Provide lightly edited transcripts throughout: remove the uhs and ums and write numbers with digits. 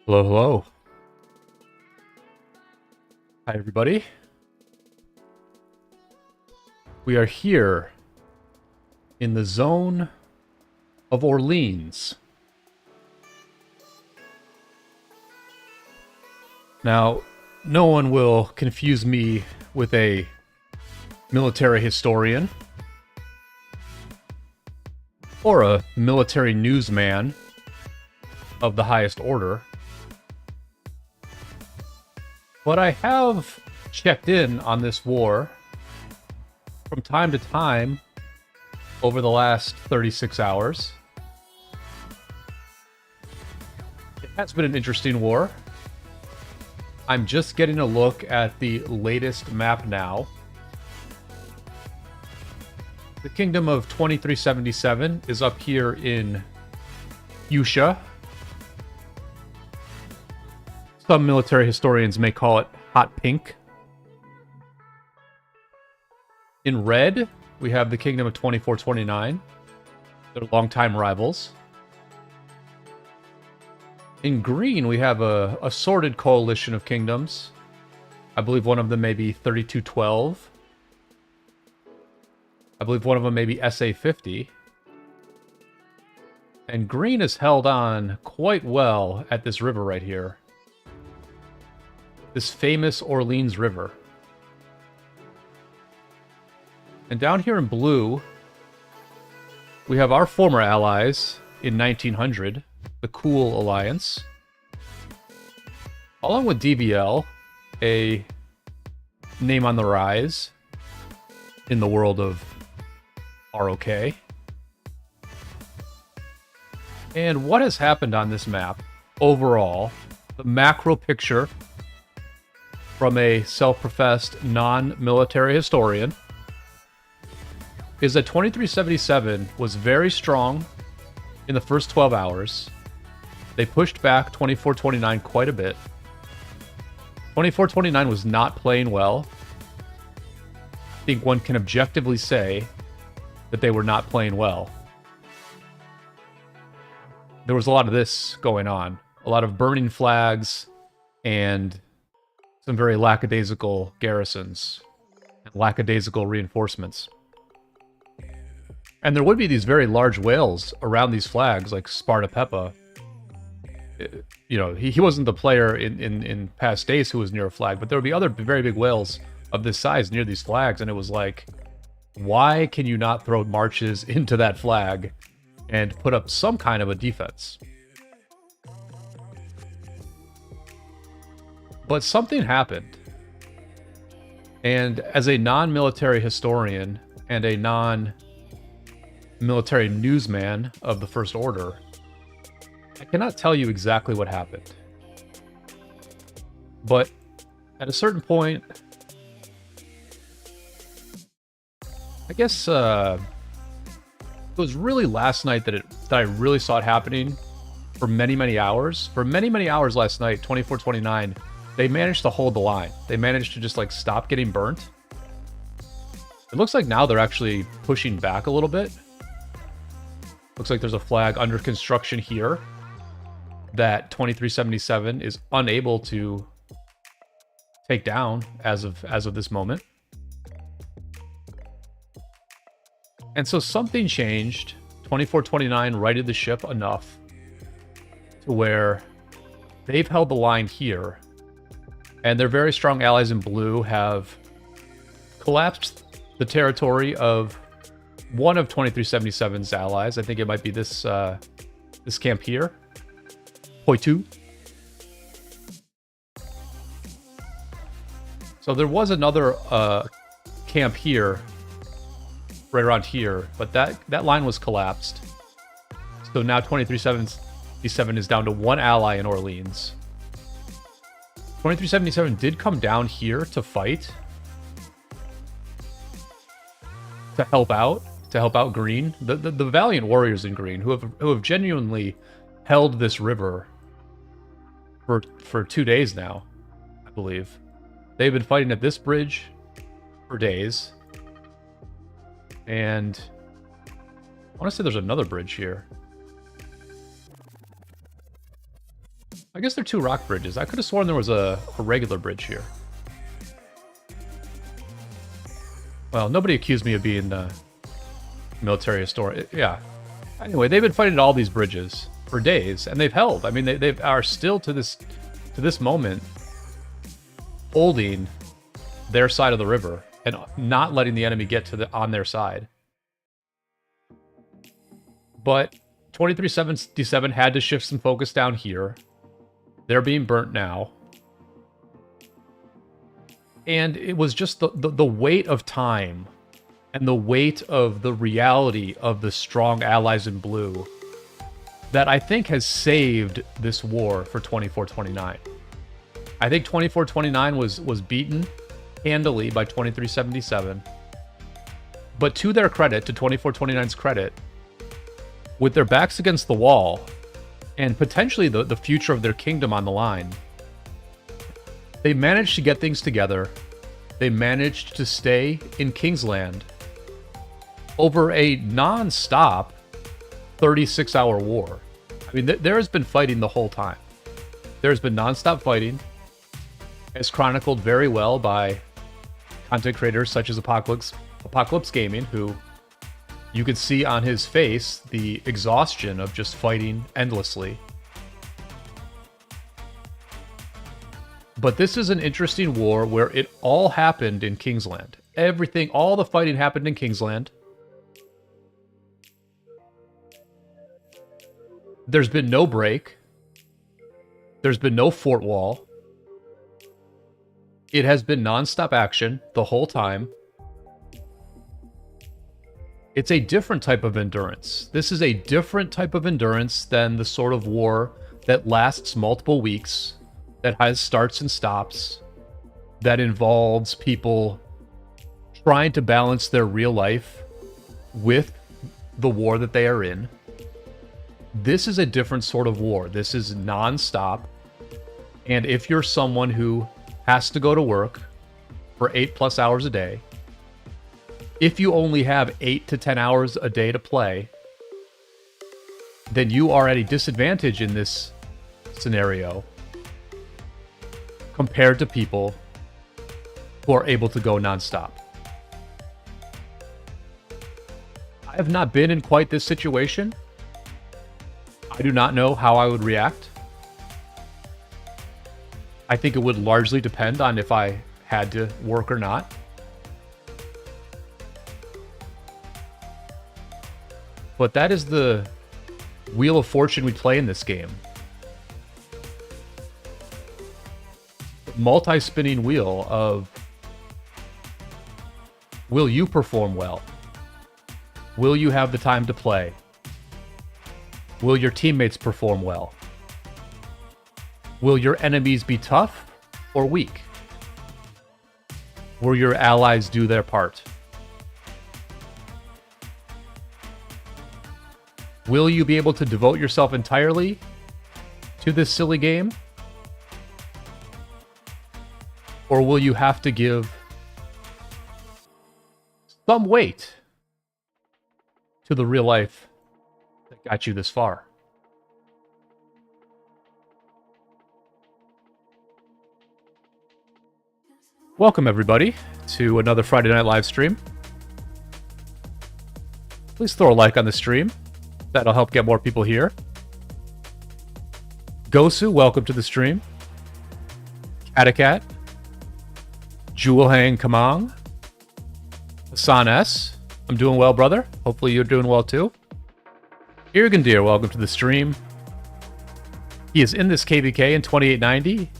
Hello, hello. Hi, everybody. We are here in the zone of Orleans. Now, no one will confuse me with a military historian or a military newsman of the highest order. But I have checked in on this war from time to time over the last 36 hours. It has been an interesting war. I'm just getting a look at the latest map now. The Kingdom of 2377 is up here in Fuchsia. Some military historians may call it hot pink. In red, we have the Kingdom of 2429. They're longtime rivals. In green, we have a assorted coalition of kingdoms. I believe one of them may be 3212. I believe one of them may be SA50. And green is held on quite well at this river right here. This famous Orleans River. And down here in blue, we have our former allies in 1900, the Cool Alliance, along with DVL, a name on the rise in the world of ROK. And what has happened on this map overall, the macro picture from a self-professed non-military historian, is that 2377 was very strong in the first 12 hours. They pushed back 2429 quite a bit. 2429 was not playing well. I think one can objectively say that they were not playing well. There was a lot of this going on. A lot of burning flags and some very lackadaisical garrisons and lackadaisical reinforcements. And there would be these very large whales around these flags, like Sparta Peppa. You know, he wasn't the player in past days who was near a flag, but there would be other very big whales of this size near these flags, and it was like, why can you not throw marches into that flag and put up some kind of a defense? But something happened. And as a non-military historian and a non-military newsman of the First Order, I cannot tell you exactly what happened. But at a certain point, I guess it was really last night that I really saw it happening for many, many hours. For many, many hours last night, 2429, they managed to hold the line. They managed to just like stop getting burnt. It looks like now they're actually pushing back a little bit. Looks like there's a flag under construction here that 2377 is unable to take down as of this moment. And so something changed. 2429 righted the ship enough to where they've held the line here. And their very strong allies in blue have collapsed the territory of one of 2377's allies. I think it might be this this camp here, Poitou. So there was another camp here, right around here, but that line was collapsed. So now 2377 is down to one ally in Orleans. 2377 did come down here to fight, to help out Green, the valiant warriors in Green who have genuinely held this river for 2 days now, I believe. They've been fighting at this bridge for days, and I want to say there's another bridge here. I guess they're 2 rock bridges. I could have sworn there was a regular bridge here. Well, nobody accused me of being military historian. Yeah. Anyway, they've been fighting all these bridges for days, and they've held. I mean, they are still to this moment holding their side of the river and not letting the enemy get to on their side. But 2377 had to shift some focus down here. They're being burnt now. And it was just the weight of time and the weight of the reality of the strong allies in blue that I think has saved this war for 2429. I think 2429 was beaten handily by 2377. But to their credit, to 2429's credit, with their backs against the wall and potentially the future of their kingdom on the line, they managed to get things together. They managed to stay in Kingsland over a non-stop 36-hour war. I mean, there has been fighting the whole time. There's been non-stop fighting, as chronicled very well by content creators such as Apocalypse Gaming, who you could see on his face the exhaustion of just fighting endlessly. But this is an interesting war where it all happened in Kingsland. Everything, all the fighting happened in Kingsland. There's been no break. There's been no fort wall. It has been non-stop action the whole time. It's a different type of endurance. This is a different type of endurance than the sort of war that lasts multiple weeks, that has starts and stops, that involves people trying to balance their real life with the war that they are in. This is a different sort of war. This is non-stop. And if you're someone who has to go to work for 8+ hours a day, if you only have 8 to 10 hours a day to play, then you are at a disadvantage in this scenario compared to people who are able to go nonstop. I have not been in quite this situation. I do not know how I would react. I think it would largely depend on if I had to work or not. But that is the wheel of fortune we play in this game. The multi-spinning wheel of, will you perform well? Will you have the time to play? Will your teammates perform well? Will your enemies be tough or weak? Will your allies do their part? Will you be able to devote yourself entirely to this silly game? Or will you have to give some weight to the real life that got you this far? Welcome, everybody, to another Friday night live stream. Please throw a like on the stream. That'll help get more people here. Gosu, welcome to the stream. Katakat. Jewelhang Kamang. Hassan S. I'm doing well, brother. Hopefully you're doing well too. Irgandir, welcome to the stream. He is in this KvK in 2890,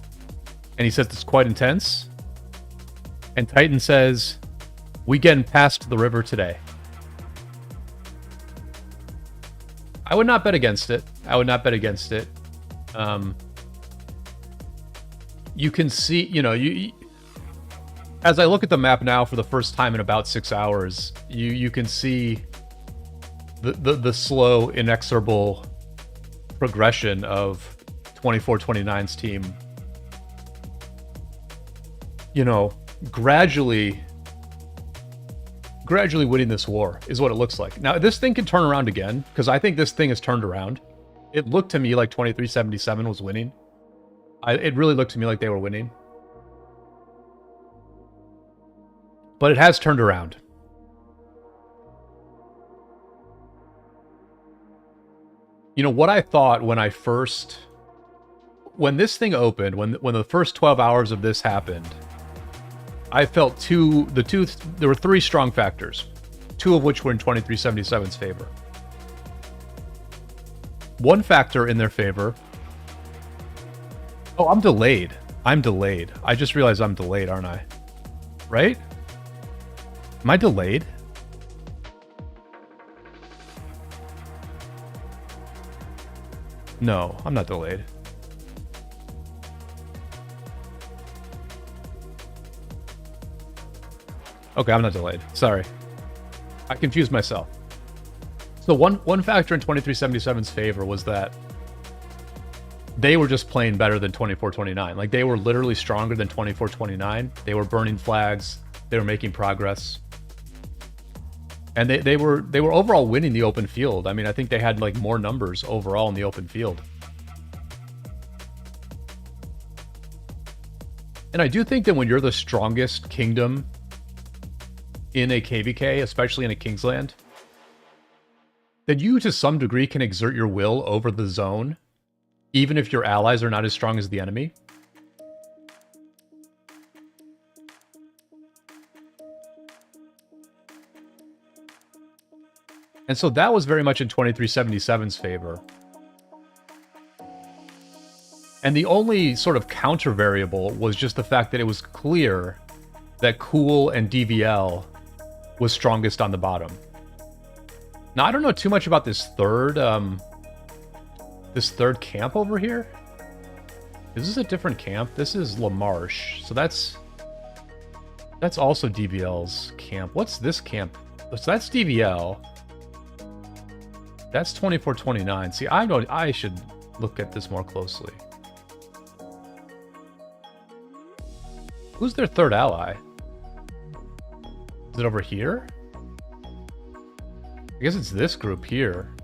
and he says it's quite intense. And Titan says, we getting past the river today. I would not bet against it. I would not bet against it. You can see, as I look at the map now for the first time in about 6 hours, you can see the slow, inexorable progression of 2429's team. Gradually winning this war is what it looks like. Now, this thing can turn around again, because I think this thing has turned around. It looked to me like 2377 was winning It really looked to me like they were winning. But it has turned around. You know, what I thought when this thing opened, when the first 12 hours of this happened, I felt there were three strong factors, two of which were in 2377's favor. One factor in their favor. Oh, I'm delayed. I just realized I'm delayed, aren't I? Right? Am I delayed? No, I'm not delayed. Okay, I'm not delayed. Sorry. I confused myself. So one factor in 2377's favor was that they were just playing better than 2429. Like, they were literally stronger than 2429. They were burning flags. They were making progress. And they were overall winning the open field. I mean, I think they had like more numbers overall in the open field. And I do think that when you're the strongest kingdom in a KvK, especially in a Kingsland, that you to some degree can exert your will over the zone, even if your allies are not as strong as the enemy. And so that was very much in 2377's favor. And the only sort of counter variable was just the fact that it was clear that Cool and DVL was strongest on the bottom. Now, I don't know too much about this third camp over here. Is this a different camp? This is La Marche. So that's also DVL's camp. What's this camp? So that's DVL. That's 2429. See, I should look at this more closely. Who's their third ally? Is it over here? I guess it's this group here.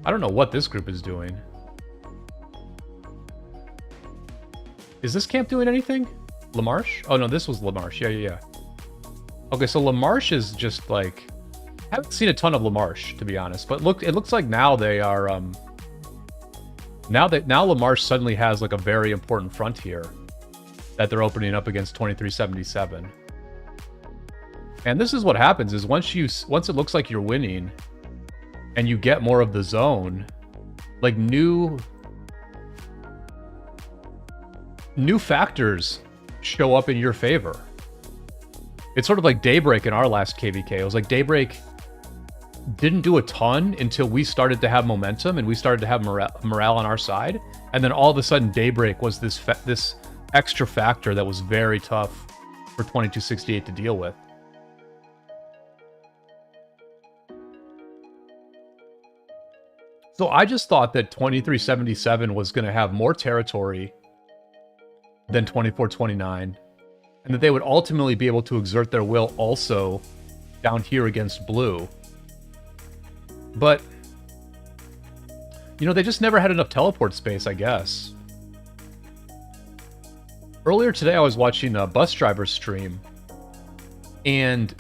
I don't know what this group is doing. Is this camp doing anything? La Marche? Oh no, this was La Marche. Yeah. Okay, so La Marche is just like... I haven't seen a ton of La Marche, to be honest, but look, it looks like now they are now La Marche suddenly has like a very important frontier that they're opening up against 2377. And this is what happens is once it looks like you're winning and you get more of the zone, like new factors show up in your favor. It's sort of like Daybreak in our last KvK. It was like Daybreak didn't do a ton until we started to have momentum and we started to have morale on our side. And then all of a sudden Daybreak was this extra factor that was very tough for 2268 to deal with. So I just thought that 2377 was going to have more territory than 2429, and that they would ultimately be able to exert their will also down here against blue. But, you know, they just never had enough teleport space, I guess. Earlier today, I was watching a bus driver's stream, and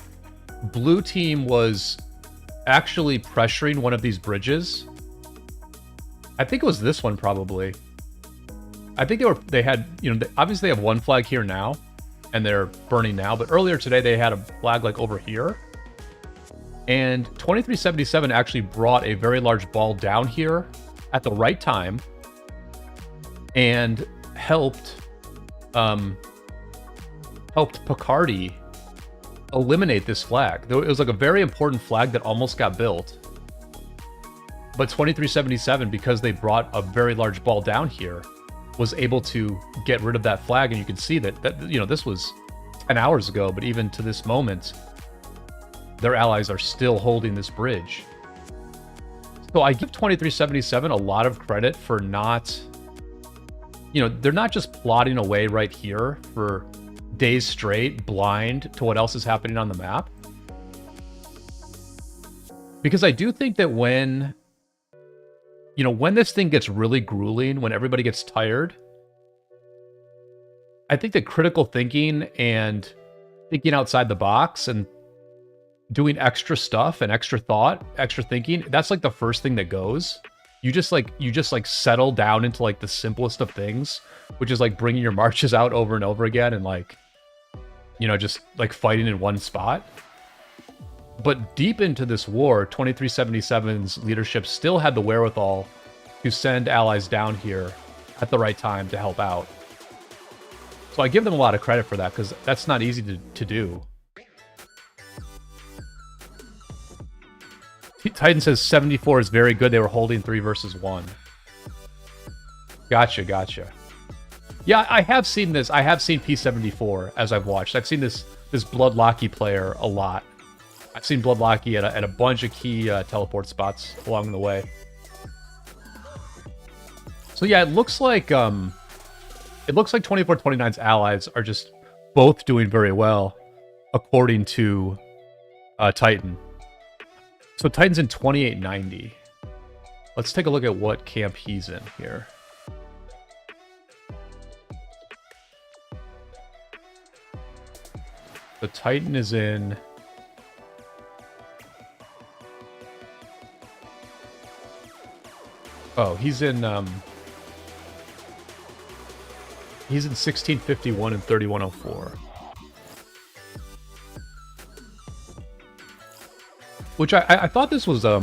blue team was actually pressuring one of these bridges. I think it was this one, probably. I think they had, you know, obviously they have one flag here now, and they're burning now, but earlier today they had a flag like over here. And 2377 actually brought a very large ball down here at the right time and helped Picardy eliminate this flag. Though it was like a very important flag that almost got built. But 2377, because they brought a very large ball down here, was able to get rid of that flag. And you can see that you know, this was 10 hours ago, but even to this moment, their allies are still holding this bridge. So I give 2377 a lot of credit for not, you know, they're not just plodding away right here for days straight, blind to what else is happening on the map. Because I do think that when you know, when this thing gets really grueling, when everybody gets tired, I think that critical thinking and thinking outside the box and doing extra stuff and extra thought, extra thinking, that's like the first thing that goes. You just like settle down into like the simplest of things, which is like bringing your marches out over and over again and like, you know, just like fighting in one spot. But deep into this war, 2377's leadership still had the wherewithal to send allies down here at the right time to help out. So I give them a lot of credit for that, because that's not easy to do. Titan says 74 is very good. They were holding 3 versus 1. Gotcha, gotcha. Yeah, I have seen this. I have seen P74 as I've watched. I've seen this Bloodlocky player a lot. I've seen Bloodlocky at a bunch of key teleport spots along the way. So yeah, it looks like 2429's allies are just both doing very well, according to Titan. So Titan's in 2890. Let's take a look at what camp he's in here. The Titan is in... Oh, he's in 1651 and 3104. Which I thought this was so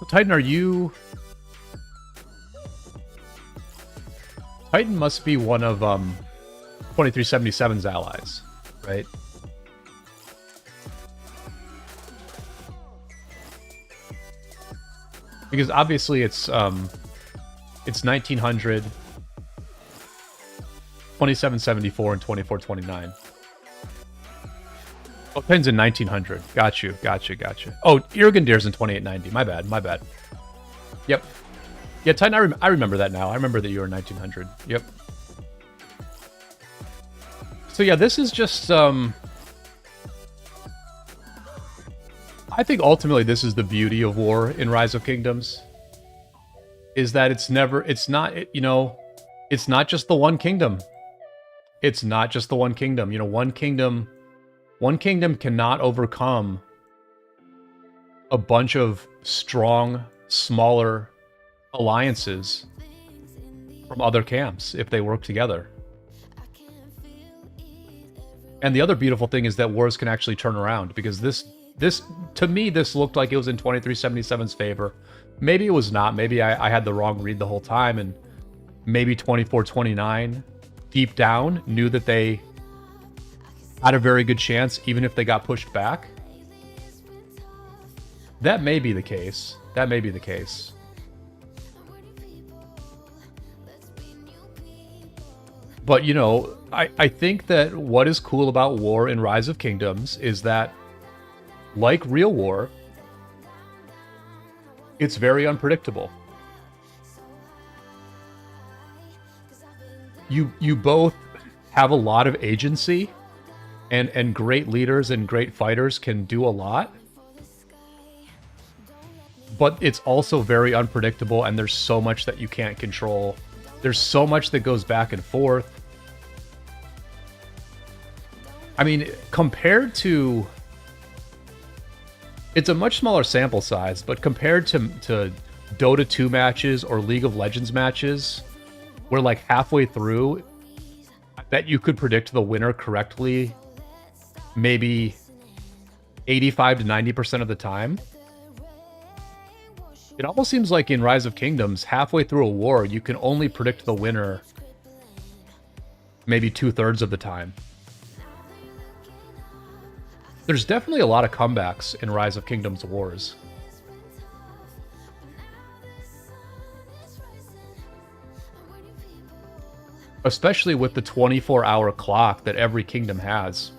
Titan, are you... Titan must be one of 2377's allies, right? Because obviously it's 1900, 2774, and 2429. Oh, Titan's in 1900. Got you. Oh, Irgandir's in 2890. My bad. Yep. Yeah, Titan, I remember that now. I remember that you were in 1900. Yep. So yeah, this is just... I think ultimately this is the beauty of war in Rise of Kingdoms. Is that it's not just the one kingdom. It's not just the one kingdom. You know, one kingdom cannot overcome a bunch of strong, smaller alliances from other camps if they work together. And the other beautiful thing is that wars can actually turn around, because this to me, this looked like it was in 2377's favor. Maybe it was not. Maybe I had the wrong read the whole time, and maybe 2429 deep down knew that they had a very good chance, even if they got pushed back. That may be the case. But, you know, I think that what is cool about war in Rise of Kingdoms is that, like real war, it's very unpredictable. You both have a lot of agency, and great leaders and great fighters can do a lot. But it's also very unpredictable, and there's so much that you can't control. There's so much that goes back and forth. I mean, compared to... It's a much smaller sample size, but compared to Dota 2 matches or League of Legends matches, where like halfway through, I bet you could predict the winner correctly maybe 85 to 90% of the time. It almost seems like in Rise of Kingdoms, halfway through a war, you can only predict the winner maybe 2/3 of the time. There's definitely a lot of comebacks in Rise of Kingdoms wars. Especially with the 24-hour clock that every kingdom has.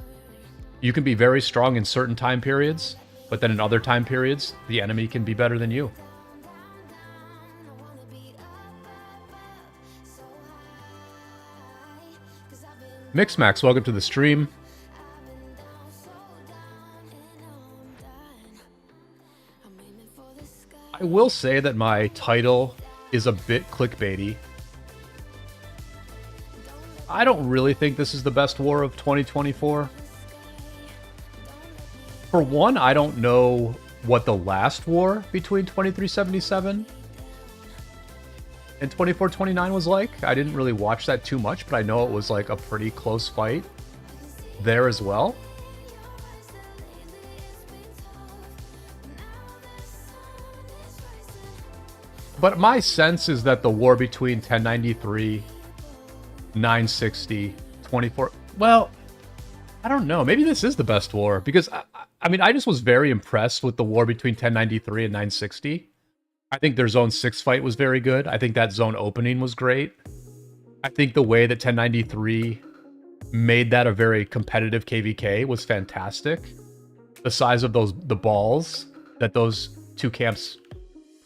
You can be very strong in certain time periods, but then in other time periods, the enemy can be better than you. Mixmax, welcome to the stream. I will say that my title is a bit clickbaity. I don't really think this is the best war of 2024. For one, I don't know what the last war between 2377 and 2429 was like. I didn't really watch that too much, but I know it was like a pretty close fight there as well. But my sense is that the war between 1093, 960, 24... Well, I don't know. Maybe this is the best war, because, I mean, I just was very impressed with the war between 1093 and 960. I think their Zone 6 fight was very good. I think that zone opening was great. I think the way that 1093 made that a very competitive KvK was fantastic. The size of the balls that those two camps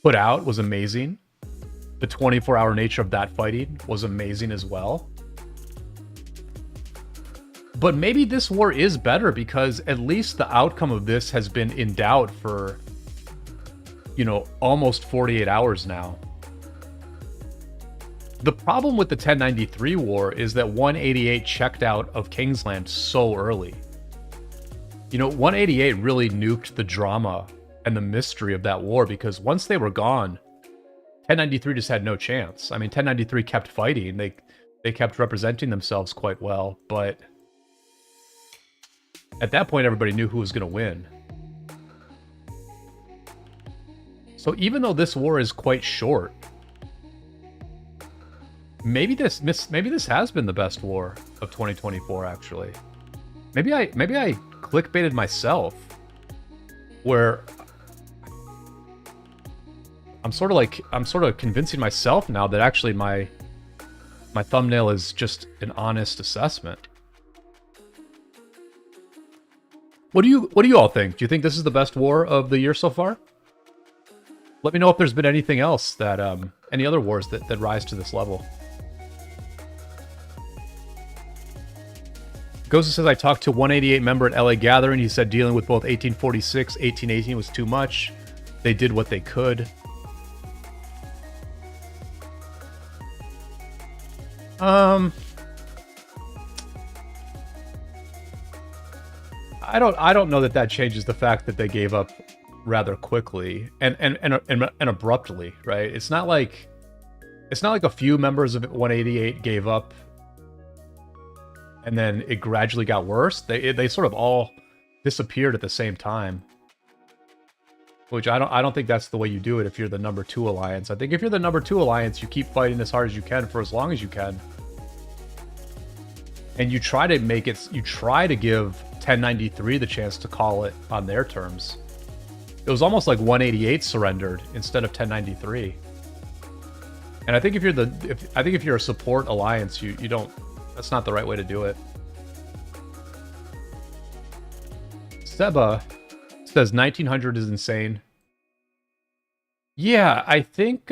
put out was amazing. The 24-hour nature of that fighting was amazing as well. But maybe this war is better because at least the outcome of this has been in doubt for, you know, almost 48 hours now. The problem with the 1093 war is that 188 checked out of Kingsland so early. You know, 188 really nuked the drama and the mystery of that war, because once they were gone, 1093 just had no chance. I mean, 1093 kept fighting. They kept representing themselves quite well, but at that point, everybody knew who was going to win. So even though this war is quite short, maybe this has been the best war of 2024. Actually, maybe I clickbaited myself, where I'm sort of convincing myself now that actually my thumbnail is just an honest assessment. What do you all think? Do you think this is the best war of the year so far? Let me know if there's been anything else that any other wars that rise to this level. Goza says, I talked to 188 member at LA Gathering. He said dealing with both 1846, 1818 was too much. They did what they could. I don't know that changes the fact that they gave up rather quickly and abruptly, right? It's not like a few members of 188 gave up and then it gradually got worse. They sort of all disappeared at the same time. Which I don't think that's the way you do it if you're the number 2 alliance. I think if you're the number 2 alliance, you keep fighting as hard as you can for as long as you can. And you try to give 1093 the chance to call it on their terms. It was almost like 188 surrendered instead of 1093. And I think if you're a support alliance, you don't, that's not the right way to do it. Seba says 1900 is insane. Yeah, I think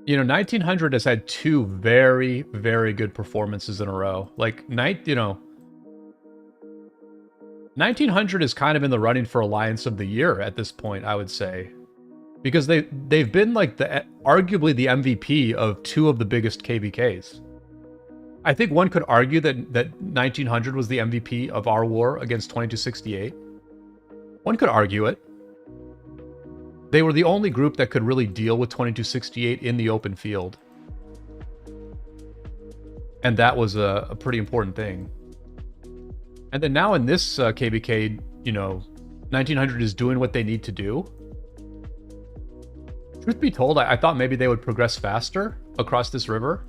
you know, 1900 has had 2 very, very good performances in a row. Like, 1900 is kind of in the running for Alliance of the Year at this point, I would say. Because they've been like arguably the MVP of 2 of the biggest KvKs. I think one could argue that 1900 was the MVP of our war against 2268. One could argue it. They were the only group that could really deal with 2268 in the open field. And that was a pretty important thing. And then now in this KvK, you know, 1900 is doing what they need to do. Truth be told, I thought maybe they would progress faster across this river.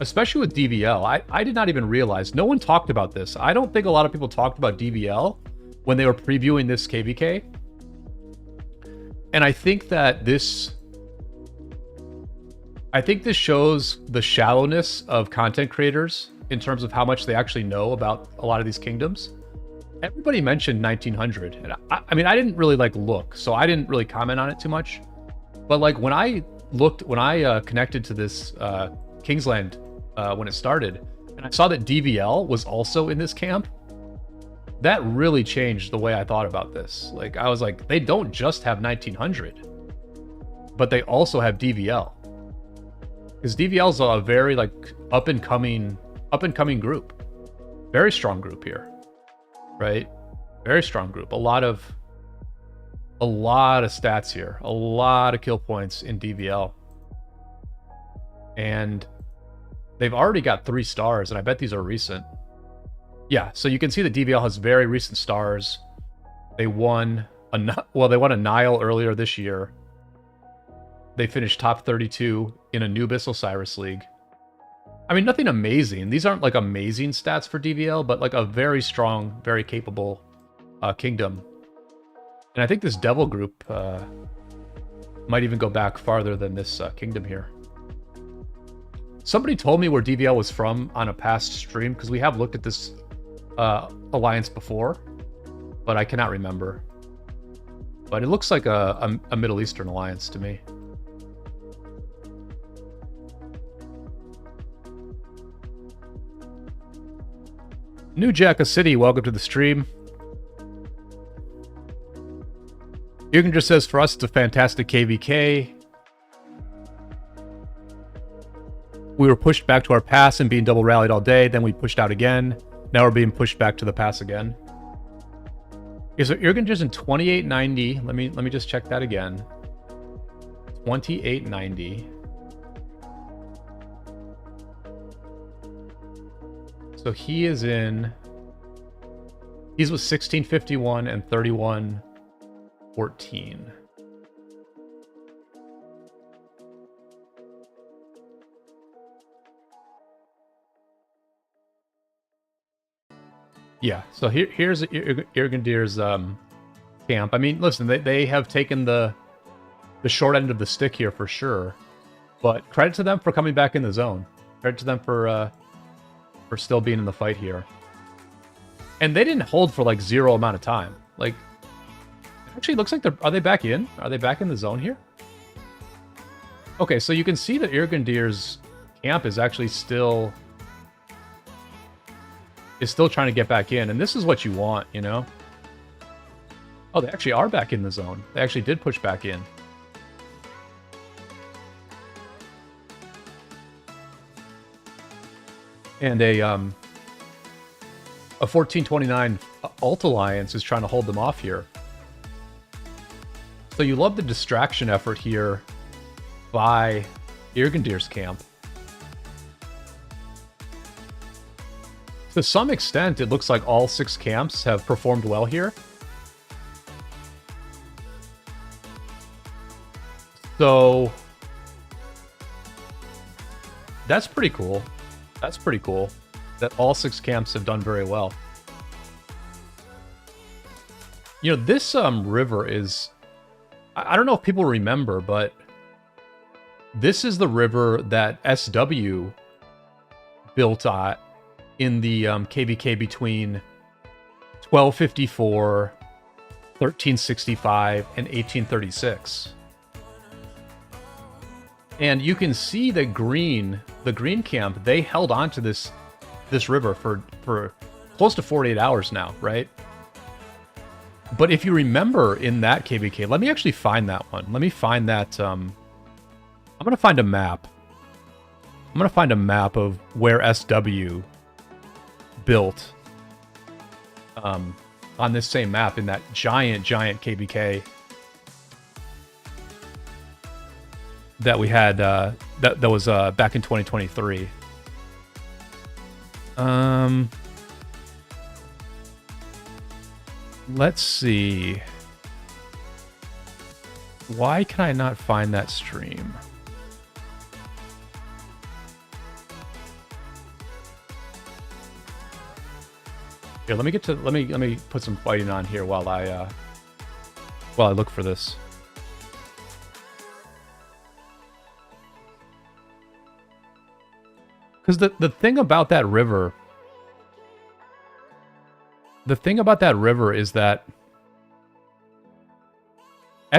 Especially with DVL. I did not even realize. No one talked about this. I don't think a lot of people talked about DVL when they were previewing this KvK. And I think that this shows the shallowness of content creators in terms of how much they actually know about a lot of these kingdoms. Everybody mentioned 1900, and I mean, I didn't really look, so I didn't really comment on it too much. But like when I connected to this Kingsland when it started, and I saw that DVL was also in this camp, that really changed the way I thought about this. Like, I was like, they don't just have 1900, but they also have DVL. Because DVL is a very like up and coming group. Very strong group here, right? Very strong group. A lot of stats here. A lot of kill points in DVL. And they've already got 3 stars, and I bet these are recent. Yeah, so you can see that DVL has very recent stars. They won a Nile earlier this year. They finished top 32 in a Nubis Osiris League. I mean, nothing amazing. These aren't like amazing stats for DVL, but like a very strong, very capable kingdom. And I think this Devil group might even go back farther than this kingdom here. Somebody told me where DVL was from on a past stream, because we have looked at this alliance before, but I cannot remember. But it looks like a Middle Eastern alliance to me. New Jacka City, welcome to the stream. Jürgen just says, for us, it's a fantastic KvK. We were pushed back to our pass and being double rallied all day. Then we pushed out again. Now we're being pushed back to the pass again. Okay, so Jürgen just in 2890. Let me just check that again. 2890. So he is in. He's with 1651 and 3114. Yeah, so here's Irgandir's camp. I mean, listen, they have taken the short end of the stick here for sure, but credit to them for coming back in the zone. Credit to them for still being in the fight here. And they didn't hold for like 0 amount of time. Like, it actually looks like are they back in? Are they back in the zone here? Okay, so you can see that Irgandir's camp is actually still trying to get back in, and this is what you want, you know? Oh, they actually are back in the zone. They actually did push back in. And a 1429 Alt Alliance is trying to hold them off here. So you love the distraction effort here by Irgandir's camp. To some extent, it looks like all 6 camps have performed well here. So that's pretty cool. That's pretty cool that all 6 camps have done very well. You know, this river is... I don't know if people remember, but this is the river that SW built at in the KvK between 1254, 1365, and 1836. And you can see that the green camp, they held on to this river for close to 48 hours now, right? But if you remember in that KvK, let me actually find that one. Let me find that. I'm going to find a map. I'm going to find a map of where SW built on this same map in that giant KvK that we had that was back in 2023. Let's see. Why can I not find that stream? Here, let me put some fighting on here while I look for this. Because the thing about that river, is that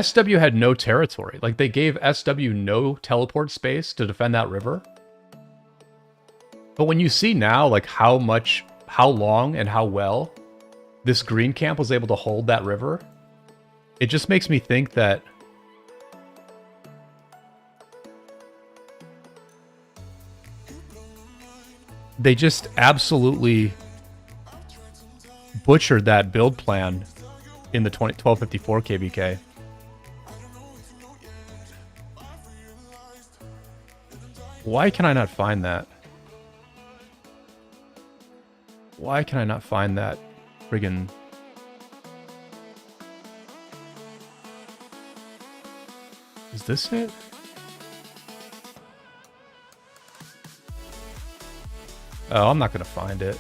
SW had no territory. Like, they gave SW no teleport space to defend that river. But when you see now, like, how long and how well this green camp was able to hold that river, it just makes me think that they just absolutely butchered that build plan in the 1254 KvK. Why can I not find that? Why can I not find that friggin... Is this it? Oh, I'm not gonna find it.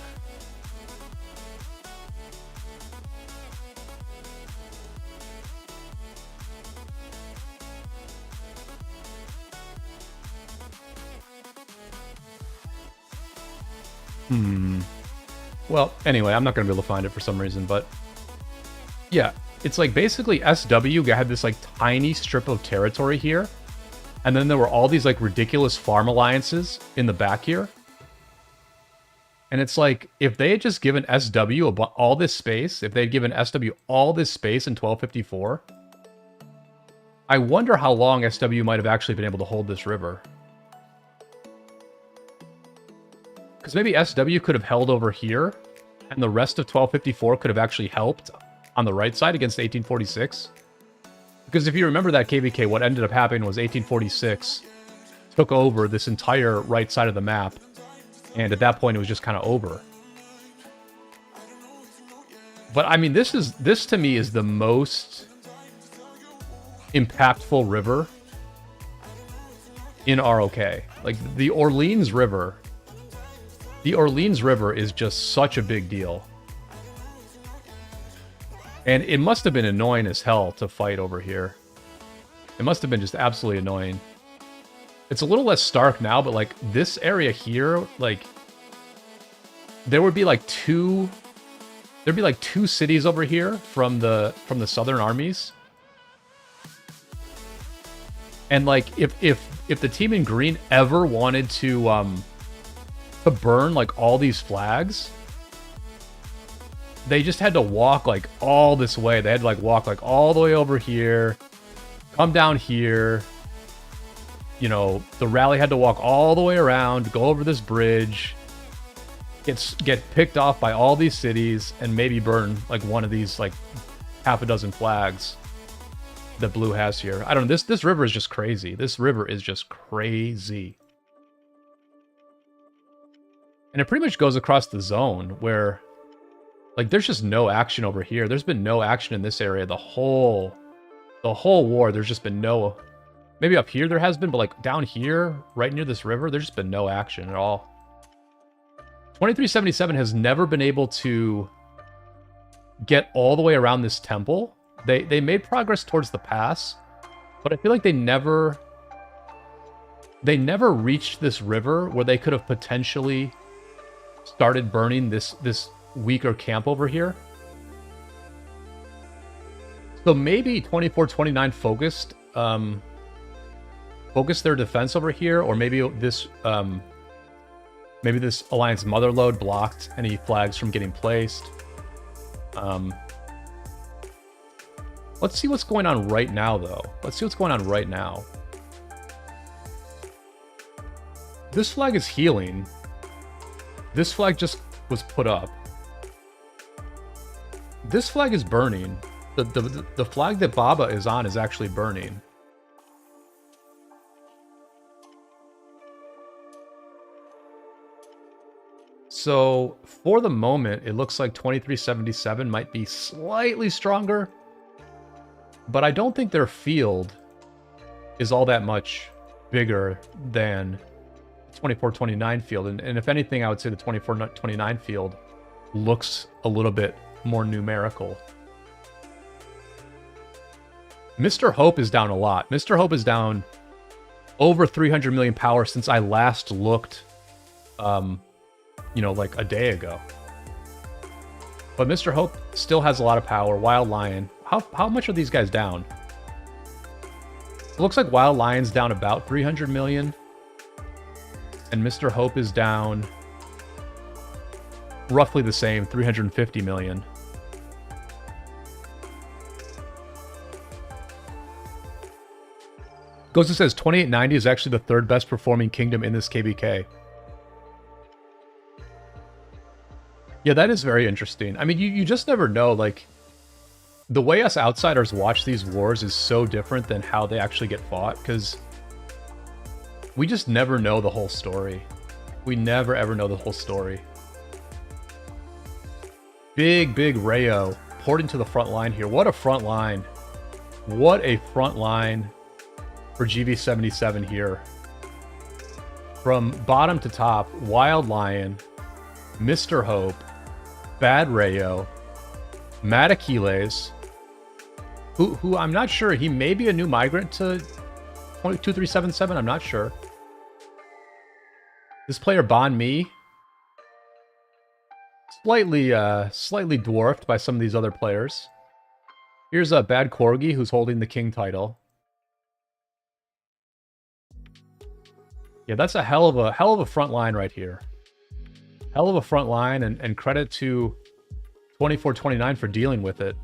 Well, anyway, I'm not going to be able to find it for some reason, but... Yeah, it's like basically SW had this like tiny strip of territory here, and then there were all these like ridiculous farm alliances in the back here. And it's like, if they had just given SW all this space, if they had given SW all this space in 1254, I wonder how long SW might have actually been able to hold this river. Because maybe SW could have held over here, and the rest of 1254 could have actually helped on the right side against 1846. Because if you remember that KvK, what ended up happening was 1846 took over this entire right side of the map, and at that point it was just kind of over. But I mean, this to me is the most impactful river in ROK. Like the Orleans River. The Orleans River is just such a big deal. And it must have been annoying as hell to fight over here. It must have been just absolutely annoying. It's a little less stark now, but like this area here, like there would be like two cities over here from the southern armies. And like if the team in green ever wanted to burn like all these flags, they just had to walk like all this way. They had to like walk like all the way over here, come down here. You know, the rally had to walk all the way around, go over this bridge, get picked off by all these cities, and maybe burn like one of these like half a dozen flags that blue has here. I don't know. This river is just crazy. This river is just crazy. And it pretty much goes across the zone where, like, there's just no action over here. There's been no action in this area the whole war. There's just been no... Maybe up here there has been, but, like, down here, right near this river, there's just been no action at all. 2377 has never been able to get all the way around this temple. They made progress towards the pass, but I feel like they never reached this river where they could have potentially started burning this weaker camp over here. So maybe 2429 focused their defense over here, or maybe this Alliance Motherlode blocked any flags from getting placed. Let's see what's going on right now, though. Let's see what's going on right now. This flag is healing. This flag just was put up. This flag is burning. The flag that Baba is on is actually burning. So, for the moment, it looks like 2377 might be slightly stronger. But I don't think their field is all that much bigger than 2429 field, and if anything, I would say the 2429 field looks a little bit more numerical. Mr. Hope is down a lot. Mr. Hope is down over 300 million power since I last looked, you know, like a day ago. But Mr. Hope still has a lot of power. Wild Lion, how much are these guys down? It looks like Wild Lion's down about 300 million. And Mr. Hope is down roughly the same, 350 million. Ghost says 2890 is actually the third best performing kingdom in this KvK. Yeah, that is very interesting. I mean, you just never know. Like, the way us outsiders watch these wars is so different than how they actually get fought, because we just never know the whole story. We never, ever know the whole story. Big Rayo porting to the front line here. What a front line. What a front line for GV77 here. From bottom to top, Wild Lion, Mr. Hope, Bad Rayo, Mad Achilles, who I'm not sure, he may be a new migrant to 2377, I'm not sure. This player, Bon Mi, slightly dwarfed by some of these other players. Here's a Bad Corgi who's holding the king title. Yeah, that's a hell of a front line right here. Hell of a front line, and credit to 2429 for dealing with it.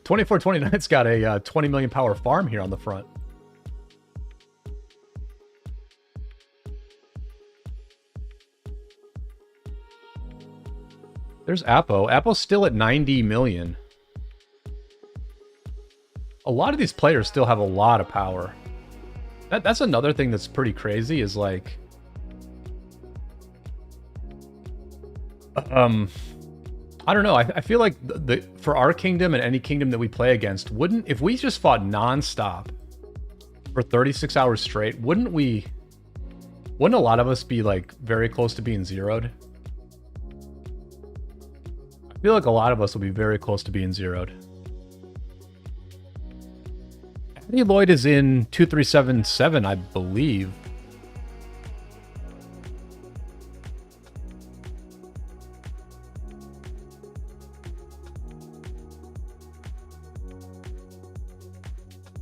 2429's got a 20 million power farm here on the front. There's Apo. Apo's still at 90 million. A lot of these players still have a lot of power. That's another thing that's pretty crazy is like... I don't know. I feel like for our kingdom and any kingdom that we play against, if we just fought non-stop for 36 hours straight, wouldn't a lot of us be like very close to being zeroed? I feel like a lot of us will be very close to being zeroed. Eddie Lloyd is in 2377, I believe.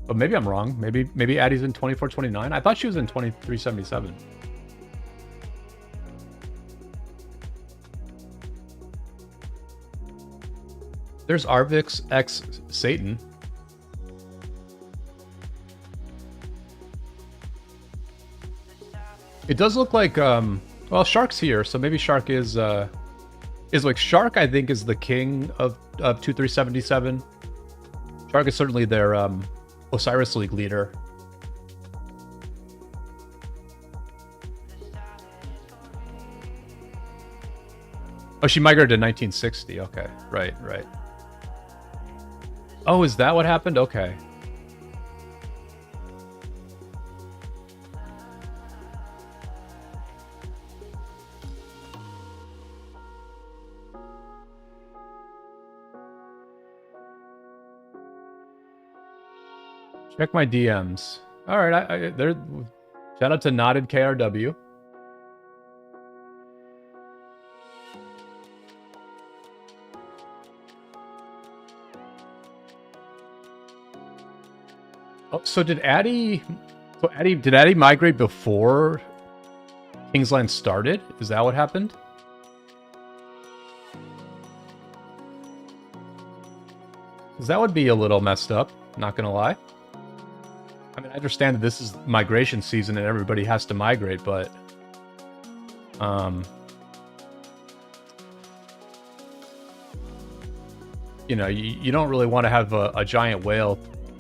But maybe I'm wrong. Maybe Addie's in 2429. I thought she was in 2377. There's Arvix X Satan. It does look like well, Shark's here, so maybe Shark is like Shark, I think, is the king of 2377. Shark is certainly their Osiris League leader. Oh, she migrated to 1960. Okay, right. Oh, is that what happened? Okay. Check my DMs. All right, there. Shout out to Knotted KRW. Oh, so did Addy? Did Addy migrate before Kingsland started? Is that what happened? Because that would be a little messed up. Not gonna lie. I mean, I understand that this is migration season and everybody has to migrate, but you know, you don't really want to have a giant whale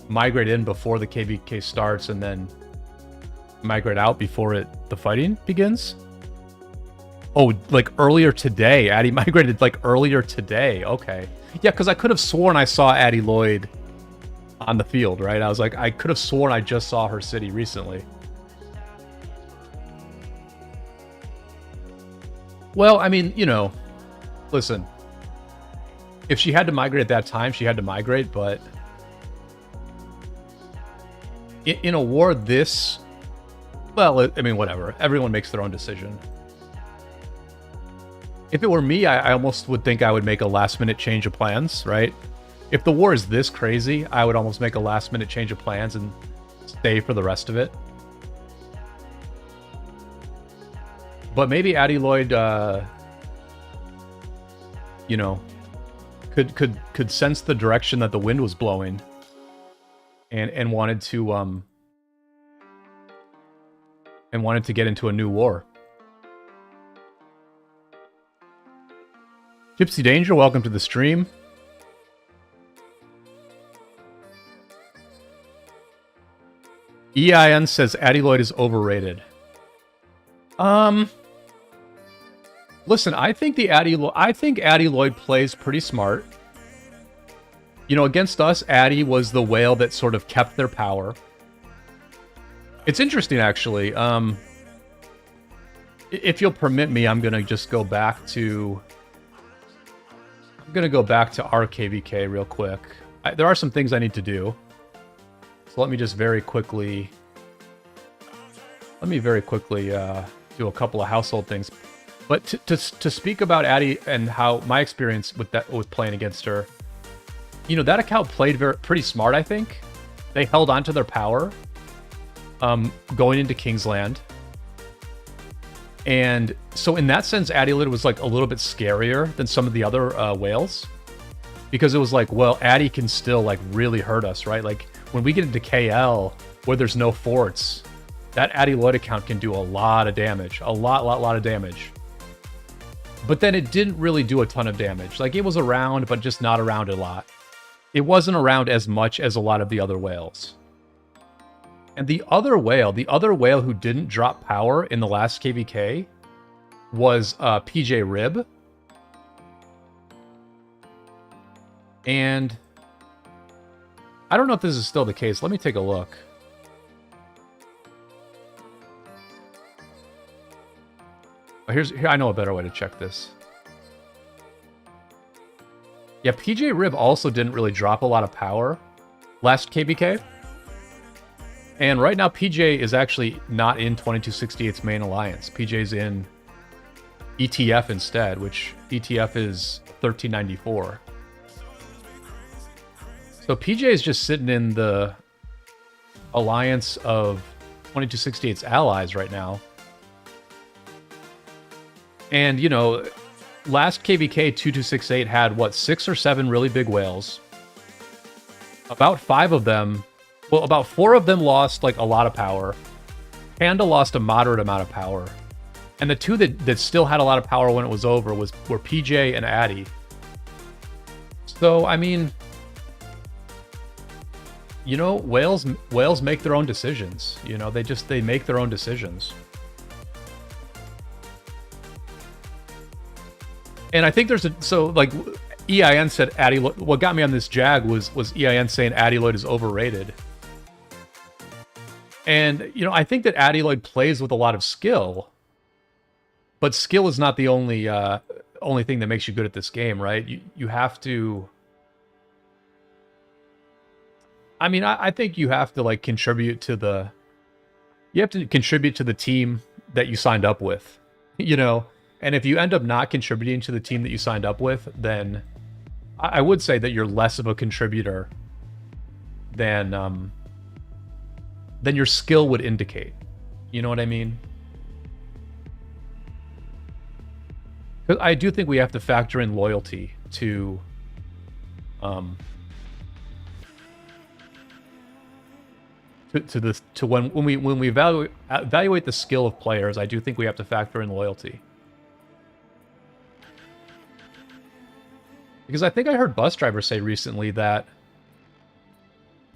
migrate in before the KvK starts and then migrate out before the fighting begins. Oh, like earlier today. Addy migrated like earlier today. Okay. Yeah, because I could have sworn I saw Addy Lloyd on the field, right? I was like, I could have sworn I just saw her city recently. Well, I mean, you know, listen. If she had to migrate at that time, she had to migrate, but in a war this... Well, I mean, whatever. Everyone makes their own decision. If it were me, I almost would think I would make a last-minute change of plans, right? If the war is this crazy, I would almost make a last-minute change of plans and stay for the rest of it. But maybe Addy Lloyd, you know, could sense the direction that the wind was blowing, and wanted to get into a new war. Gypsy Danger, welcome to the stream. EIN says Addy Lloyd is overrated. Listen, I think Addy Lloyd plays pretty smart. You know, against us, Addy was the whale that sort of kept their power. It's interesting, actually. If you'll permit me, I'm gonna just go back to... I'm gonna go back to our KvK real quick. There are some things I need to do. So let me just very quickly... do a couple of household things. But to speak about Addy and how my experience with playing against her, you know, that account played pretty smart, I think. They held on to their power going into Kingsland. And so in that sense, Addy Lloyd was like a little bit scarier than some of the other whales. Because it was like, well, Addy can still like really hurt us, right? Like when we get into KL where there's no forts, that Addy Lloyd account can do a lot of damage. A lot of damage. But then it didn't really do a ton of damage. Like, it was around, but just not around a lot. It wasn't around as much as a lot of the other whales. And the other whale who didn't drop power in the last KvK was PJ Rib. And I don't know if this is still the case. Let me take a look. Here, I know a better way to check this. Yeah, PJ Rib also didn't really drop a lot of power last KvK. And right now, PJ is actually not in 2268's main alliance. PJ's in ETF instead, which ETF is 1394. So PJ is just sitting in the alliance of 2268's allies right now. And, you know, last KvK 2268 had, what, 6 or 7 really big whales. About 5 of them, well, about 4 of them lost, like, a lot of power. Panda lost a moderate amount of power. And the 2 that still had a lot of power when it was over were PJ and Addy. So, I mean, you know, whales make their own decisions. You know, they make their own decisions. And I think there's so like EIN said Addy Lloyd, what got me on this jag was EIN saying Addy Lloyd is overrated. And, you know, I think that Addy Lloyd plays with a lot of skill, but skill is not the only thing that makes you good at this game, right? You have to, I mean, I think you have to like contribute to the team that you signed up with, you know? And if you end up not contributing to the team that you signed up with, then I would say that you're less of a contributor than your skill would indicate. You know what I mean? Because I do think we have to factor in loyalty to when we evaluate the skill of players. I do think we have to factor in loyalty. Because I think I heard Bus Driver say recently that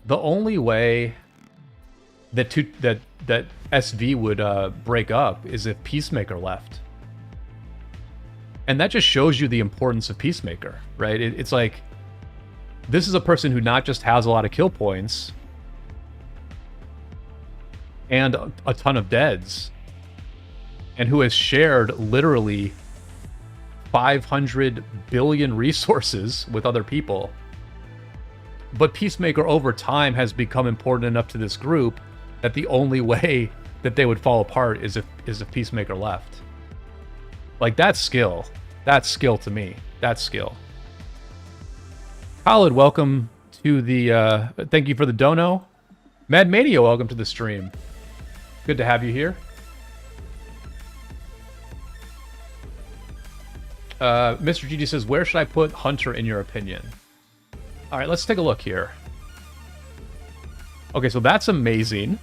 the only way that SV would break up is if Peacemaker left. And that just shows you the importance of Peacemaker, right? It's like, this is a person who not just has a lot of kill points and a ton of deads, and who has shared literally 500 billion resources with other people. But Peacemaker over time has become important enough to this group that the only way that they would fall apart is if Peacemaker left. Like, that's skill. That's skill to me. That's skill. Khalid, welcome to the thank you for the dono. Mad Mania, welcome to the stream. Good to have you here. Mr. GD says, where should I put Hunter in your opinion? All right, let's take a look here. Okay, so that's amazing.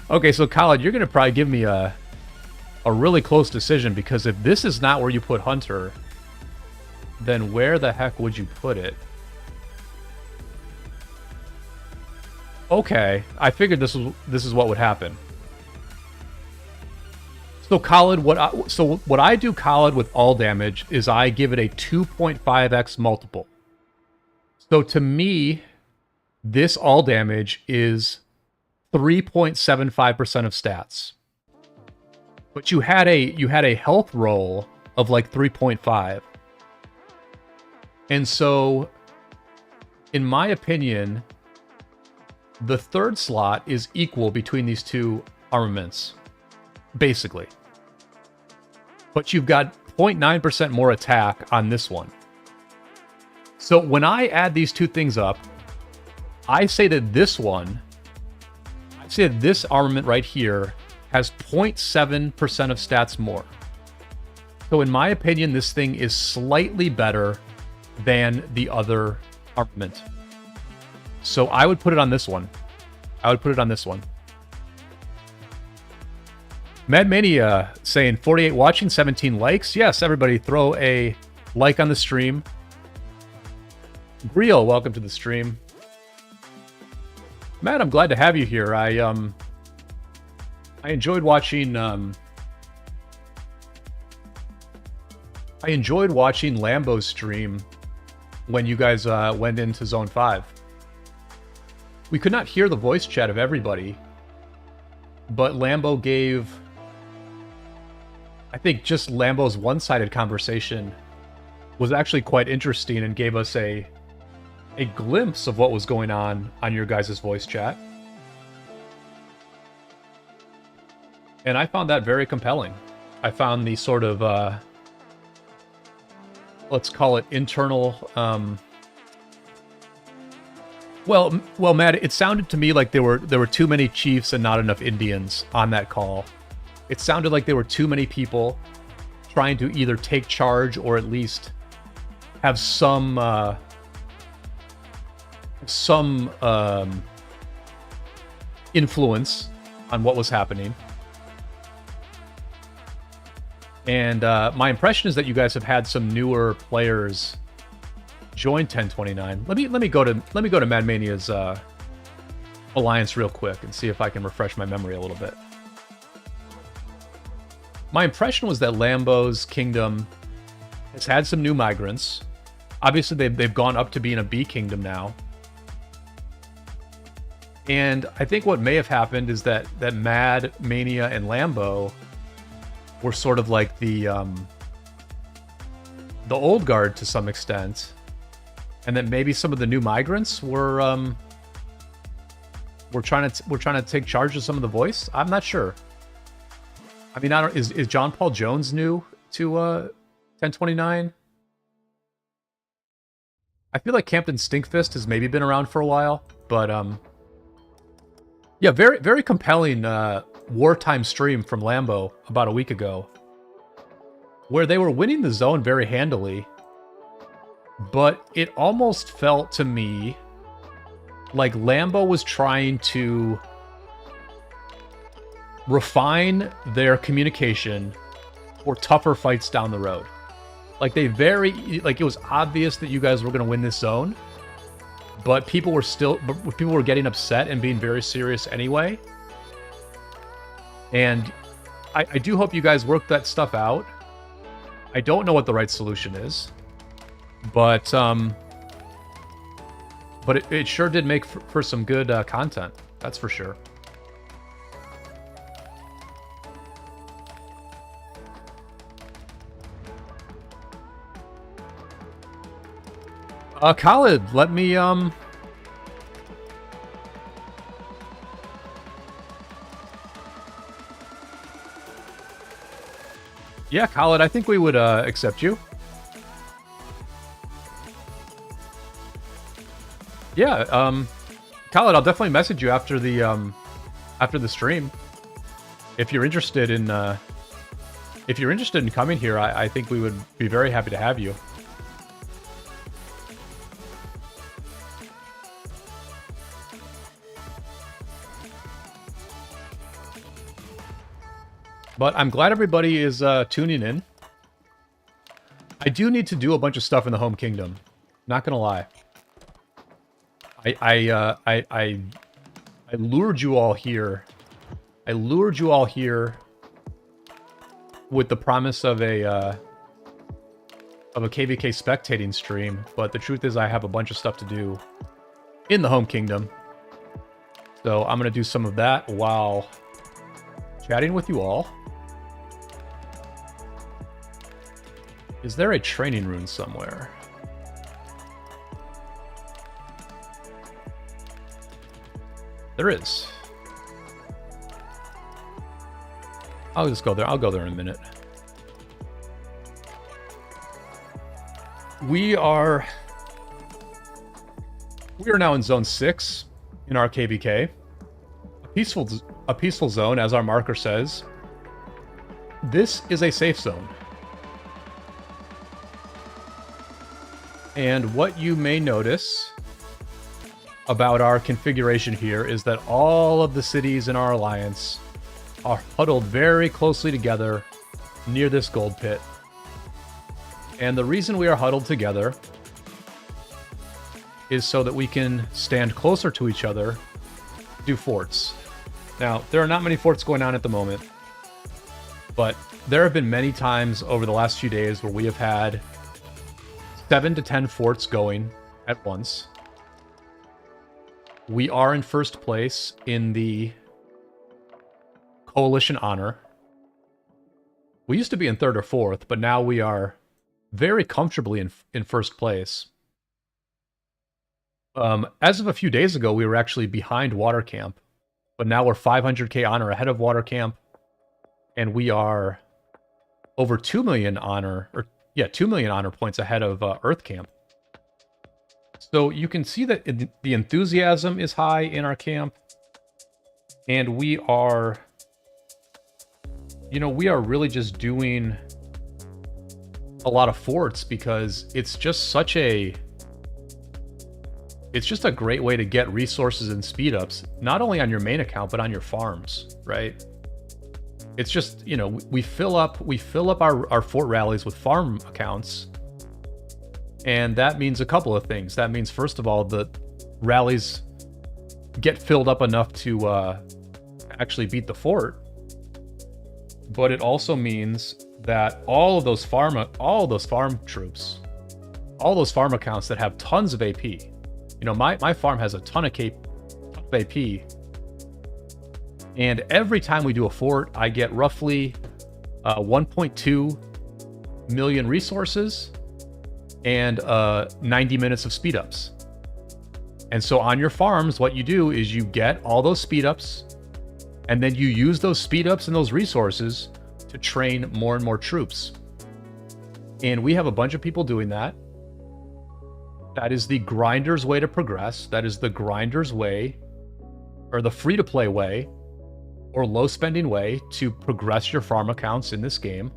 Okay, so Khaled, you're going to probably give me a really close decision, because if this is not where you put Hunter, then where the heck would you put it? Okay, I figured this is what would happen. So Khaled, what I do, Khaled, with all damage is I give it a 2.5x multiple. So to me, this all damage is 3.75% of stats. But you had a health roll of like 3.5. And so, in my opinion, the third slot is equal between these two armaments, basically. But you've got 0.9% more attack on this one. So when I add these two things up, I say that this armament right here has 0.7% of stats more. So in my opinion, this thing is slightly better than the other armament. So I would put it on this one. Madmania saying 48 watching, 17 likes. Yes, everybody throw a like on the stream. Briel, welcome to the stream. Matt, I'm glad to have you here. I enjoyed watching Lambo's stream when you guys went into Zone 5. We could not hear the voice chat of everybody, but Lambo gave, I think just Lambo's one-sided conversation was actually quite interesting and gave us a glimpse of what was going on your guys' voice chat. And I found that very compelling. I found the sort of, let's call it internal, well, Matt, it sounded to me like there were too many chiefs and not enough Indians on that call. It sounded like there were too many people trying to either take charge or at least have some influence on what was happening. And my impression is that you guys have had some newer players join 1029. Let me go to Madmania's alliance real quick and see if I can refresh my memory a little bit. My impression was that Lambo's kingdom has had some new migrants. Obviously, they've gone up to being a B kingdom now. And I think what may have happened is that Mad, Mania, and Lambo were sort of like the old guard to some extent, and that maybe some of the new migrants were trying to take charge of some of the voice. I'm not sure. I mean, is John Paul Jones new to 1029? I feel like Captain Stinkfist has maybe been around for a while, but yeah, very, very compelling wartime stream from Lambo about a week ago, where they were winning the zone very handily, but it almost felt to me like Lambo was trying to refine their communication for tougher fights down the road. Like it was obvious that you guys were going to win this zone, but people were getting upset and being very serious anyway. And I do hope you guys work that stuff out. I don't know what the right solution is, but it sure did make for some good content. That's for sure. Khaled, let me yeah, Khaled, I think we would accept you. Yeah, Khaled, I'll definitely message you after the stream if you're interested in if you're interested in coming here, I think we would be very happy to have you. But I'm glad everybody is tuning in. I do need to do a bunch of stuff in the home kingdom. Not gonna lie. I lured you all here. I lured you all here with the promise of a KvK spectating stream, but the truth is I have a bunch of stuff to do in the home kingdom. So I'm gonna do some of that while chatting with you all. Is there a training rune somewhere? There is. I'll just go there. I'll go there in a minute. We are now in zone 6 in our KvK. A peaceful zone, as our marker says. This is a safe zone. And what you may notice about our configuration here is that all of the cities in our alliance are huddled very closely together near this gold pit. And the reason we are huddled together is so that we can stand closer to each other, do forts. Now, there are not many forts going on at the moment, but there have been many times over the last few days where we have had 7 to 10 forts going at once. We are in first place in the Coalition Honor. We used to be in third or fourth, but now we are very comfortably in first place. As of a few days ago, we were actually behind Water Camp, but now we're 500k honor ahead of Water Camp, and we are over 2 million honor, or yeah, 2 million honor points ahead of Earth Camp. So you can see that the enthusiasm is high in our camp, and we are, we are really just doing a lot of forts because it's just a great way to get resources and speed ups, not only on your main account, but on your farms, right? It's just, we fill up our fort rallies with farm accounts. And that means a couple of things. That means, first of all, the rallies get filled up enough to actually beat the fort. But it also means that all those farm troops, all those farm accounts that have tons of AP, my farm has a ton of AP. And every time we do a fort, I get roughly 1.2 million resources and 90 minutes of speed ups. And so on your farms, what you do is you get all those speed ups, and then you use those speed ups and those resources to train more and more troops. And we have a bunch of people doing that. That is the grinder's way to progress. That is the grinder's way, or the free-to-play way, or low-spending way to progress your farm accounts in this game.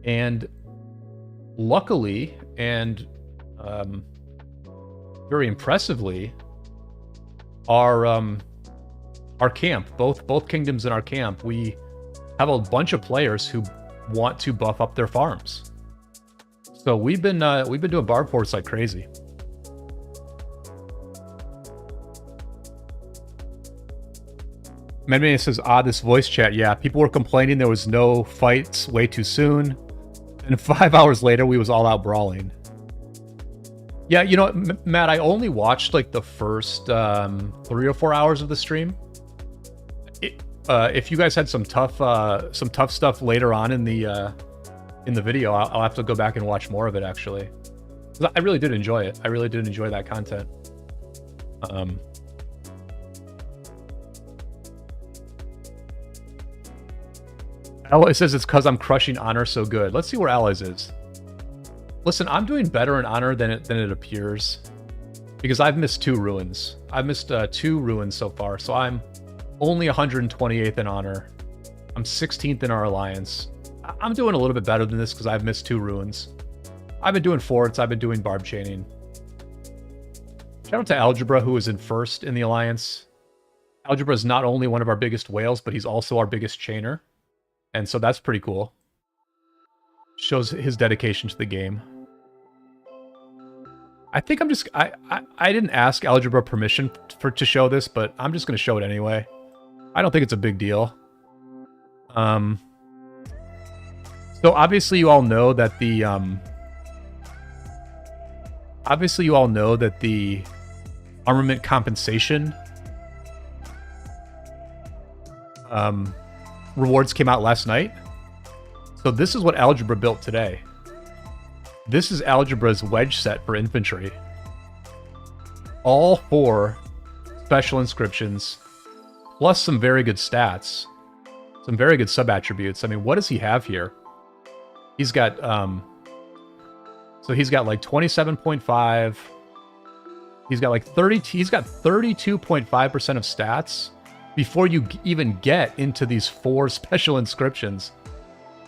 And luckily, and very impressively, our camp, both kingdoms in our camp, we have a bunch of players who want to buff up their farms. So we've been doing barb forts like crazy. Medmania says, this voice chat. Yeah, people were complaining there was no fights way too soon. And 5 hours later, we was all out brawling. Yeah, Matt, I only watched like the first 3 or 4 hours of the stream. If you guys had some tough stuff later on in the video, I'll have to go back and watch more of it, actually. I really did enjoy it. I really did enjoy that content. Alloy says it's because I'm crushing honor so good. Let's see where Alloys is. Listen, I'm doing better in honor than it appears, because I've missed 2 ruins. I've missed 2 ruins so far, so I'm only 128th in honor. I'm 16th in our alliance. I'm doing a little bit better than this because I've missed 2 ruins. I've been doing forts. I've been doing barb chaining. Shout out to Algebra, who is in first in the Alliance. Algebra is not only one of our biggest whales, but he's also our biggest chainer. And so that's pretty cool. Shows his dedication to the game. I think I'm just... I didn't ask Algebra permission to show this, but I'm just going to show it anyway. I don't think it's a big deal. So obviously you all know that the... Obviously you all know that the armament compensation rewards came out last night. So this is what Algebra built today. This is Algebra's wedge set for infantry. All 4 special inscriptions, plus some very good stats. Some very good sub-attributes. I mean, what does he have here? He's got, so he's got like 27.5. He's got like 30, he's got 32.5% of stats before you even get into these 4 special inscriptions.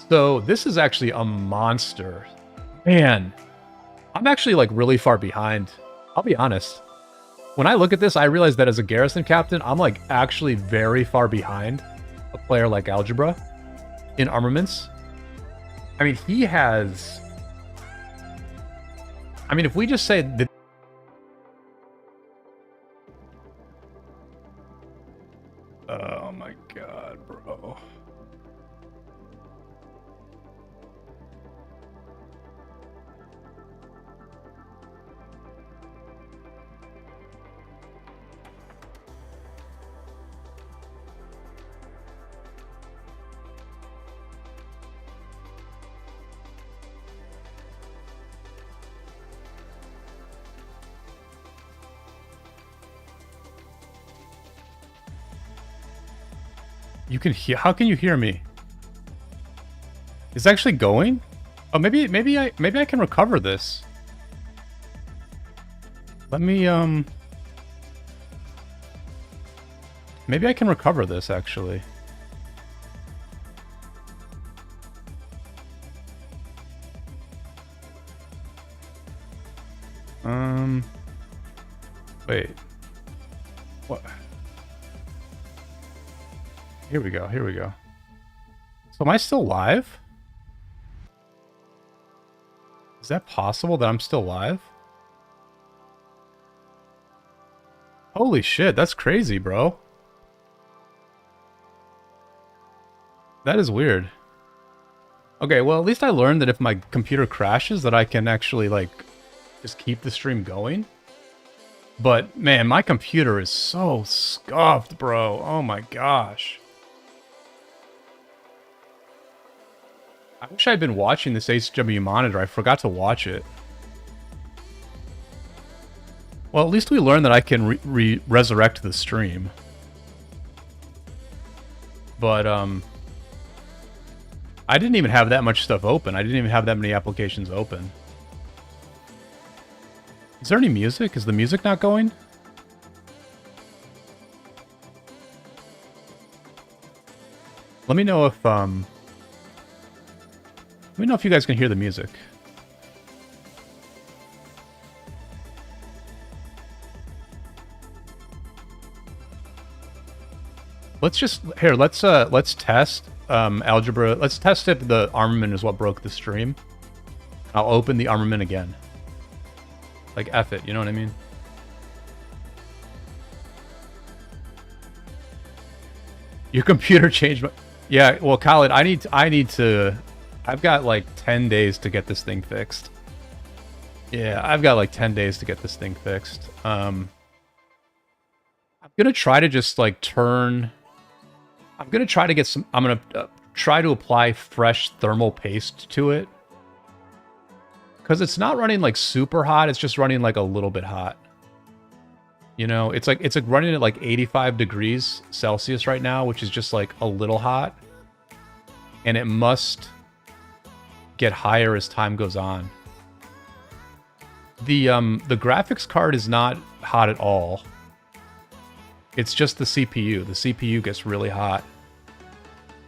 So this is actually a monster. Man, I'm actually like really far behind. I'll be honest. When I look at this, I realize that as a garrison captain, I'm like actually very far behind a player like Algebra in armaments. I mean, he has... I mean, if we just say that... Oh my god, bro. You can hear... How can you hear me? It's actually going? Oh, maybe I can recover this. Let me maybe I can recover this actually. Wait. What? Here we go. Here we go. So am I still live? Is that possible that I'm still live? Holy shit, that's crazy, bro. That is weird. Okay, well, at least I learned that if my computer crashes that I can actually, like, just keep the stream going. But, man, my computer is so scuffed, bro. Oh my gosh. I wish I'd been watching this HW monitor. I forgot to watch it. Well, at least we learned that I can resurrect the stream. But, I didn't even have that much stuff open. I didn't even have that many applications open. Is there any music? Is the music not going? Let me know if, let me know if you guys can hear the music. Let's just, here, let's test, algebra. Let's test if the armament is what broke the stream. I'll open the armament again. Like, F it, you know what I mean? Your computer changed my... Yeah, well, Khaled, I need to... I've got like 10 days to get this thing fixed. Yeah, I've got like 10 days to get this thing fixed. I'm gonna try to just like turn... I'm gonna try to get some... I'm gonna try to apply fresh thermal paste to it. Because it's not running like super hot, it's just running like a little bit hot. You know, it's like running at like 85 degrees Celsius right now, which is just like a little hot. And it must get higher as time goes on. The graphics card is not hot at all. It's just the CPU. The CPU gets really hot.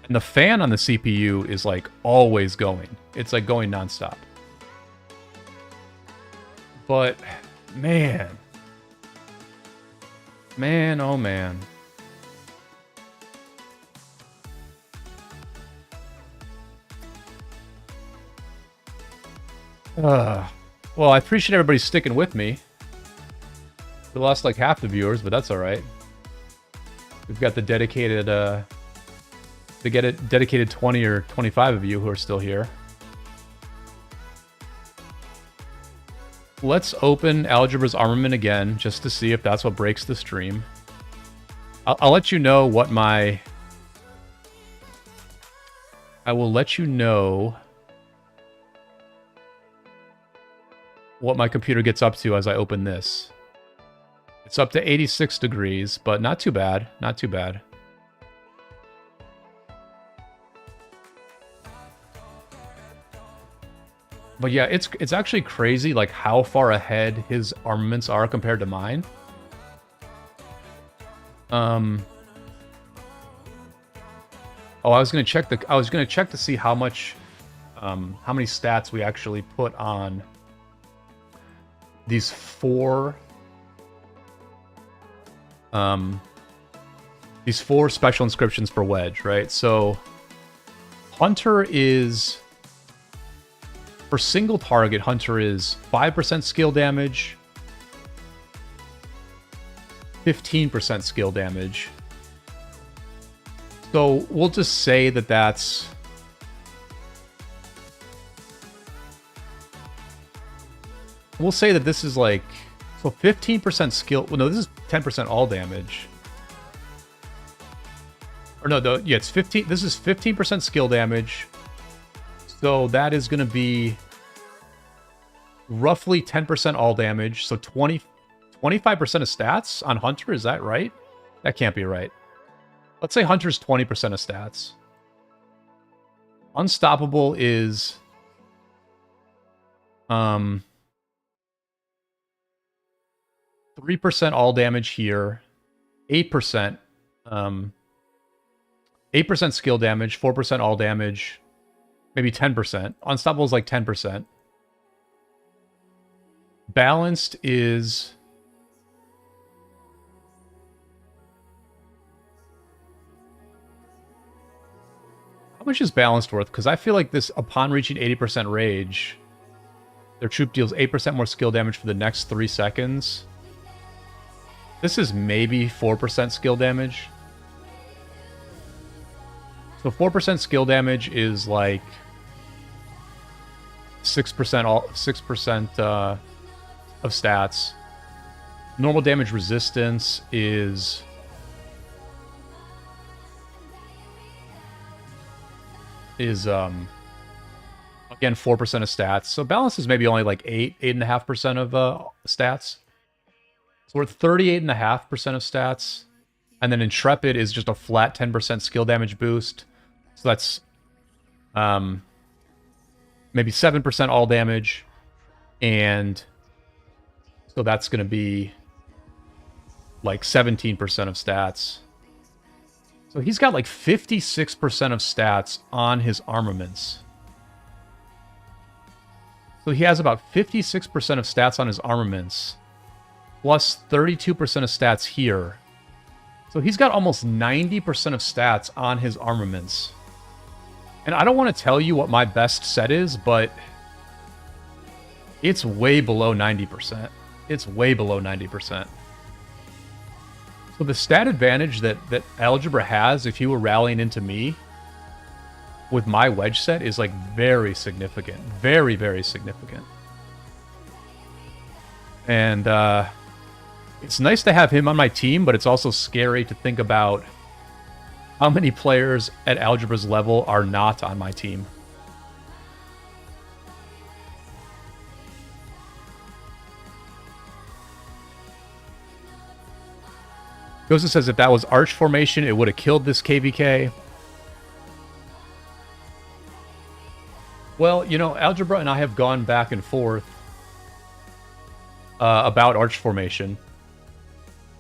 And the fan on the CPU is like always going. It's like going nonstop. But man. Man, oh man. Well, I appreciate everybody sticking with me. We lost like half the viewers, but that's all right. We've got the dedicated, dedicated 20 or 25 of you who are still here. Let's open Algebra's armament again, just to see if that's what breaks the stream. I'll let you know what my... I will let you know what my computer gets up to as I open this. It's up to 86 degrees, but not too bad. Not too bad. But yeah, it's actually crazy like how far ahead his armaments are compared to mine. Oh, I was gonna check to see how much how many stats we actually put on these four special inscriptions for Wedge, right? So Hunter is, for single target, Hunter is 5% skill damage, 15% skill damage. So we'll just say that that's... We'll say that this is like... So 15% skill... Well, no, this is 10% all damage. Or no, yeah, it's 15... This is 15% skill damage. So that is going to be roughly 10% all damage. So 25% of stats on Hunter, is that right? That can't be right. Let's say Hunter's 20% of stats. Unstoppable is... 3% all damage here. 8%. 8% skill damage. 4% all damage. Maybe 10%. Unstoppable is like 10%. Balanced is... How much is balanced worth? Because I feel like this, upon reaching 80% rage, their troop deals 8% more skill damage for the next 3 seconds. This is maybe 4% skill damage. So 4% skill damage is like 6% of stats. Normal damage resistance is again 4% of stats. So balance is maybe only like 8.5% of stats. So we're at 38.5% of stats. And then Intrepid is just a flat 10% skill damage boost. So that's maybe 7% all damage. And so that's going to be like 17% of stats. So he's got like 56% of stats on his armaments. So he has about 56% of stats on his armaments, plus 32% of stats here. So he's got almost 90% of stats on his armaments. And I don't want to tell you what my best set is, but it's way below 90%. It's way below 90%. So the stat advantage that Algebra has if you were rallying into me with my wedge set is like very significant. Very, very significant. And it's nice to have him on my team, but it's also scary to think about how many players at Algebra's level are not on my team. Gosa says if that was arch formation, it would have killed this KvK. Well, you know, Algebra and I have gone back and forth about arch formation.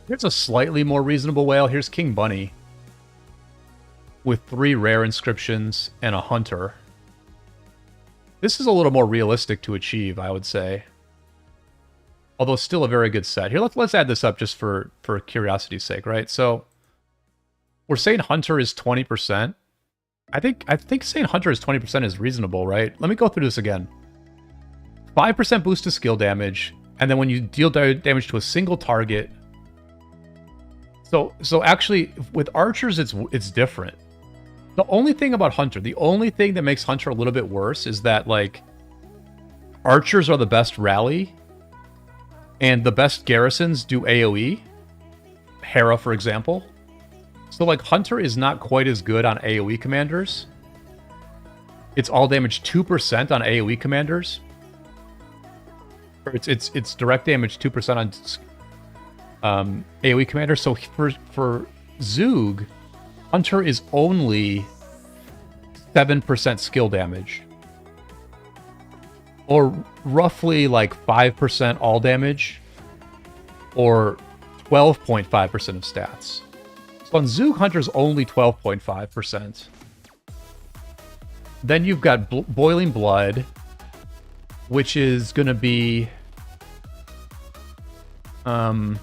Here's a slightly more reasonable whale. Here's King Bunny, with 3 rare inscriptions and a hunter. This is a little more realistic to achieve, I would say. Although still a very good set. Here, let's add this up just for curiosity's sake, right? So we're saying hunter is 20%. I think saying hunter is 20% is reasonable, right? Let me go through this again. 5% boost to skill damage, and then when you deal damage to a single target. So actually, with archers, it's different. The only thing about hunter, the only thing that makes hunter a little bit worse is that, like, archers are the best rally, and the best garrisons do AoE. Hera, for example. So, like, hunter is not quite as good on AoE commanders. It's all damage 2% on AoE commanders. Or it's direct damage 2% on AoE commanders. So for Zug, hunter is only 7% skill damage. Or roughly like 5% all damage. Or 12.5% of stats. So on Zug, hunter's only 12.5%. Then you've got Boiling Blood, which is going to be 15%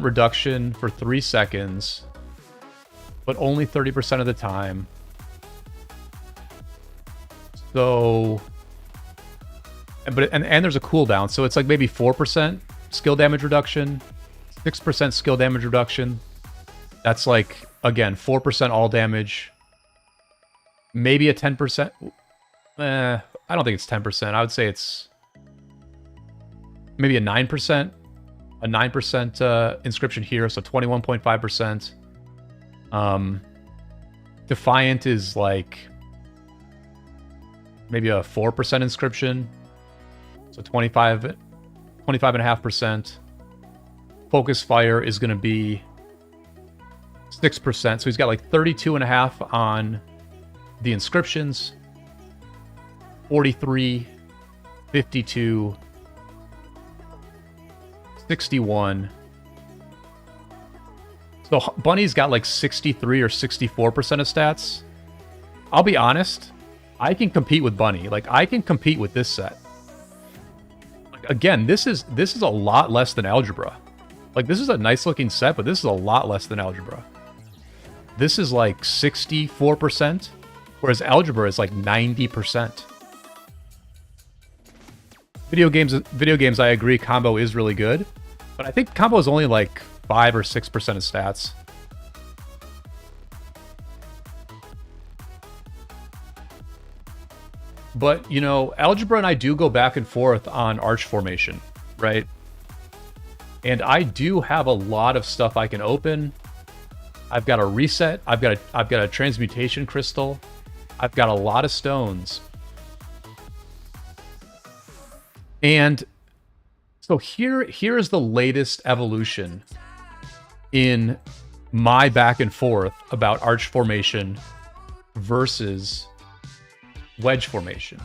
reduction for 3 seconds, but only 30% of the time. So, and there's a cooldown, so it's like maybe 4% skill damage reduction, 6% skill damage reduction. That's like, again, 4% all damage. Maybe a 10%. I don't think it's 10%. I would say it's maybe a 9%. A 9% inscription here, so 21.5%. Defiant is like maybe a 4% inscription, so 25.5%. Focus Fire is going to be 6%, so he's got like 32.5 on the inscriptions, 43, 52, 61. So Bunny's got like 63 or 64% of stats. I'll be honest, I can compete with Bunny. Like, I can compete with this set. Like, again, this is a lot less than Algebra. Like, this is a nice looking set, but this is a lot less than Algebra. This is like 64%, whereas Algebra is like 90%. Video games, I agree, combo is really good, but I think combo is only like 5 or 6% of stats. But, you know, Algebra and I do go back and forth on arch formation, right? And I do have a lot of stuff I can open. I've got a reset. I've got a transmutation crystal. I've got a lot of stones. And so here is the latest evolution in my back and forth about arch formation versus wedge formation.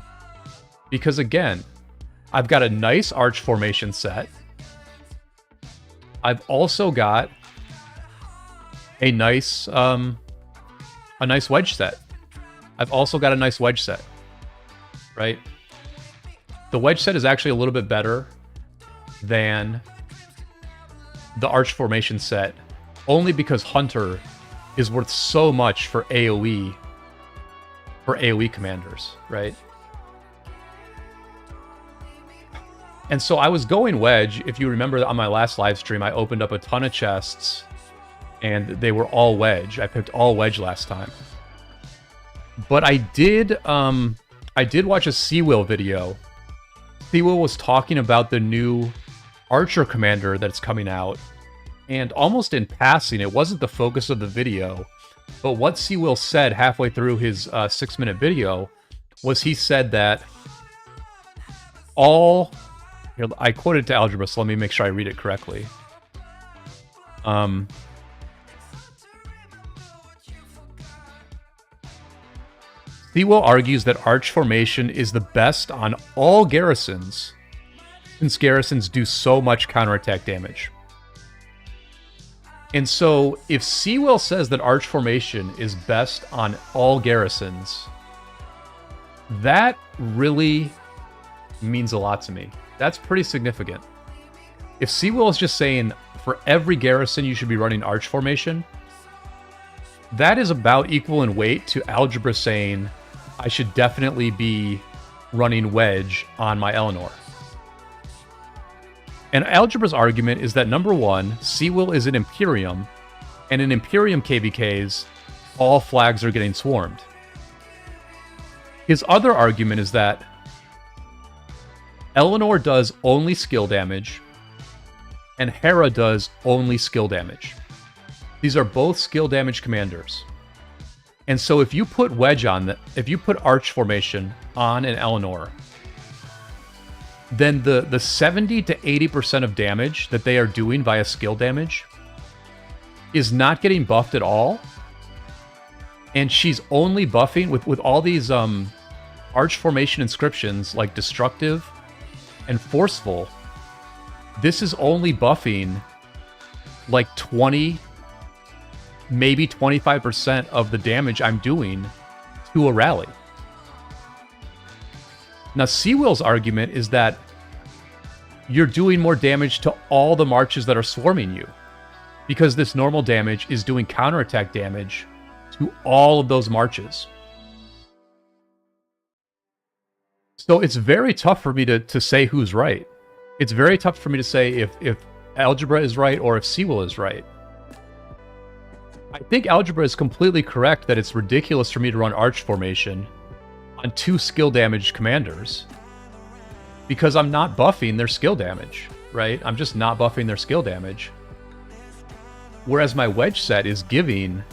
Because again, I've got a nice arch formation set. I've also got a nice wedge set. I've also got a nice wedge set, right? The wedge set is actually a little bit better than the arch formation set, only because Hunter is worth so much for AoE commanders, right? And so I was going wedge. If you remember on my last live stream, I opened up a ton of chests and they were all wedge. I picked all wedge last time. But I did watch a Seawill video. Seawill was talking about the new Archer commander that's coming out. And almost in passing, it wasn't the focus of the video. But what Seawill said halfway through his 6-minute video was he said that all... Here, I quoted to Algebra, so let me make sure I read it correctly. Seawill argues that arch formation is the best on all garrisons, since garrisons do so much counterattack damage. And so if Seawell says that arch formation is best on all garrisons, that really means a lot to me. That's pretty significant. If Seawell is just saying for every garrison you should be running arch formation, that is about equal in weight to Algebra saying I should definitely be running wedge on my Eleanor. And Algebra's argument is that number one, Seawell is an Imperium, and in Imperium KvKs, all flags are getting swarmed. His other argument is that Eleanor does only skill damage, and Hera does only skill damage. These are both skill damage commanders. And so if you put wedge on, if you put arch formation on an Eleanor, then the 70 to 80% of damage that they are doing via skill damage is not getting buffed at all. And she's only buffing with all these arch formation inscriptions like destructive and forceful. This is only buffing like 20, maybe 25% of the damage I'm doing to a rally. Now, Seawell's argument is that you're doing more damage to all the marches that are swarming you, because this normal damage is doing counterattack damage to all of those marches. So it's very tough for me to say who's right. It's very tough for me to say if Algebra is right or if Seawell is right. I think Algebra is completely correct that it's ridiculous for me to run arch formation on 2 skill damage commanders, because I'm not buffing their skill damage, right? I'm just not buffing their skill damage. Whereas my wedge set is giving,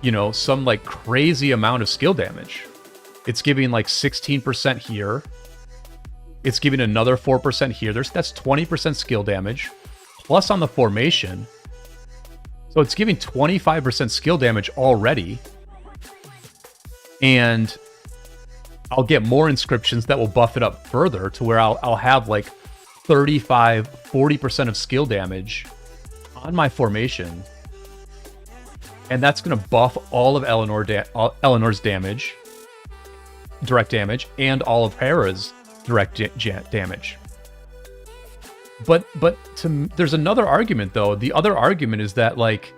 you know, some like crazy amount of skill damage. It's giving like 16% here. It's giving another 4% here. That's 20% skill damage, plus on the formation. So it's giving 25% skill damage already. And I'll get more inscriptions that will buff it up further to where I'll have like 35, 40% of skill damage on my formation. And that's going to buff all of Eleanor's damage, direct damage, and all of Hera's direct damage. But there's another argument, though. The other argument is that, like,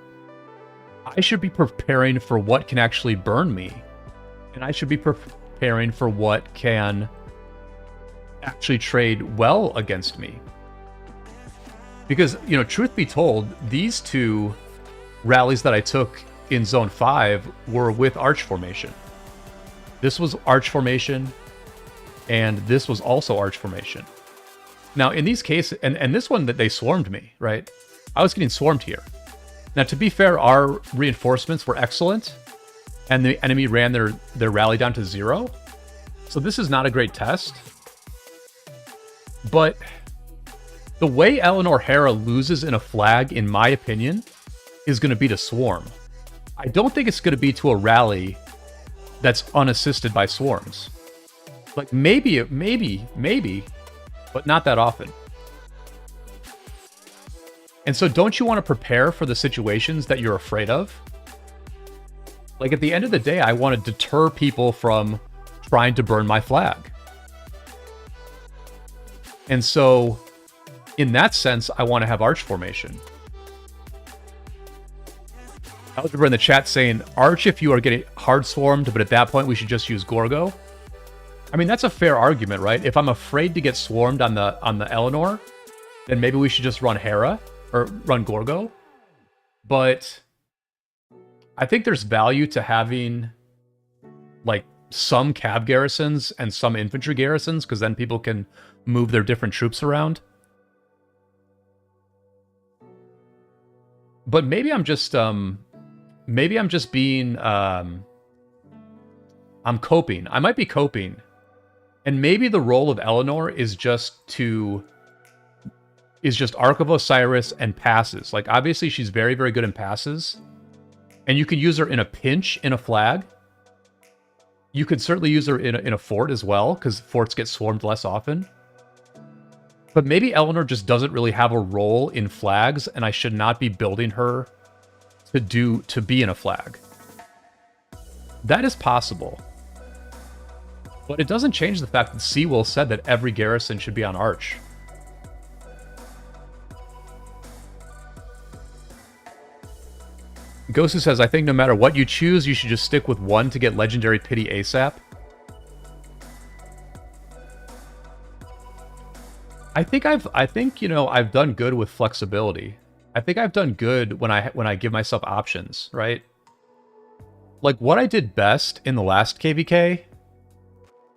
I should be preparing for what can actually burn me. And I should be preparing for what can actually trade well against me. Because, you know, truth be told, these 2 rallies that I took in Zone 5 were with Arch Formation. This was Arch Formation, and this was also Arch Formation. Now, in these cases, and this one that they swarmed me, right? I was getting swarmed here. Now, to be fair, our reinforcements were excellent, and the enemy ran their rally down to 0. So this is not a great test. But the way Eleanor Hera loses in a flag, in my opinion, is going to be to swarm. I don't think it's going to be to a rally that's unassisted by swarms. Like, maybe, but not that often. And so don't you want to prepare for the situations that you're afraid of? Like, at the end of the day, I want to deter people from trying to burn my flag. And so, in that sense, I want to have Arch Formation. Algebra in the chat saying, Arch if you are getting hard swarmed, but at that point we should just use Gorgo. I mean, that's a fair argument, right? If I'm afraid to get swarmed on the Eleanor, then maybe we should just run Hera, or run Gorgo. But I think there's value to having, like, some cav garrisons and some infantry garrisons, because then people can move their different troops around. But maybe I'm just being, I'm coping. I might be coping. And maybe the role of Eleanor is just Ark of Osiris and passes. Like, obviously she's very, very good in passes. And you can use her in a pinch in a flag. You could certainly use her in a fort as well, because forts get swarmed less often. But maybe Eleanor just doesn't really have a role in flags, and I should not be building her to be in a flag. That is possible. But it doesn't change the fact that Seawill said that every garrison should be on Arch. Gosu says, I think no matter what you choose, you should just stick with one to get Legendary Pity ASAP. I think you know, I've done good with flexibility. I think I've done good when I give myself options, right? Like what I did best in the last KvK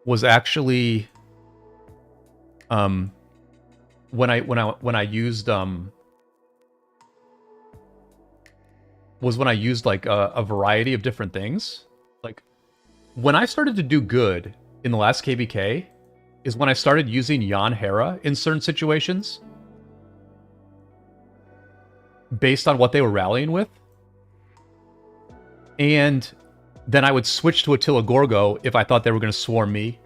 was actually when I used like a variety of different things. Like when I started to do good in the last KvK is when I started using Jan Hera in certain situations based on what they were rallying with. And then I would switch to Attila Gorgo if I thought they were going to swarm me,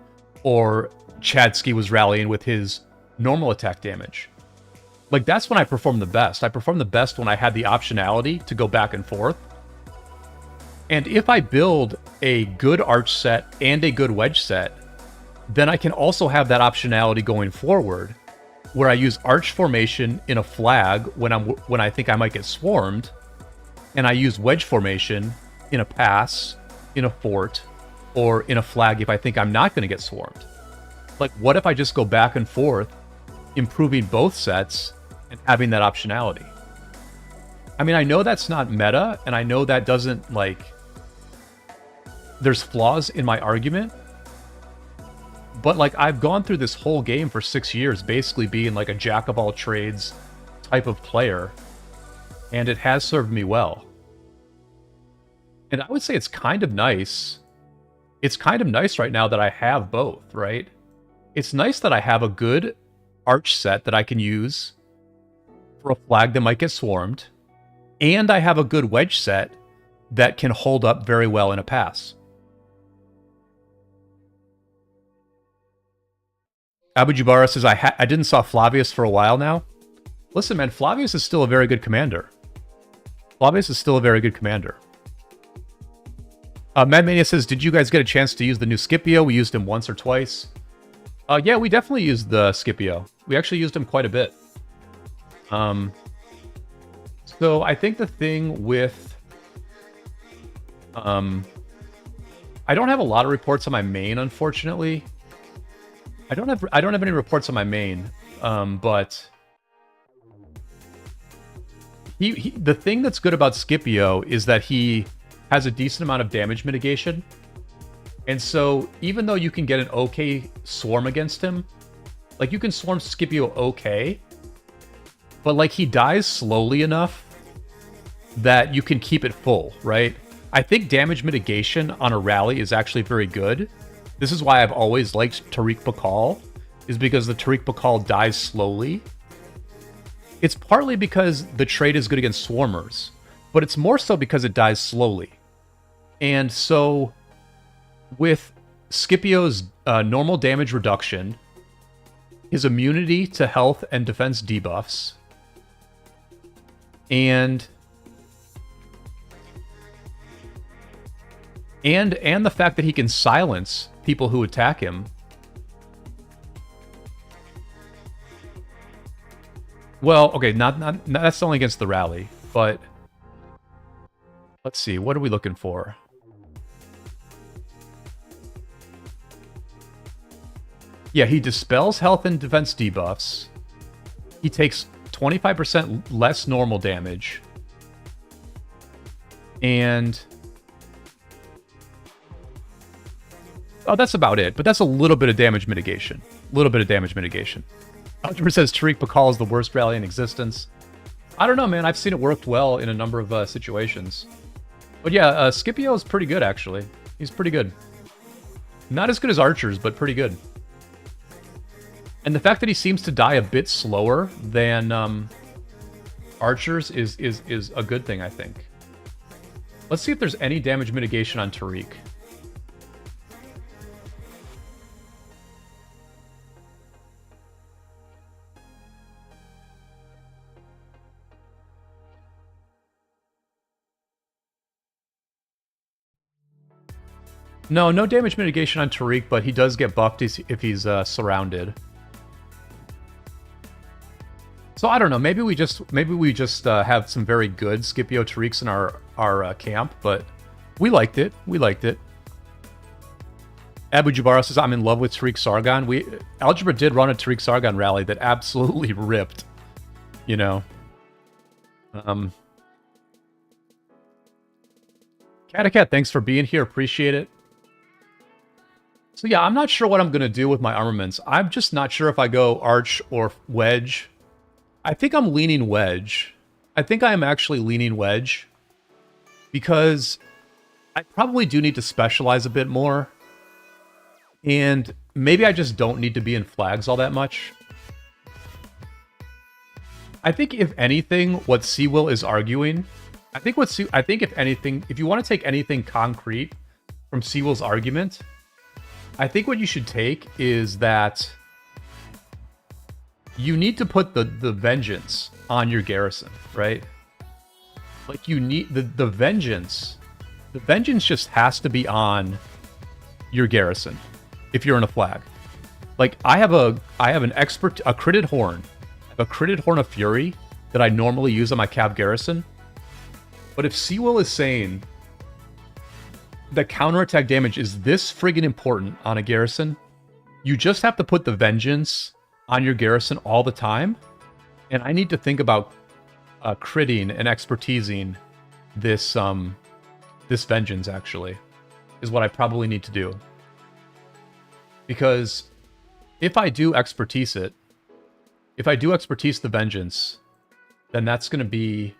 or Chadsky was rallying with his normal attack damage. Like, that's when I performed the best. I performed the best when I had the optionality to go back and forth. And if I build a good Arch set and a good Wedge set, then I can also have that optionality going forward, where I use Arch formation in a flag when I think I might get swarmed, and I use Wedge formation in a pass, in a fort, or in a flag if I think I'm not going to get swarmed. Like, what if I just go back and forth, improving both sets and having that optionality? I mean, I know that's not meta, and I know that doesn't, like... There's flaws in my argument, but, like, I've gone through this whole game for 6 years basically being, like, a jack-of-all-trades type of player, and it has served me well. And I would say it's kind of nice. It's kind of nice right now that I have both, right? It's nice that I have a good Arch set that I can use for a flag that might get swarmed, and I have a good Wedge set that can hold up very well in a pass. Abu Jabara says, I didn't saw Flavius for a while now. Listen, man, Flavius is still a very good commander. Flavius is still a very good commander. Madmania says, did you guys get a chance to use the new Scipio? We used him once or twice. Yeah, we definitely used the Scipio. We actually used him quite a bit. So I think the thing with... I don't have a lot of reports on my main, unfortunately. I don't have any reports on my main, but... the thing that's good about Scipio is that he has a decent amount of damage mitigation. And so, even though you can get an okay swarm against him, like, you can swarm Scipio okay, but, like, he dies slowly enough that you can keep it full, right? I think damage mitigation on a rally is actually very good. This is why I've always liked Tariq Bakal, is because the Tariq Bakal dies slowly. It's partly because the trait is good against swarmers, but it's more so because it dies slowly. And so, with Scipio's normal damage reduction, his immunity to health and defense debuffs, and the fact that he can silence people who attack him. Well, okay, not that's only against the rally, but let's see, what are we looking for? Yeah, he dispels health and defense debuffs. He takes 25% less normal damage. And... oh, that's about it. But that's a little bit of damage mitigation. A little bit of damage mitigation. Algebra says Tariq Bakal is the worst rally in existence. I don't know, man. I've seen it worked well in a number of situations. But yeah, Scipio is pretty good, actually. He's pretty good. Not as good as archers, but pretty good. And the fact that he seems to die a bit slower than archers is a good thing, I think. Let's see if there's any damage mitigation on Tariq. No, no damage mitigation on Tariq, but he does get buffed if he's surrounded. So I don't know. Maybe we just have some very good Scipio Tariqs in our camp, but we liked it. We liked it. Abu Jabara says, I'm in love with Tariq Sargon. Algebra did run a Tariq Sargon rally that absolutely ripped, you know. KvK, thanks for being here. Appreciate it. So yeah, I'm not sure what I'm going to do with my armaments. I'm just not sure if I go Arch or Wedge. I think I'm leaning Wedge. I think I am actually leaning Wedge. Because I probably do need to specialize a bit more. And maybe I just don't need to be in flags all that much. I think if anything, what Seawill is arguing, I think if anything, if you want to take anything concrete from Seawill's argument, I think what you should take is that you need to put the vengeance on your garrison, right? Like you need the vengeance. The vengeance just has to be on your garrison if you're in a flag. Like I have a critted horn. I have a critted horn of fury that I normally use on my Cav garrison. But if Seawill is saying that counterattack damage is this friggin' important on a garrison, you just have to put the vengeance on your garrison all the time. And I need to think about critting and expertising this this vengeance, actually, is what I probably need to do. Because if I do expertise it, if I do expertise the vengeance, then that's going to be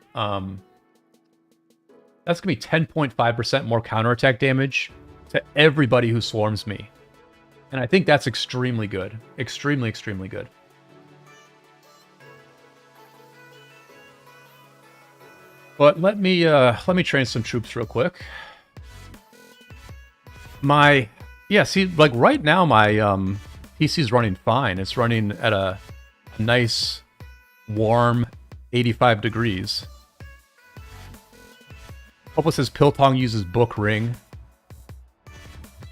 10.5% more counterattack damage to everybody who swarms me. And I think that's extremely good. Extremely, extremely good. But let me train some troops real quick. See, like right now my PC's running fine. It's running at a nice warm 85 degrees. Hopo says Piltong uses Book Ring.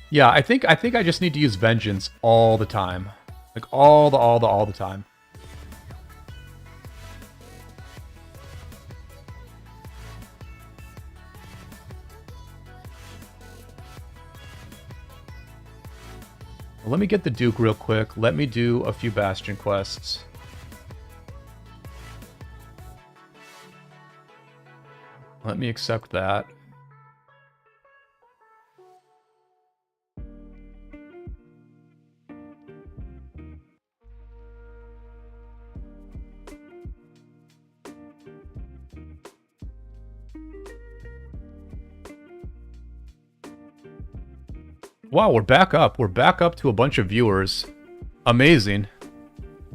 Yeah, I think I just need to use Vengeance all the time. Like all the time. Let me get the Duke real quick. Let me do a few Bastion quests. Let me accept that. Wow, we're back up. We're back up to a bunch of viewers. Amazing.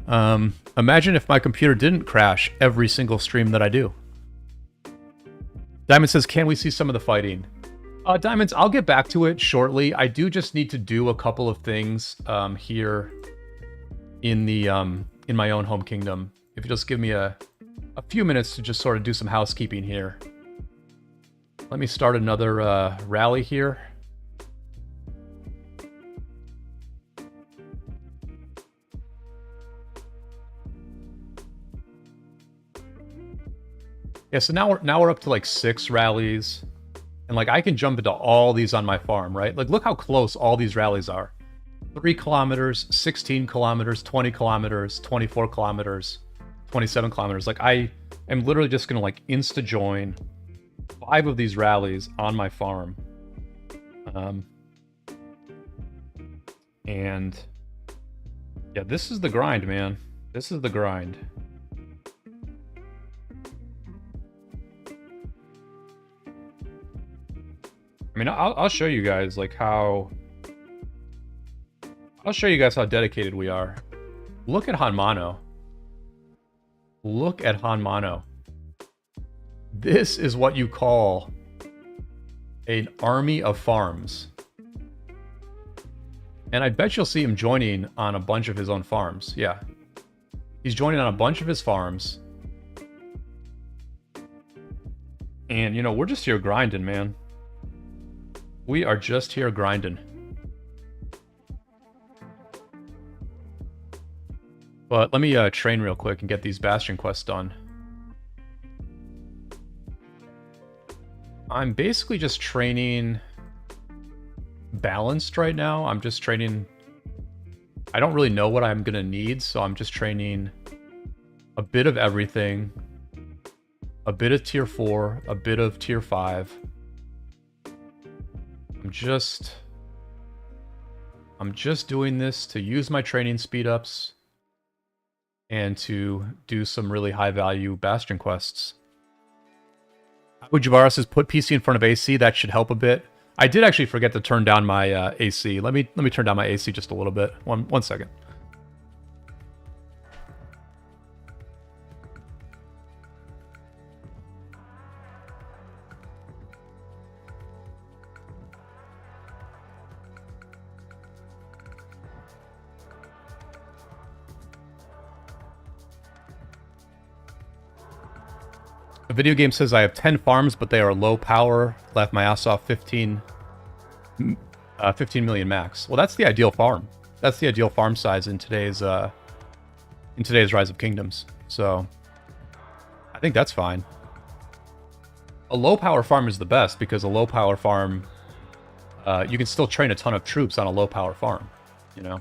Imagine if my computer didn't crash every single stream that I do. Diamond says, can we see some of the fighting? Diamonds, I'll get back to it shortly. I do just need to do a couple of things here in the in my own home kingdom. If you just give me a few minutes to just sort of do some housekeeping here. Let me start another rally here. Yeah, so now we're up to like 6 rallies. And like I can jump into all these on my farm, right? Like look how close all these rallies are. 3 kilometers, 16 kilometers, 20 kilometers, 24 kilometers, 27 kilometers. Like I am literally just gonna like insta join 5 of these rallies on my farm. And yeah, this is the grind, man. This is the grind. I mean, I'll show you guys like how... I'll show you guys how dedicated we are. Look at Hanmano. Look at Hanmano. This is what you call an army of farms. And I bet you'll see him joining on a bunch of his own farms. Yeah. He's joining on a bunch of his farms. And, you know, we're just here grinding, man. We are just here grinding. But let me train real quick and get these Bastion quests done. I'm basically just training balanced right now. I'm just training... I don't really know what I'm going to need, so I'm just training a bit of everything. A bit of tier 4, a bit of tier 5. I'm just doing this to use my training speed ups and to do some really high value Bastion quests. Ujibara says put PC in front of AC. That should help a bit. I did actually forget to turn down my AC. Let me turn down my AC just a little bit. One second. A video game says I have 10 farms, but they are low power. Left my ass off 15 million max. Well, that's the ideal farm. That's the ideal farm size in today's Rise of Kingdoms. So I think that's fine. A low power farm is the best because a low power farm, you can still train a ton of troops on a low power farm, you know?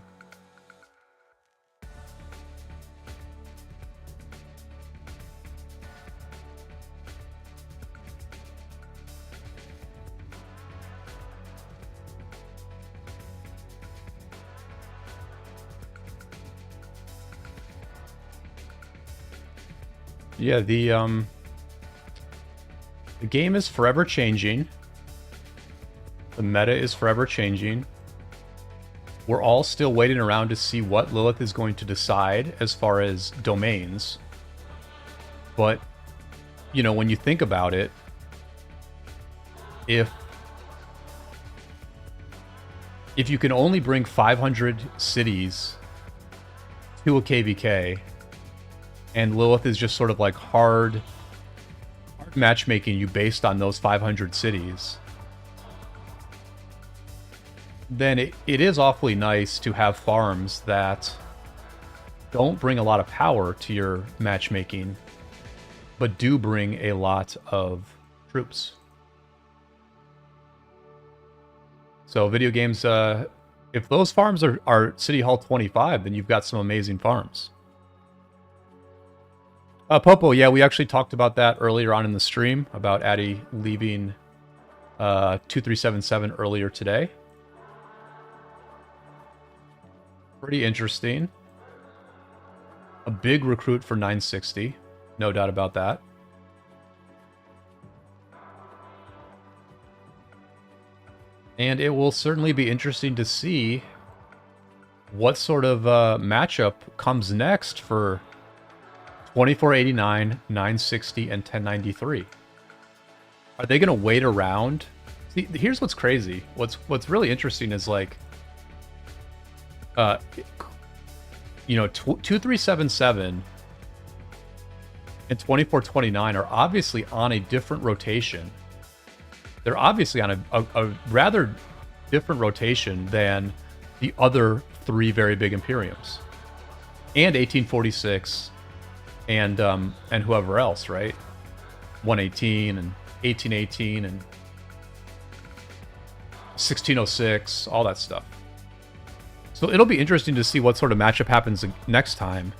Yeah, the game is forever changing. The meta is forever changing. We're all still waiting around to see what Lilith is going to decide as far as domains. But, you know, when you think about it, if you can only bring 500 cities to a KvK, and Lilith is just sort of like hard matchmaking you based on those 500 cities, then it is awfully nice to have farms that don't bring a lot of power to your matchmaking, but do bring a lot of troops. So video games, if those farms are City Hall 25, then you've got some amazing farms. Popo, yeah, we actually talked about that earlier on in the stream, about Addy leaving 2377 earlier today. Pretty interesting. A big recruit for 960, no doubt about that. And it will certainly be interesting to see what sort of matchup comes next for 2489, 960, and 1093. Are they going to wait around? See, here's what's crazy. What's really interesting is like, you know, 2377 and 2429 are obviously on a different rotation. They're obviously on a rather different rotation than the other three very big Imperiums. And 1846 and whoever else, right? 118 and 1818 and 1606, all that stuff. So it'll be interesting to see what sort of matchup happens next time.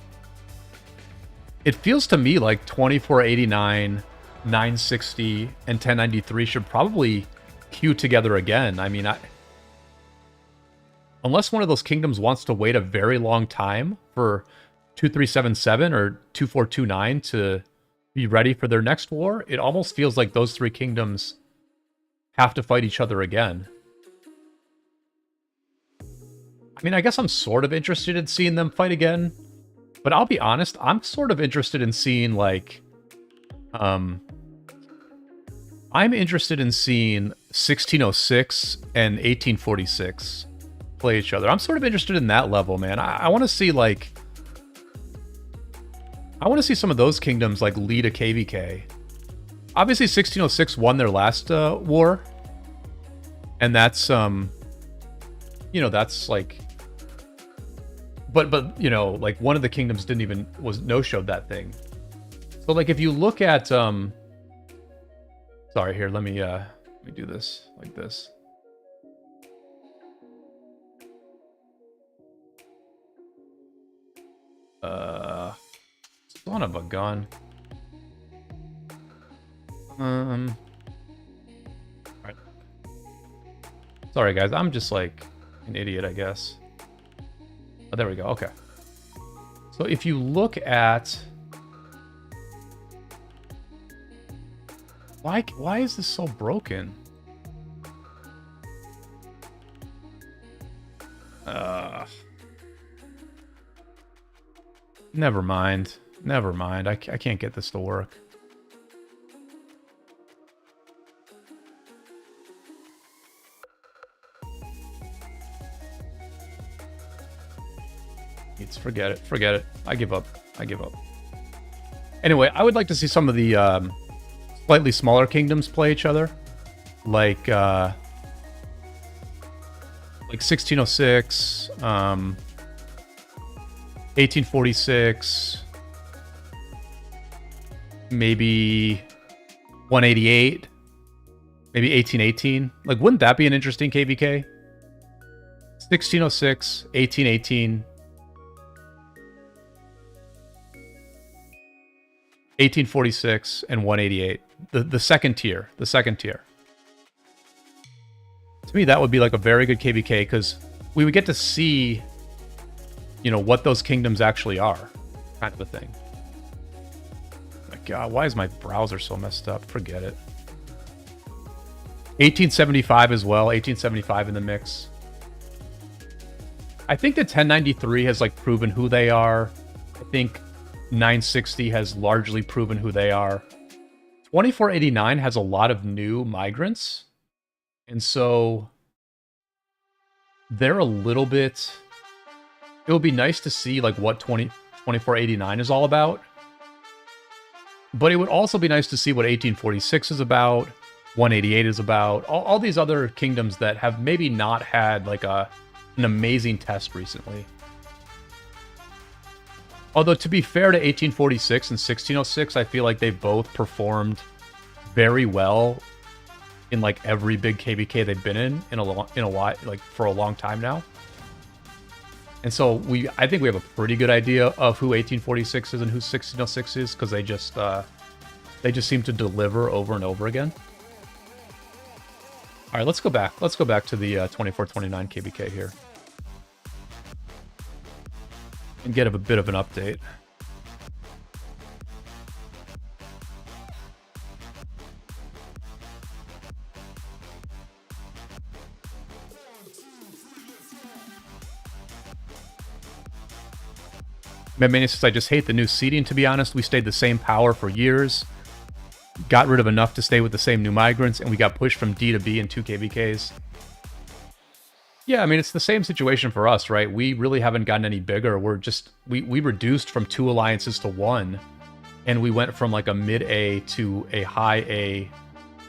It feels to me like 2489, 960, and 1093 should probably queue together again. I mean, unless one of those kingdoms wants to wait a very long time for 2377 or 2429 to be ready for their next war, it almost feels like those three kingdoms have to fight each other again. I mean, I guess I'm sort of interested in seeing them fight again, but I'll be honest, I'm sort of interested in seeing, like, I'm interested in seeing 1606 and 1846 play each other. I'm sort of interested in that level, man. I want to see, like, I want to see some of those kingdoms, like, lead a KvK. Obviously, 1606 won their last war, And that's you know, that's like, but you know, like one of the kingdoms didn't even no-showed that thing. So like if you look at sorry, here, let me do this like this. Son of a gun. All right. Sorry guys, I'm just like an idiot, I guess. Oh, there we go. Okay. So if you look at why is this so broken? Never mind. Never mind. I can't get this to work. Forget it. Forget it. I give up. I give up. Anyway, I would like to see some of the slightly smaller kingdoms play each other. Like 1606, 1846, maybe 188, maybe 1818. Like, wouldn't that be an interesting KvK? 1606, 1818, 1846, and 188. The second tier. The second tier. To me, that would be like a very good KvK, because we would get to see, you know, what those kingdoms actually are, kind of a thing. My God, why is my browser so messed up? Forget it. 1875 as well. 1875 in the mix. I think that 1093 has like proven who they are. I think 960 has largely proven who they are. 2489 has a lot of new migrants. And so they're a little bit... It would be nice to see like what 2489 is all about. But it would also be nice to see what 1846 is about, 188 is about, all these other kingdoms that have maybe not had like an amazing test recently. Although, to be fair to 1846 and 1606, I feel like they've both performed very well in like every big KvK they've been in a while, like for a long time now. And so I think we have a pretty good idea of who 1846 is and who 1606 is, because they just seem to deliver over and over again. All right, let's go back. Let's go back to the 2429 KvK here and get a bit of an update. Medmania says, I just hate the new seeding, to be honest. We stayed the same power for years. Got rid of enough to stay with the same new migrants, and we got pushed from D to B in 2 KvKs. Yeah, I mean, it's the same situation for us, right? We really haven't gotten any bigger. We're just... We reduced from 2 alliances to 1, and we went from like a mid-A to a high-A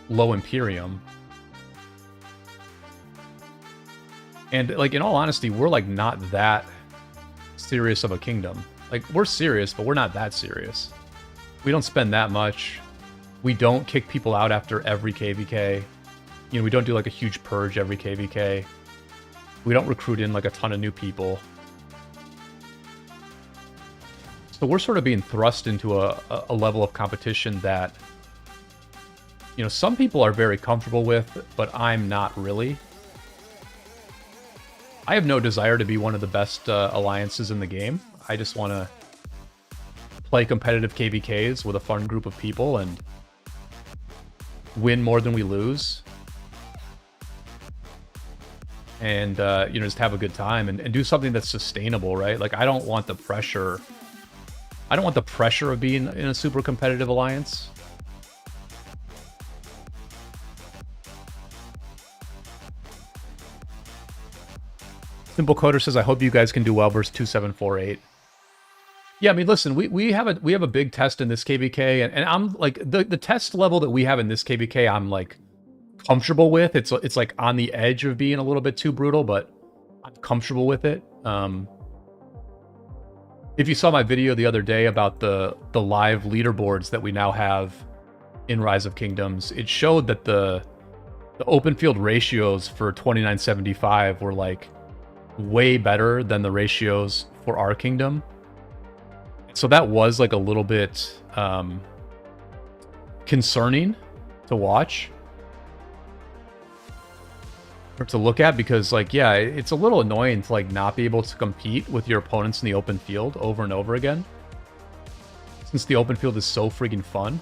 low Imperium. And like, in all honesty, we're like not that serious of a kingdom. Like, we're serious, but we're not that serious. We don't spend that much. We don't kick people out after every KvK. You know, we don't do like a huge purge every KvK. We don't recruit in like a ton of new people. So we're sort of being thrust into a level of competition that, you know, some people are very comfortable with, but I'm not really. I have no desire to be one of the best alliances in the game. I just want to play competitive KvKs with a fun group of people and win more than we lose. And, you know, just have a good time and do something that's sustainable, right? Like, I don't want the pressure. I don't want the pressure of being in a super competitive alliance. Simple Coder says, I hope you guys can do well versus 2748. Yeah, I mean, listen, we have a big test in this KvK, and I'm like, the test level that we have in this KvK, I'm like comfortable with. It's like on the edge of being a little bit too brutal, but I'm comfortable with it. If you saw my video the other day about the live leaderboards that we now have in Rise of Kingdoms, it showed that the open field ratios for 2975 were like way better than the ratios for our kingdom. So that was like a little bit concerning to watch or to look at, because like, yeah, it's a little annoying to like not be able to compete with your opponents in the open field over and over again, since the open field is so freaking fun.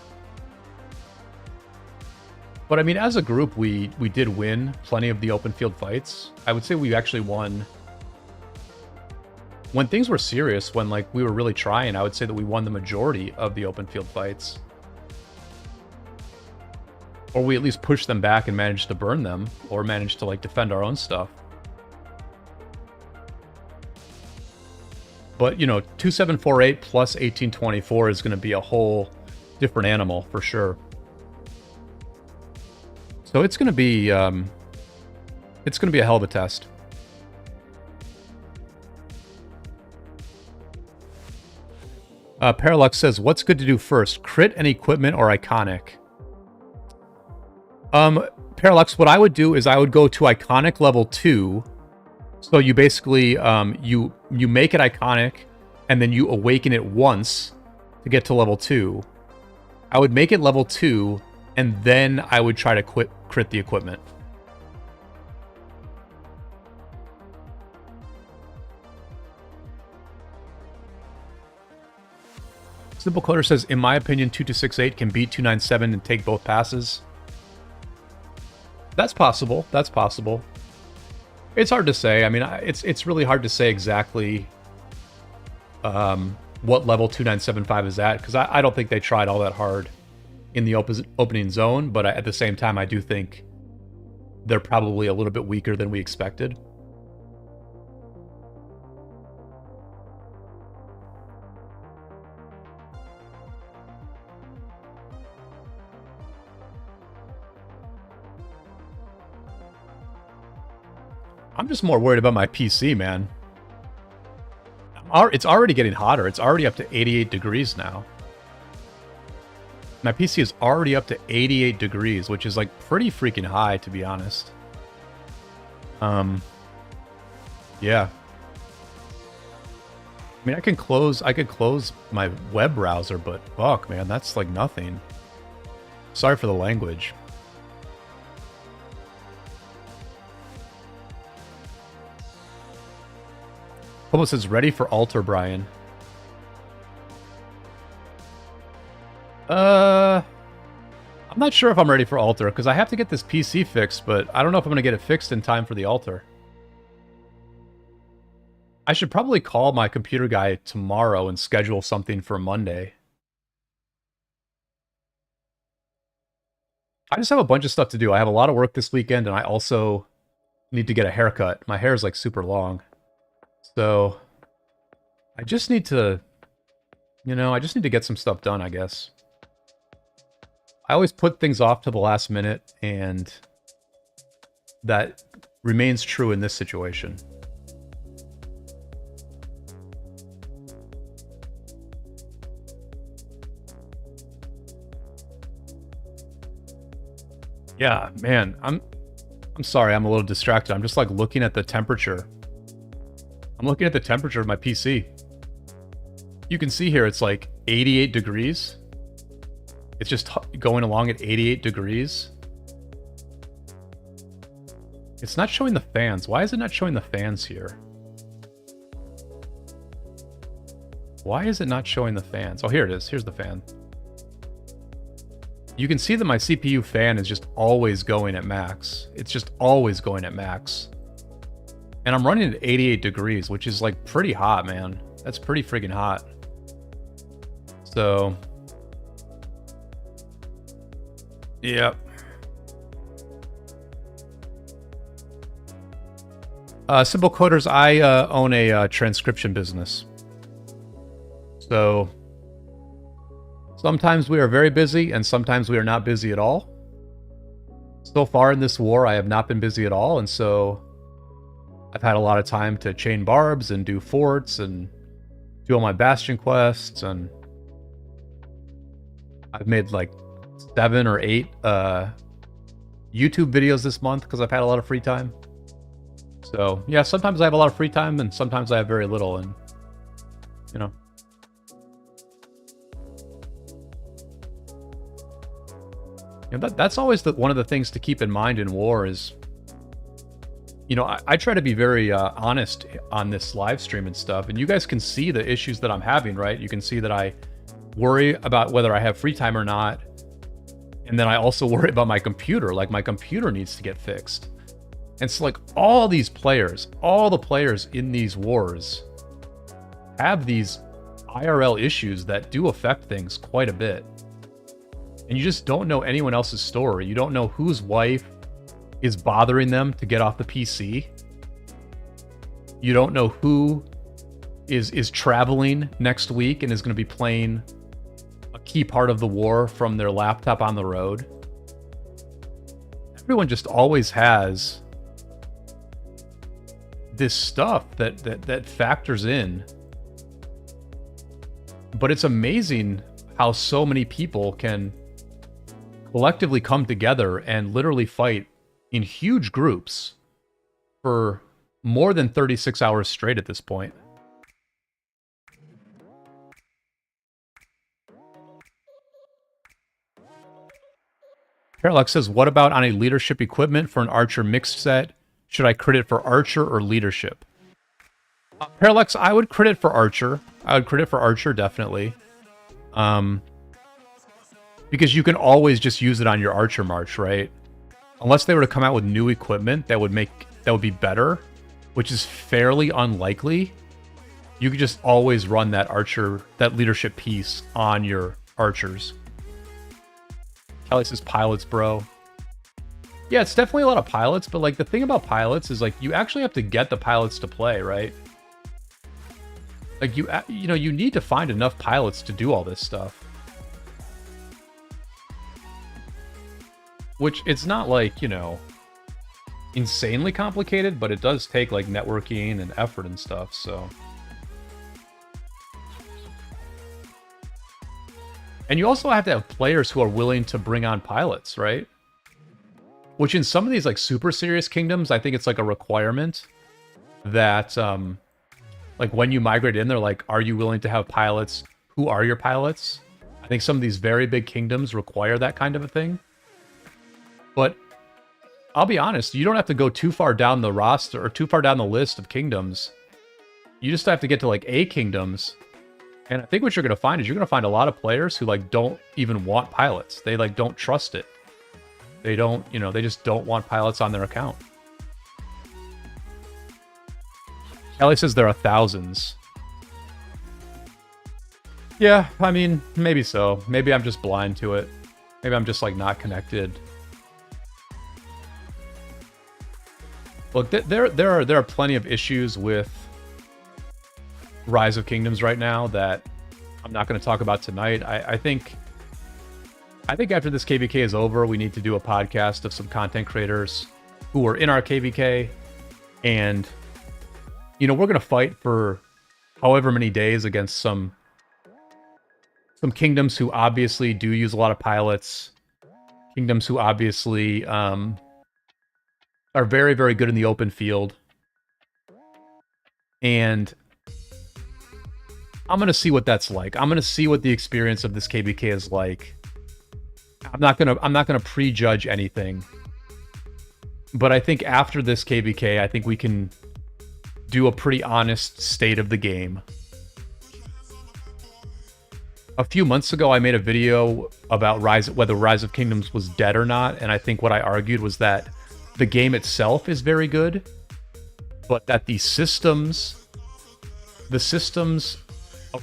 But I mean, as a group, we did win plenty of the open field fights. I would say we actually won when things were serious, when like we were really trying. I would say that we won the majority of the open field fights, or we at least pushed them back and managed to burn them, or managed to like defend our own stuff. But you know, 2748 plus 1824 is going to be a whole different animal for sure. So it's going to be a hell of a test. Parallax says, what's good to do first, crit and equipment or iconic? Parallax, what I would do is I would go to iconic level 2. So you basically, you make it iconic and then you awaken it once to get to level 2. I would make it level 2 and then I would try to crit the equipment. Simple Coder says, in my opinion, 2268 can beat 297 and take both passes. That's possible. That's possible. It's hard to say. I mean, it's really hard to say exactly what level 2975 is at, because I don't think they tried all that hard in the opening zone, but at the same time, I do think they're probably a little bit weaker than we expected. I'm just more worried about my PC, man. It's already getting hotter. It's already up to 88 degrees now. My PC is already up to 88 degrees, which is like pretty freaking high, to be honest. Yeah. I mean, I could close my web browser, but fuck, man, that's like nothing. Sorry for the language. Hobo says, ready for altar, Brian. I'm not sure if I'm ready for altar, because I have to get this PC fixed, but I don't know if I'm going to get it fixed in time for the altar. I should probably call my computer guy tomorrow and schedule something for Monday. I just have a bunch of stuff to do. I have a lot of work this weekend, and I also need to get a haircut. My hair is like super long. So I just need to, I just need to get some stuff done, I guess. I always put things off to the last minute, and that remains true in this situation. Yeah, man, I'm sorry, I'm a little distracted. I'm just like looking at the temperature. I'm looking at the temperature of my PC. You can see here it's like 88 degrees. It's just going along at 88 degrees. It's not showing the fans. Why is it not showing the fans here? Why is it not showing the fans? Oh, here it is. Here's the fan. You can see that my CPU fan is just always going at max. It's just always going at max. And I'm running at 88 degrees, which is like pretty hot, man. That's pretty freaking hot. So, yep. Simple Coders, I own a transcription business. So, sometimes we are very busy, and sometimes we are not busy at all. So far in this war, I have not been busy at all, and so I've had a lot of time to chain barbs and do forts and do all my bastion quests, and I've made like 7 or 8 YouTube videos this month because I've had a lot of free time. So yeah, sometimes I have a lot of free time and sometimes I have very little, and you know. And that's always one of the things to keep in mind in war is, you know, I try to be very honest on this live stream and stuff, and you guys can see the issues that I'm having, right? You can see that I worry about whether I have free time or not, and then I also worry about my computer, like my computer needs to get fixed. And so like all these players, all the players in these wars have these IRL issues that do affect things quite a bit. And you just don't know anyone else's story. You don't know whose wife is bothering them to get off the PC. You don't know who is traveling next week and is going to be playing a key part of the war from their laptop on the road. Everyone just always has this stuff that factors in. But it's amazing how so many people can collectively come together and literally fight in huge groups for more than 36 hours straight at this point. Parallax says, what about on a leadership equipment for an archer mixed set? Should I crit it for archer or leadership? Parallax, I would crit it for archer. I would crit it for archer, definitely. Because you can always just use it on your archer march, right? Unless they were to come out with new equipment that would be better, which is fairly unlikely, you could just always run that archer, that leadership piece on your archers. Kelly says pilots, bro. Yeah, it's definitely a lot of pilots, but like the thing about pilots is like you actually have to get the pilots to play, right? Like you know, you need to find enough pilots to do all this stuff. Which it's not like, you know, insanely complicated, but it does take like networking and effort and stuff, so. And you also have to have players who are willing to bring on pilots, right? Which in some of these like super serious kingdoms, I think it's like a requirement that like when you migrate in, they're like, are you willing to have pilots? Who are your pilots? I think some of these very big kingdoms require that kind of a thing. But I'll be honest, you don't have to go too far down the roster or too far down the list of kingdoms. You just have to get to like A kingdoms. And I think what you're going to find is you're going to find a lot of players who like don't even want pilots. They like don't trust it. They don't, you know, they just don't want pilots on their account. Kelly says there are thousands. Yeah, I mean, maybe so. Maybe I'm just blind to it. Maybe I'm just like not connected. Look, there are plenty of issues with Rise of Kingdoms right now that I'm not going to talk about tonight. I think after this KvK is over, we need to do a podcast of some content creators who are in our KvK, and you know, we're going to fight for however many days against some kingdoms who obviously do use a lot of pilots, kingdoms who obviously are very, very good in the open field. And I'm going to see what that's like. I'm going to see what the experience of this KvK is like. I'm not going to prejudge anything. But I think after this KvK, I think we can do a pretty honest state of the game. A few months ago, I made a video about whether Rise of Kingdoms was dead or not, and I think what I argued was that the game itself is very good, but that the systems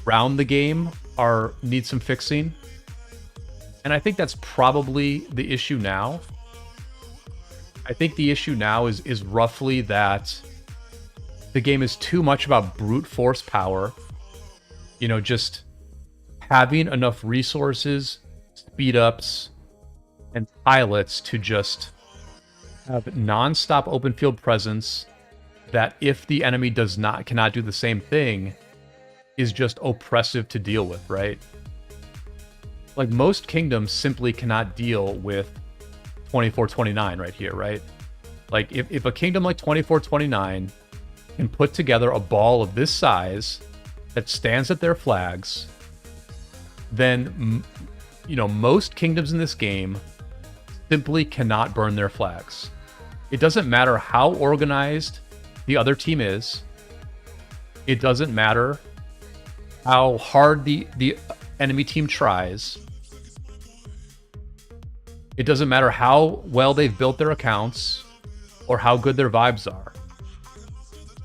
around the game need some fixing. And I think that's probably the issue now. I think the issue now is roughly that the game is too much about brute force power. You know, just having enough resources, speed ups, and pilots to just have non-stop open field presence that, if the enemy cannot do the same thing, is just oppressive to deal with, right? Like, most kingdoms simply cannot deal with 2429 right here, right? Like, if a kingdom like 2429 can put together a ball of this size that stands at their flags, then, you know, most kingdoms in this game simply cannot burn their flags. It doesn't matter how organized the other team is. It doesn't matter how hard the enemy team tries. It doesn't matter how well they've built their accounts or how good their vibes are.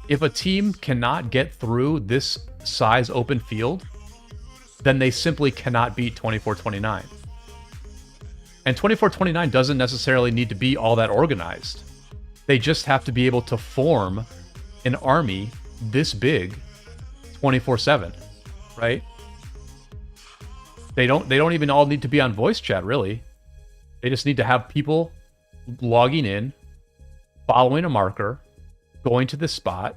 If a team cannot get through this size open field, then they simply cannot beat 2429. And 2429 doesn't necessarily need to be all that organized. They just have to be able to form an army this big 24/7, right? They don't even all need to be on voice chat, really. They just need to have people logging in, following a marker, going to this spot,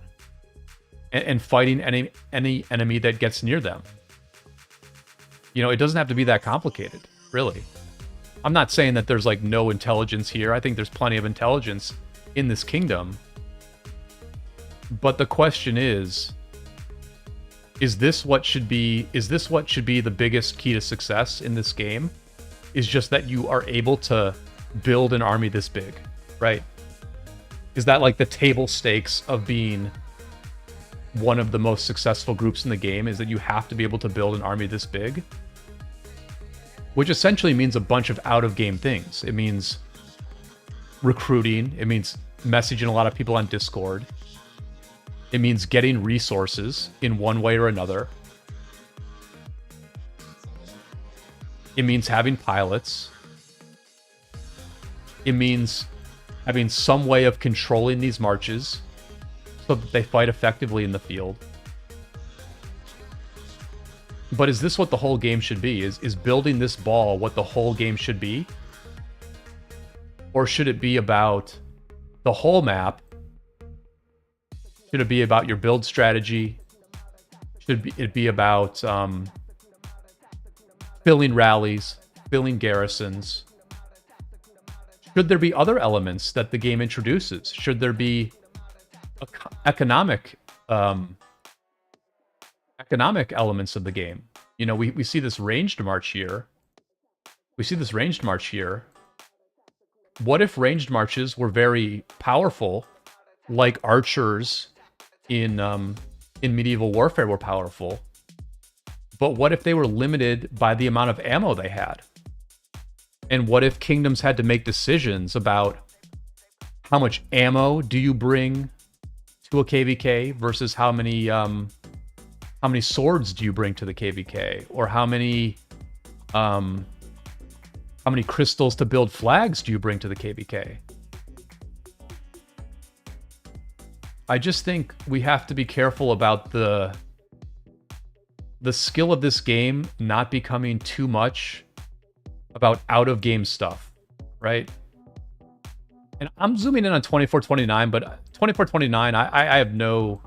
and fighting any enemy that gets near them. You know, it doesn't have to be that complicated, really. I'm not saying that there's like no intelligence here. I think there's plenty of intelligence in this kingdom. But the question is this what should be the biggest key to success in this game? Is just that you are able to build an army this big, right? Is that like the table stakes of being one of the most successful groups in the game, is that you have to be able to build an army this big? Which essentially means a bunch of out-of-game things. It means recruiting. It means messaging a lot of people on Discord. It means getting resources in one way or another. It means having pilots. It means having some way of controlling these marches so that they fight effectively in the field. But is this what the whole game should be? Is building this ball what the whole game should be? Or should it be about the whole map? Should it be about your build strategy? Should it be about filling rallies, filling garrisons? Should there be other elements that the game introduces? Should there be economic elements of the game? You know, we see this ranged march here. What if ranged marches were very powerful, like archers in medieval warfare were powerful? But what if they were limited by the amount of ammo they had? And what if kingdoms had to make decisions about how much ammo do you bring to a KvK versus how many swords do you bring to the KvK, or how many crystals to build flags do you bring to the KvK? I just think we have to be careful about the skill of this game not becoming too much about out-of-game stuff, right? And I'm zooming in on 2429, but 2429, I have no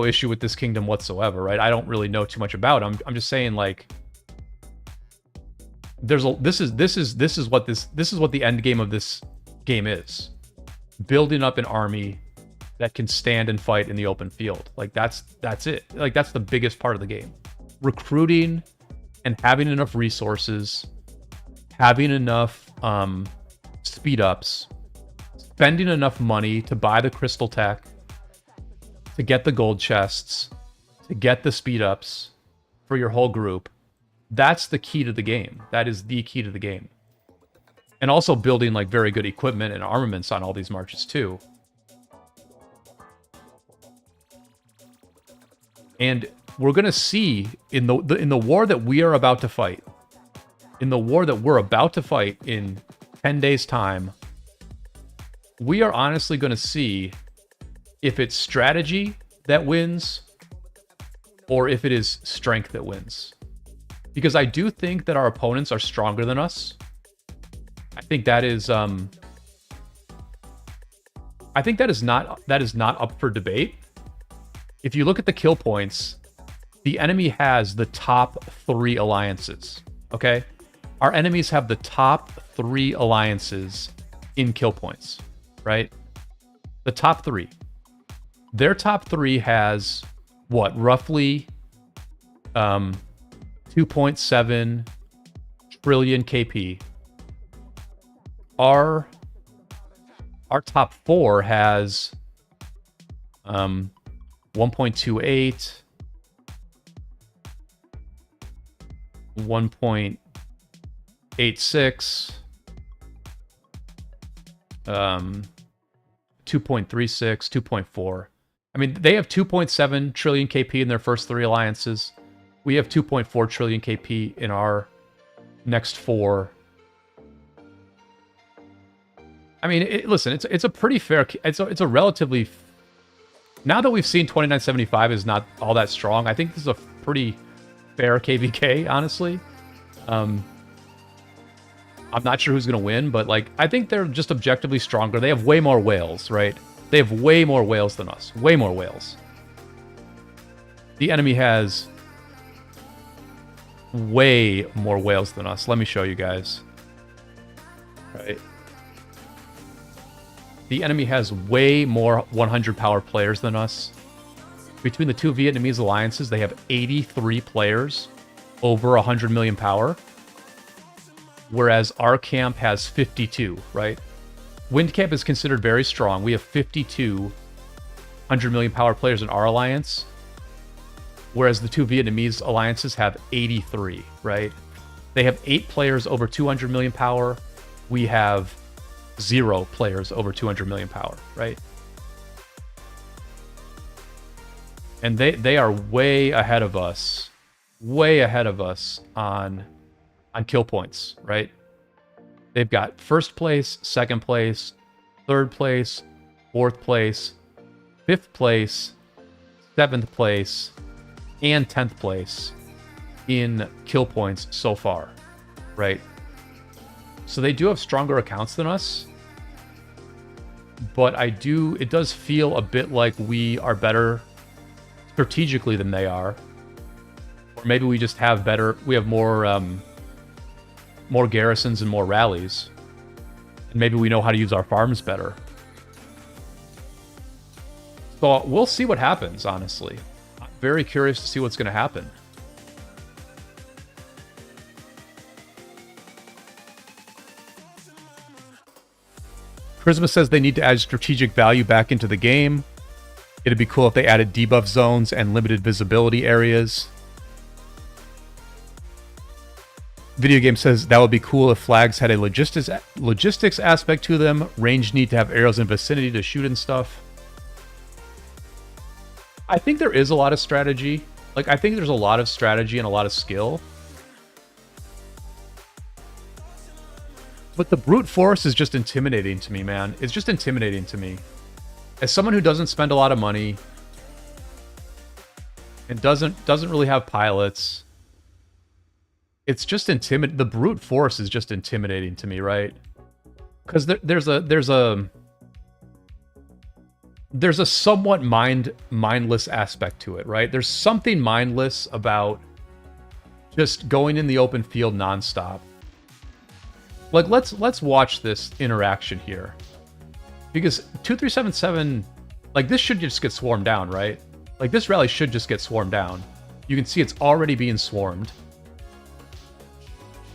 issue with this kingdom whatsoever, right? I don't really know too much about it. I'm just saying, like, this is what the end game of this game is. Building up an army that can stand and fight in the open field. Like, that's it. Like, that's the biggest part of the game. Recruiting and having enough resources, having enough speed ups, spending enough money to buy the crystal tech, to get the gold chests, to get the speed ups for your whole group. That's the key to the game. That is the key to the game. And also building like very good equipment and armaments on all these marches too. And we're going to see in the war that we are about to fight, in 10 days time, we are honestly going to see if it's strategy that wins or if it is strength that wins. Because I do think that our opponents are stronger than us. I think that is not up for debate. If you look at the kill points, the enemy has the top 3 alliances. Okay, our enemies have the top 3 alliances in kill points, right? The top 3. Their top 3 has what, roughly 2.7 trillion KP. Our top 4 has 1.28, 1.86, 2.36, 2.4. I mean, they have 2.7 trillion KP in their first 3 alliances. We have 2.4 trillion KP in our next 4. I mean, listen, it's a pretty fair. It's a relatively. Now that we've seen 2975 is not all that strong, I think this is a pretty fair KvK, honestly. I'm not sure who's going to win, but like I think they're just objectively stronger. They have way more whales, right? They have way more whales than us. Way more whales. The enemy has way more whales than us. Let me show you guys. Right. The enemy has way more 100 power players than us. Between the 2 Vietnamese alliances, they have 83 players over 100 million power. Whereas our camp has 52, right? Wind camp is considered very strong. We have 52 100 million power players in our alliance. Whereas the 2 Vietnamese alliances have 83, right? They have 8 players over 200 million power. We have 0 players over 200 million power, right? And they are way ahead of us on kill points, right? They've got first place, second place, third place, fourth place, fifth place, seventh place, and 10th place in kill points so far, right? So they do have stronger accounts than us, but it does feel a bit like we are better strategically than they are. Or maybe we just have more garrisons and more rallies. And maybe we know how to use our farms better. So we'll see what happens, honestly. I'm very curious to see what's going to happen. Charisma says they need to add strategic value back into the game. It'd be cool if they added debuff zones and limited visibility areas. Video Game says that would be cool if flags had a logistics aspect to them. Range need to have arrows in vicinity to shoot and stuff. I think there is a lot of strategy. Like, I think there's a lot of strategy and a lot of skill. But the brute force is just intimidating to me, man. It's just intimidating to me. As someone who doesn't spend a lot of money and doesn't really have pilots, it's just the brute force is just intimidating to me, right? Because there's a somewhat mindless aspect to it, right? There's something mindless about just going in the open field nonstop. Like, let's watch this interaction here. Because 2377, like, this should just get swarmed down, right? Like, this rally should just get swarmed down. You can see it's already being swarmed.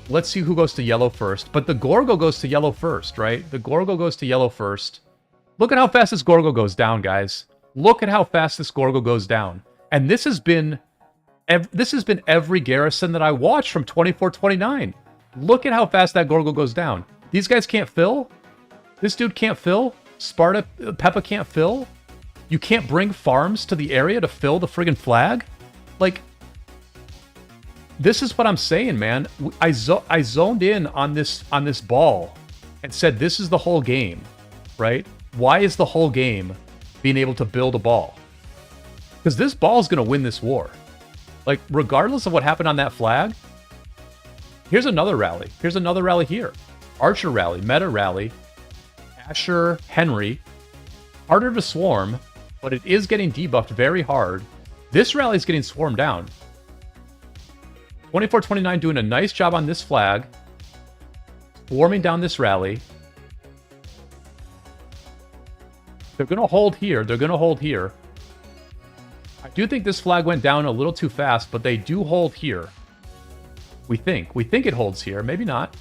Let's see who goes to yellow first. But the Gorgo goes to yellow first, right? The Gorgo goes to yellow first. Look at how fast this Gorgo goes down, guys. Look at how fast this Gorgo goes down. And this has been every garrison that I watched from 2429. Look at how fast that Gorgo goes down. These guys can't fill. This dude can't fill. Sparta, Peppa can't fill. You can't bring farms to the area to fill the friggin' flag. Like, this is what I'm saying, man. I zoned in on this ball and said this is the whole game, right? Why is the whole game being able to build a ball? Because this ball is going to win this war. Like, regardless of what happened on that flag, here's another rally. Here's another rally here. Archer rally, meta rally, Asher, Henry. Harder to swarm, but it is getting debuffed very hard. This rally is getting swarmed down. 24-29 doing a nice job on this flag. Swarming down this rally. They're going to hold here. They're going to hold here. I do think this flag went down a little too fast, but they do hold here. We think. We think it holds here. Maybe not.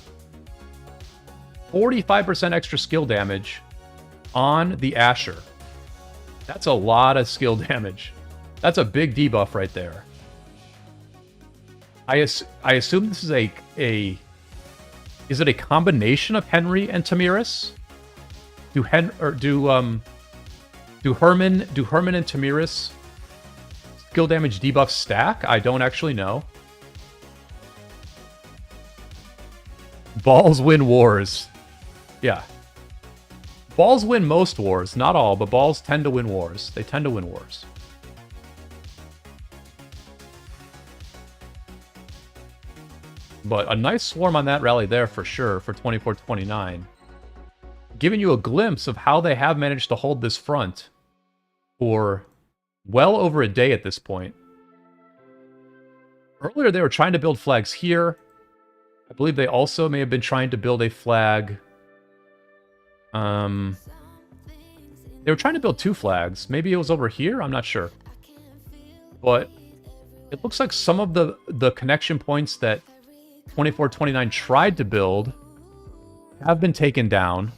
45% extra skill damage on the Asher. That's a lot of skill damage. That's a big debuff right there. I assume this is is it a combination of Henry and Tamiris? Do Herman and Tamiris skill damage debuff stack? I don't actually know. Balls win wars. Yeah. Balls win most wars. Not all, but balls tend to win wars. They tend to win wars. But a nice swarm on that rally there for sure for 24-29. Giving you a glimpse of how they have managed to hold this front for well over a day at this point. Earlier they were trying to build flags here. I believe they also may have been trying to build a flag. They were trying to build two flags. Maybe it was over here? I'm not sure. But it looks like some of the connection points that 24-29 tried to build have been taken down.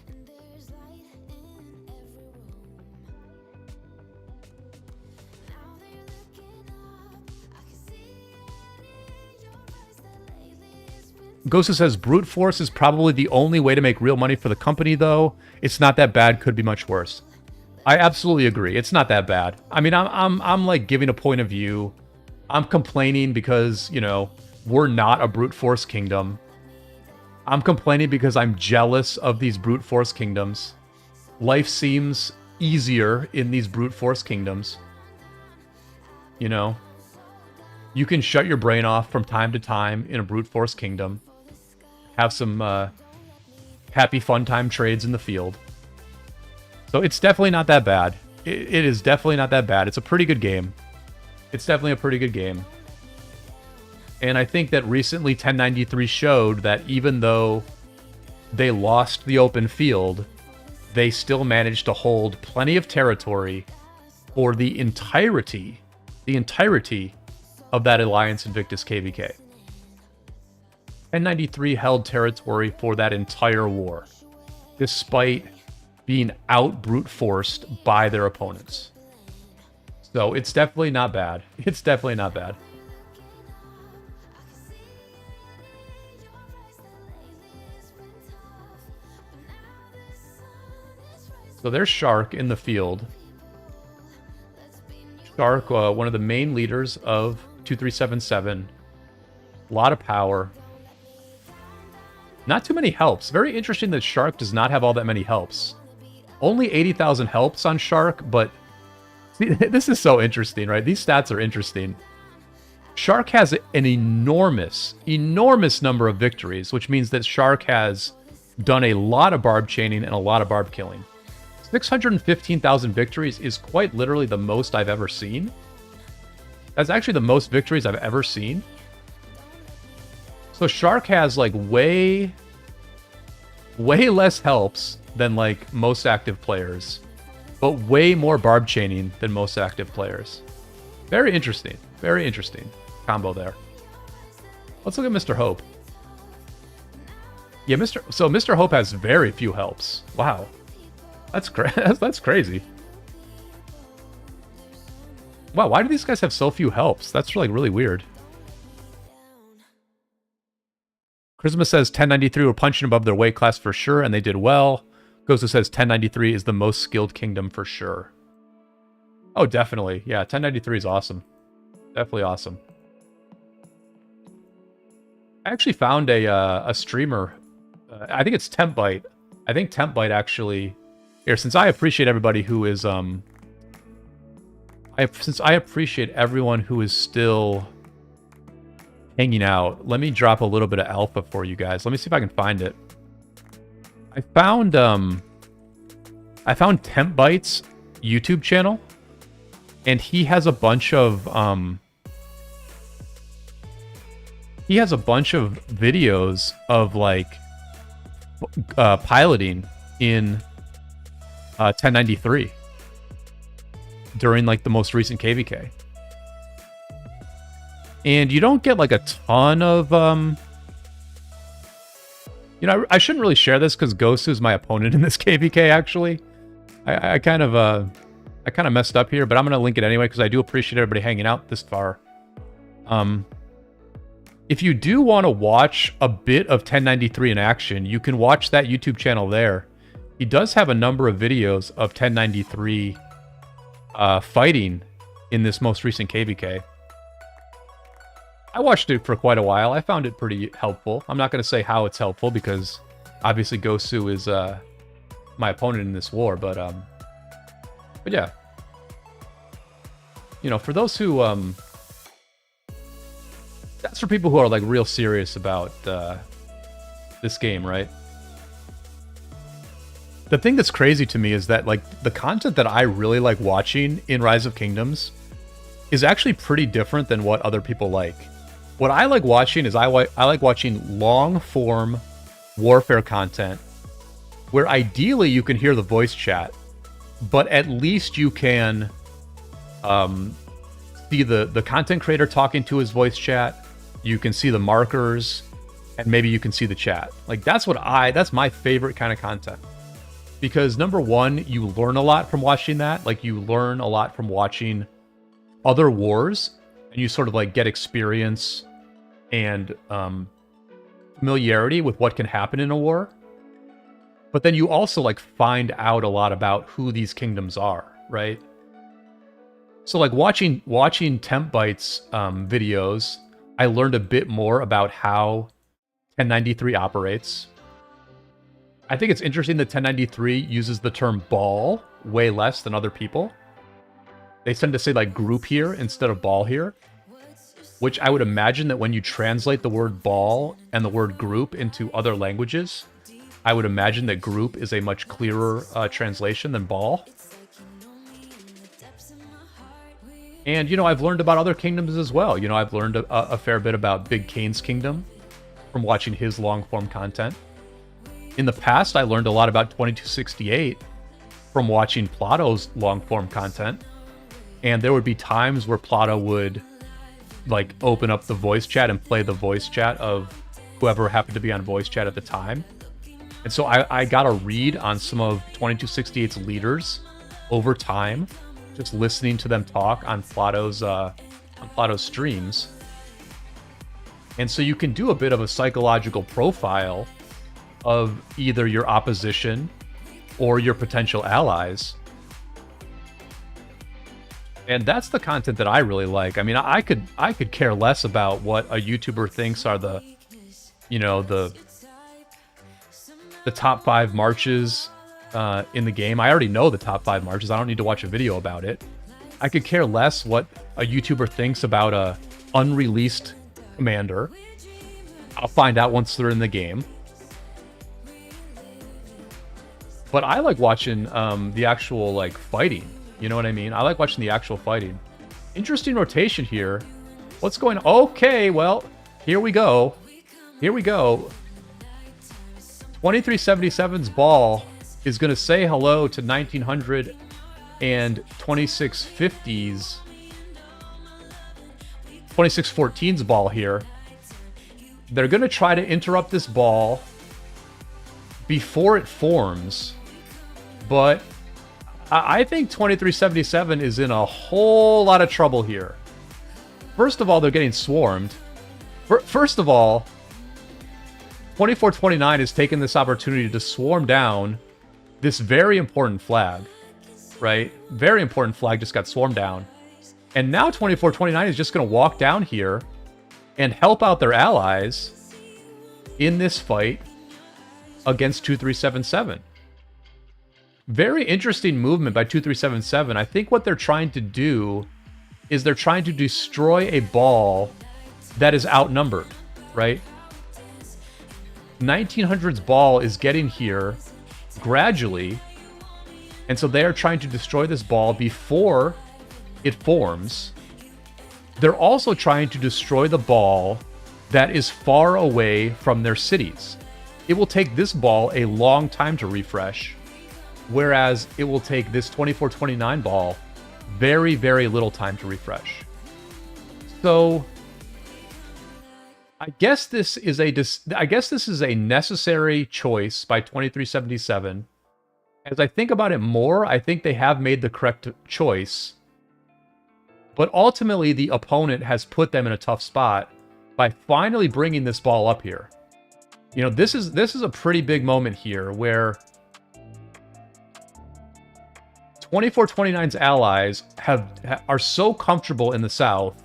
Ghost says, brute force is probably the only way to make real money for the company, though. It's not that bad, could be much worse. I absolutely agree. It's not that bad. I mean, I'm like giving a point of view. I'm complaining because, you know, we're not a brute force kingdom. I'm complaining because I'm jealous of these brute force kingdoms. Life seems easier in these brute force kingdoms. You know? You can shut your brain off from time to time in a brute force kingdom. Have some happy fun time trades in the field. So it's definitely not that bad. It is definitely not that bad. It's a pretty good game. It's definitely a pretty good game. And I think that recently 1093 showed that even though they lost the open field, they still managed to hold plenty of territory for the entirety of that Alliance Invictus KvK. 1093 held territory for that entire war, despite being out brute forced by their opponents. So it's definitely not bad. It's definitely not bad. So there's Shark in the field. Shark, one of the main leaders of 2377. A lot of power. Not too many helps. Very interesting that Shark does not have all that many helps. Only 80,000 helps on Shark, but see, this is so interesting, right? These stats are interesting. Shark has an enormous number of victories, which means that Shark has done a lot of barb chaining and a lot of barb killing. 615,000 victories is quite literally the most I've ever seen. That's actually the most victories I've ever seen. So Shark has like way less helps than like most active players, but way more barb chaining than most active players. Very interesting combo there. Let's look at Mr. Hope. Yeah, Mr. Hope has very few helps. Wow. That's crazy. Wow, why do these guys have so few helps? That's like really weird. Charisma says 1093 were punching above their weight class for sure, and they did well. Gozo says 1093 is the most skilled kingdom for sure. Oh, definitely. Yeah, 1093 is awesome. Definitely awesome. I actually found a streamer. I think it's Tempbite. I think Tempbite actually... Here, since I appreciate everybody who is... since I appreciate everyone who is still hanging out, let me drop a little bit of alpha for you guys. Let me see if I can find it. I found Temp Bytes YouTube channel, and he has a bunch of videos of like piloting in 1093 during like the most recent KvK. And you don't get like a ton of you know, I shouldn't really share this because Gosu is my opponent in this KvK. Actually, I kind of messed up here, but I'm gonna link it anyway because I do appreciate everybody hanging out this far. If you do want to watch a bit of 1093 in action, you can watch that YouTube channel there. He does have a number of videos of 1093 fighting in this most recent KvK. I watched it for quite a while. I found it pretty helpful. I'm not going to say how it's helpful because obviously Gosu is my opponent in this war, but yeah. You know, for those who that's for people who are like real serious about this game, right? The thing that's crazy to me is that like the content that I really like watching in Rise of Kingdoms is actually pretty different than what other people like. What I like watching is I like watching long form warfare content where ideally you can hear the voice chat, but at least you can see the content creator talking to his voice chat. You can see the markers, and maybe you can see the chat. Like that's my favorite kind of content. Because number one, you learn a lot from watching that. Like you learn a lot from watching other wars, and you sort of like get experience and familiarity with what can happen in a war. But then you also like find out a lot about who these kingdoms are, right? So like watching Temp Bytes videos, I learned a bit more about how 1093 operates. I think it's interesting that 1093 uses the term ball way less than other people. They tend to say like group here instead of ball here, which I would imagine that when you translate the word ball and the word group into other languages, I would imagine that group is a much clearer translation than ball. And, you know, I've learned about other kingdoms as well. You know, I've learned a fair bit about Big Kane's kingdom from watching his long-form content. In the past, I learned a lot about 2268 from watching Plato's long-form content. And there would be times where Plato would, like, open up the voice chat and play the voice chat of whoever happened to be on voice chat at the time. And so I got a read on some of 2268's leaders over time, just listening to them talk on Plato's streams. And so you can do a bit of a psychological profile of either your opposition or your potential allies. And that's the content that I really like. I mean, I could care less about what a YouTuber thinks are the, you know, the top 5 marches in the game. I already know the top 5 marches. I don't need to watch a video about it. I could care less what a YouTuber thinks about a unreleased commander. I'll find out once they're in the game. But I like watching the actual like fighting. You know what I mean? I like watching the actual fighting. Interesting rotation here. What's going on? Okay, well, here we go. Here we go. 2377's ball is going to say hello to 1900 and 2650's 2614's ball here. They're going to try to interrupt this ball before it forms, but I think 2377 is in a whole lot of trouble here. First of all, they're getting swarmed. First of all, 2429 has taken this opportunity to swarm down this very important flag, right? Very important flag just got swarmed down. And now 2429 is just going to walk down here and help out their allies in this fight against 2377. Very interesting movement by 2377. I think what they're trying to do is they're trying to destroy a ball that is outnumbered, right? 1900's ball is getting here gradually, and so they are trying to destroy this ball before it forms. They're also trying to destroy the ball that is far away from their cities. It will take this ball a long time to refresh, whereas it will take this 2429 ball very, very little time to refresh. So I guess this is a necessary choice by 2377. As I think about it more, I think they have made the correct choice. But ultimately, the opponent has put them in a tough spot by finally bringing this ball up here. You know, this is a pretty big moment here where 2429's allies are so comfortable in the south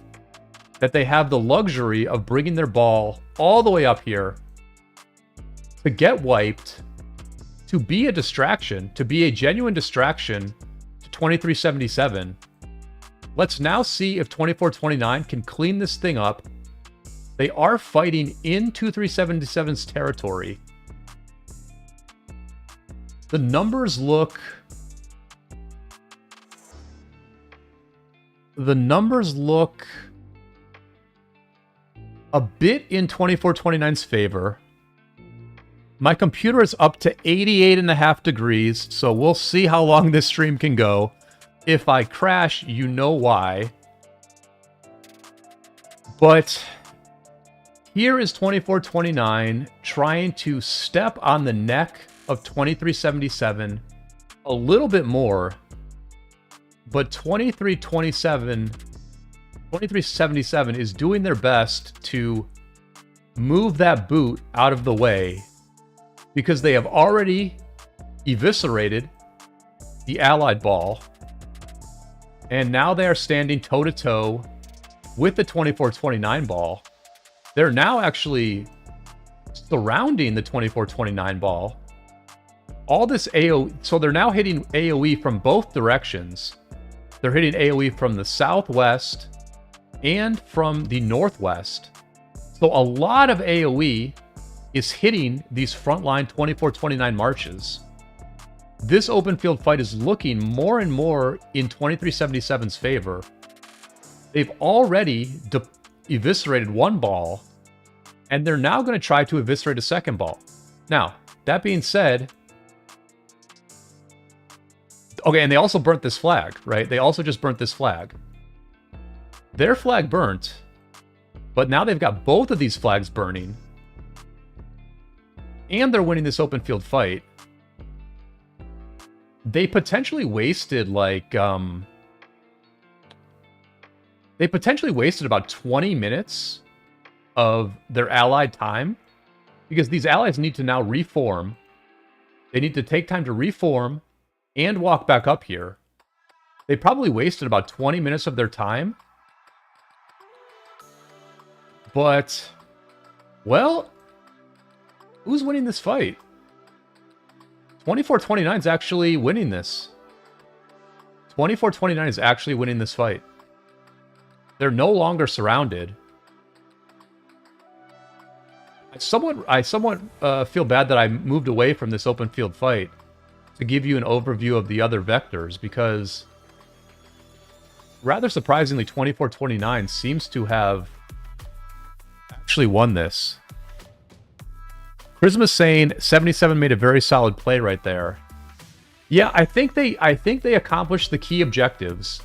that they have the luxury of bringing their ball all the way up here to get wiped, to be a distraction, to be a genuine distraction to 2377. Let's now see if 2429 can clean this thing up. They are fighting in 2377's territory. The numbers look... a bit in 2429's favor. My computer is up to 88.5 degrees, so we'll see how long this stream can go. If I crash, you know why. But here is 2429 trying to step on the neck of 2377 a little bit more, but 2377 is doing their best to move that boot out of the way because they have already eviscerated the allied ball, and now they are standing toe-to-toe with the 2429 ball. They're now actually surrounding the 2429 ball. All this AoE, so they're now hitting AoE from both directions. They're hitting AoE from the southwest and from the northwest. So a lot of AoE is hitting these frontline 2429 marches. This open field fight is looking more and more in 2377's favor. They've already eviscerated one ball, and they're now going to try to eviscerate a second ball. Now, that being said, okay, and they also burnt this flag, right? They also just burnt this flag. Their flag burnt, but now they've got both of these flags burning, and they're winning this open field fight. They potentially wasted about 20 minutes of their allied time, because these allies need to now reform. They need to take time to reform and walk back up here. They probably wasted about 20 minutes of their time. But, well, who's winning this fight? 2429 is actually winning this. 2429 is actually winning this fight. They're no longer surrounded. I somewhat feel bad that I moved away from this open field fight to give you an overview of the other vectors, because rather surprisingly, 2429 seems to have actually won this. Charisma's saying 77 made a very solid play right there. Yeah, I think they accomplished the key objectives.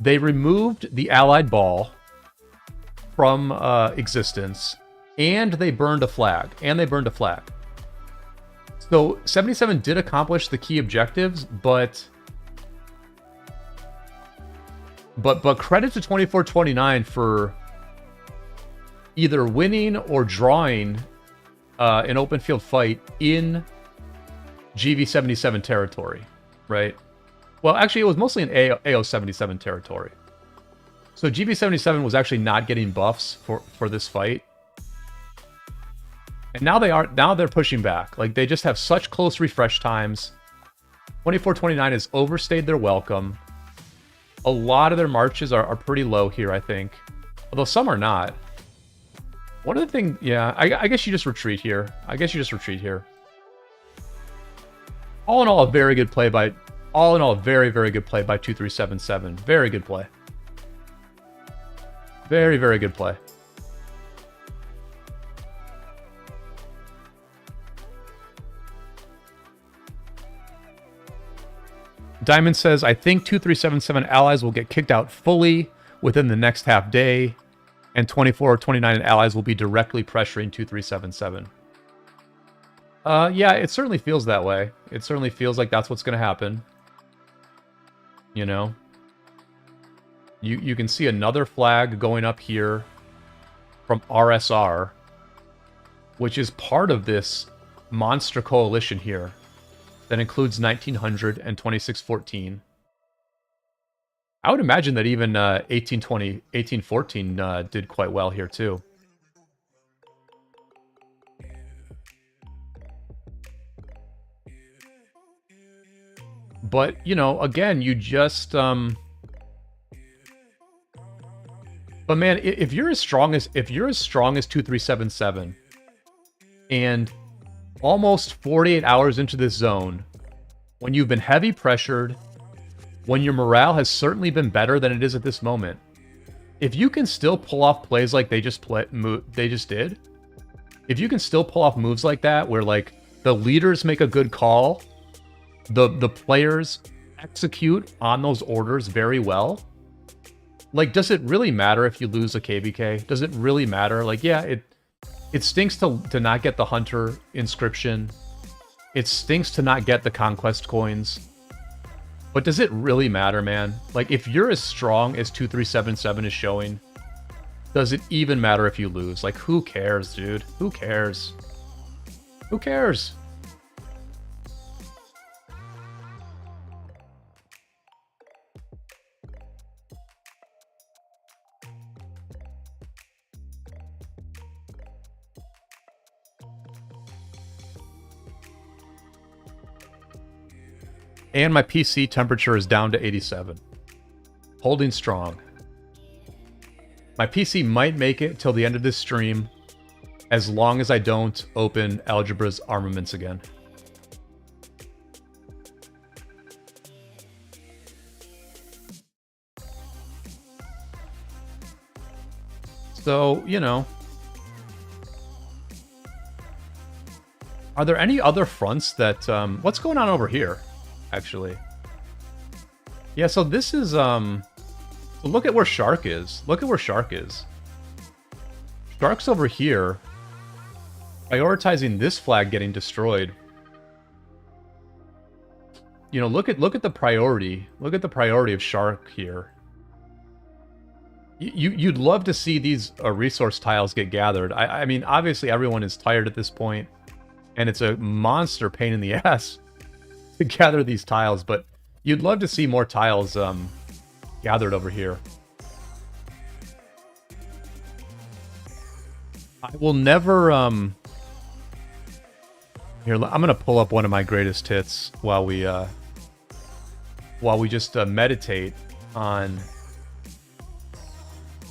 They removed the allied ball from existence, and they burned a flag. So 77 did accomplish the key objectives, but credit to 2429 for either winning or drawing an open field fight in GV77 territory, right? Well, actually, it was mostly in AO77 territory. So GV77 was actually not getting buffs for this fight. And now they're pushing back. Like, they just have such close refresh times. 2429 has overstayed their welcome. A lot of their marches are pretty low here, I think. Although some are not. One of the things, yeah, I guess you just retreat here. I guess you just retreat here. All in all, a very good play by... All in all, a very, very good play by 2377. Very good play. Very, very good play. Diamond says, I think 2377 allies will get kicked out fully within the next half day, and 2429 allies will be directly pressuring 2377. Yeah, it certainly feels that way. It certainly feels like that's what's going to happen. You know? You can see another flag going up here from RSR, which is part of this monster coalition here that includes 1900 and 2614. I would imagine that even 1814 did quite well here too. But, you know, again, you just... But man, if you're as strong as 2377 and almost 48 hours into this zone, when you've been heavy pressured, when your morale has certainly been better than it is at this moment, if you can still pull off plays like they just did, if you can still pull off moves like that where like the leaders make a good call, the players execute on those orders very well. Like, does it really matter if you lose a KvK? Does it really matter? Like, yeah, it stinks to not get the Hunter inscription. It stinks to not get the Conquest coins. But does it really matter, man? Like, if you're as strong as 2377 is showing, does it even matter if you lose? Like, who cares, dude? Who cares? Who cares? And my PC temperature is down to 87. Holding strong. My PC might make it till the end of this stream, as long as I don't open Algebra's armaments again. So, you know. Are there any other fronts that... what's going on over here? Actually. Yeah, so this is, so look at where Shark is. Look at where Shark is. Shark's over here, prioritizing this flag getting destroyed. You know, look at the priority. Look at the priority of Shark here. You'd love to see these resource tiles get gathered. I mean, obviously everyone is tired at this point, and it's a monster pain in the ass to gather these tiles, but you'd love to see more tiles gathered over here. I will never here, I'm gonna pull up one of my greatest hits while we just meditate on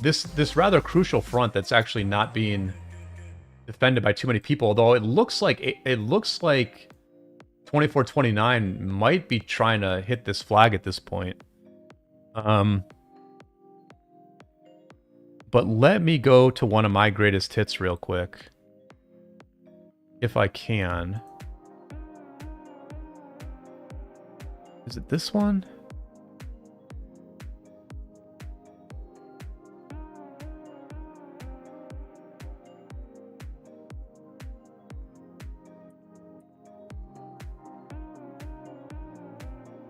this rather crucial front that's actually not being defended by too many people, although it looks like 2429 might be trying to hit this flag at this point. But let me go to one of my greatest hits real quick. If I can. Is it this one?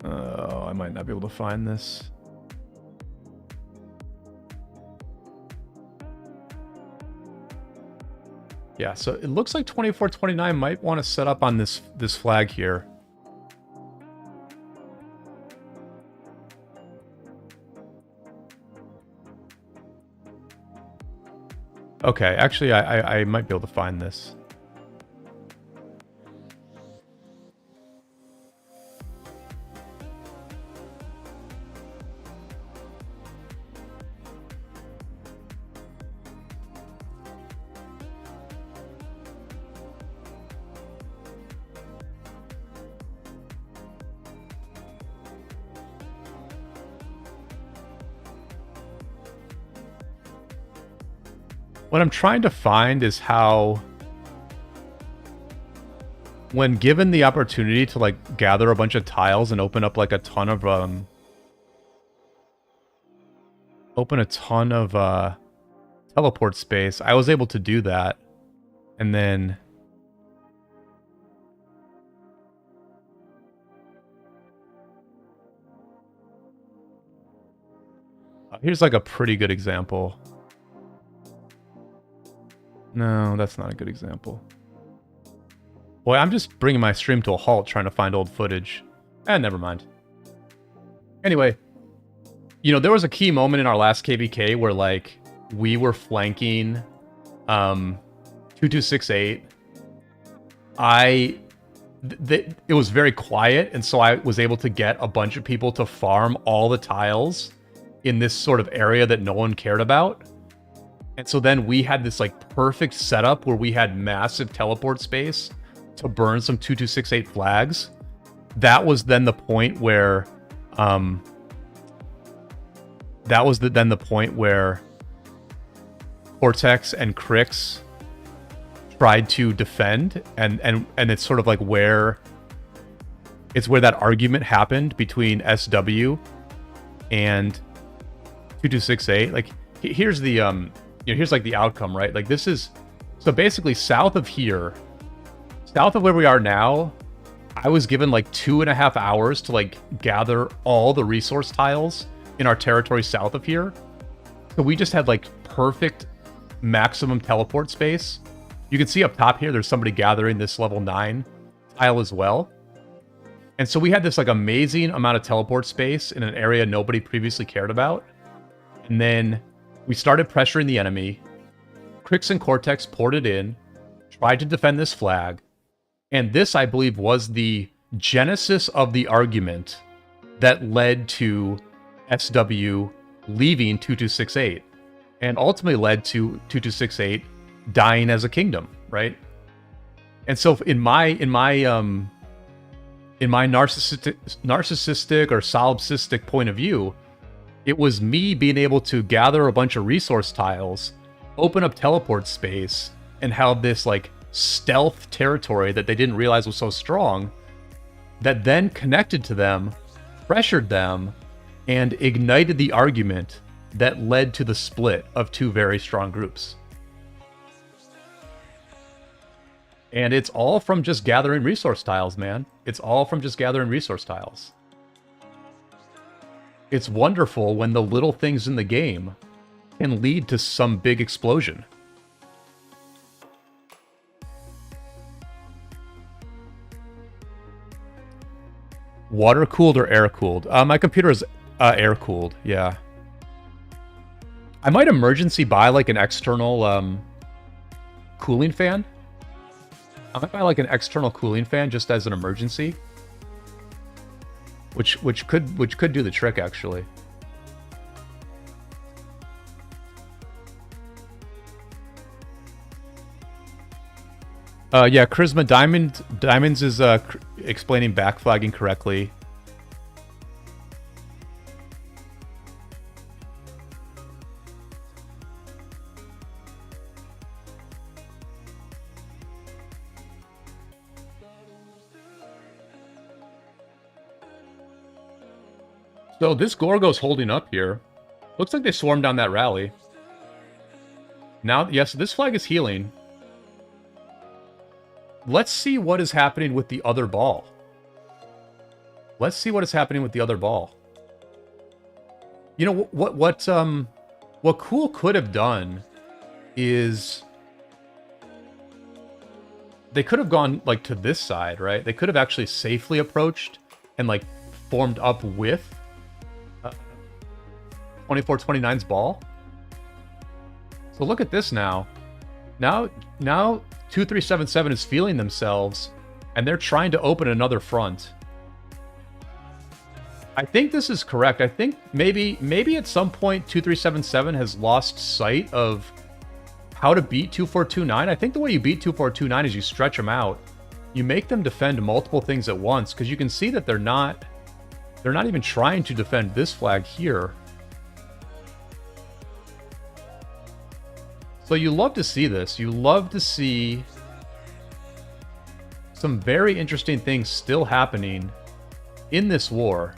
Oh, I might not be able to find this. Yeah, so it looks like 2429 might want to set up on this flag here. Okay, actually, I might be able to find this. What I'm trying to find is how, when given the opportunity to like gather a bunch of tiles and open up like a ton of teleport space, I was able to do that. And then here's like a pretty good example. No, that's not a good example. Boy, I'm just bringing my stream to a halt trying to find old footage. Never mind. Anyway, you know, there was a key moment in our last KvK where, like, we were flanking 2268. It was very quiet, and so I was able to get a bunch of people to farm all the tiles in this sort of area that no one cared about. And so then we had this, like, perfect setup where we had massive teleport space to burn some 2268 flags. That was then the point where Cortex and Crix tried to defend, and it's sort of like where that argument happened between SW and 2268. Like, here's the here's like the outcome, right? Like, this is, so basically south of here, south of where we are now, I was given like 2.5 hours to like gather all the resource tiles in our territory south of here. So we just had like perfect maximum teleport space. You can see up top here, there's somebody gathering this level 9 tile as well. And so we had this like amazing amount of teleport space in an area nobody previously cared about. And then we started pressuring the enemy. Crix and Cortex poured it in, tried to defend this flag. And this, I believe, was the genesis of the argument that led to SW leaving 2268, and ultimately led to 2268 dying as a kingdom, right? And so in my narcissistic or solipsistic point of view, it was me being able to gather a bunch of resource tiles, open up teleport space, and have this like stealth territory that they didn't realize was so strong, that then connected to them, pressured them, and ignited the argument that led to the split of two very strong groups. And it's all from just gathering resource tiles, man. It's all from just gathering resource tiles. It's wonderful when the little things in the game can lead to some big explosion. Water cooled or air cooled? My computer is air cooled. Yeah. I might emergency buy like an external cooling fan. I might buy like an external cooling fan just as an emergency, which could do the trick actually. Yeah, Charisma Diamonds is explaining backflagging correctly. So this Gorgo's holding up here. Looks like they swarmed down that rally. Now, yes, this flag is healing. Let's see what is happening with the other ball. Let's see what is happening with the other ball. You know, what Cool could have done is they could have gone like to this side, right? They could have actually safely approached and like formed up with 2429's ball. So look at this now. Now 2377 is feeling themselves, and they're trying to open another front. I think this is correct. I think maybe at some point 2377 has lost sight of how to beat 2429. I think the way you beat 2429 is you stretch them out. You make them defend multiple things at once, because you can see that they're not even trying to defend this flag here. So you love to see this. You love to see some very interesting things still happening in this war.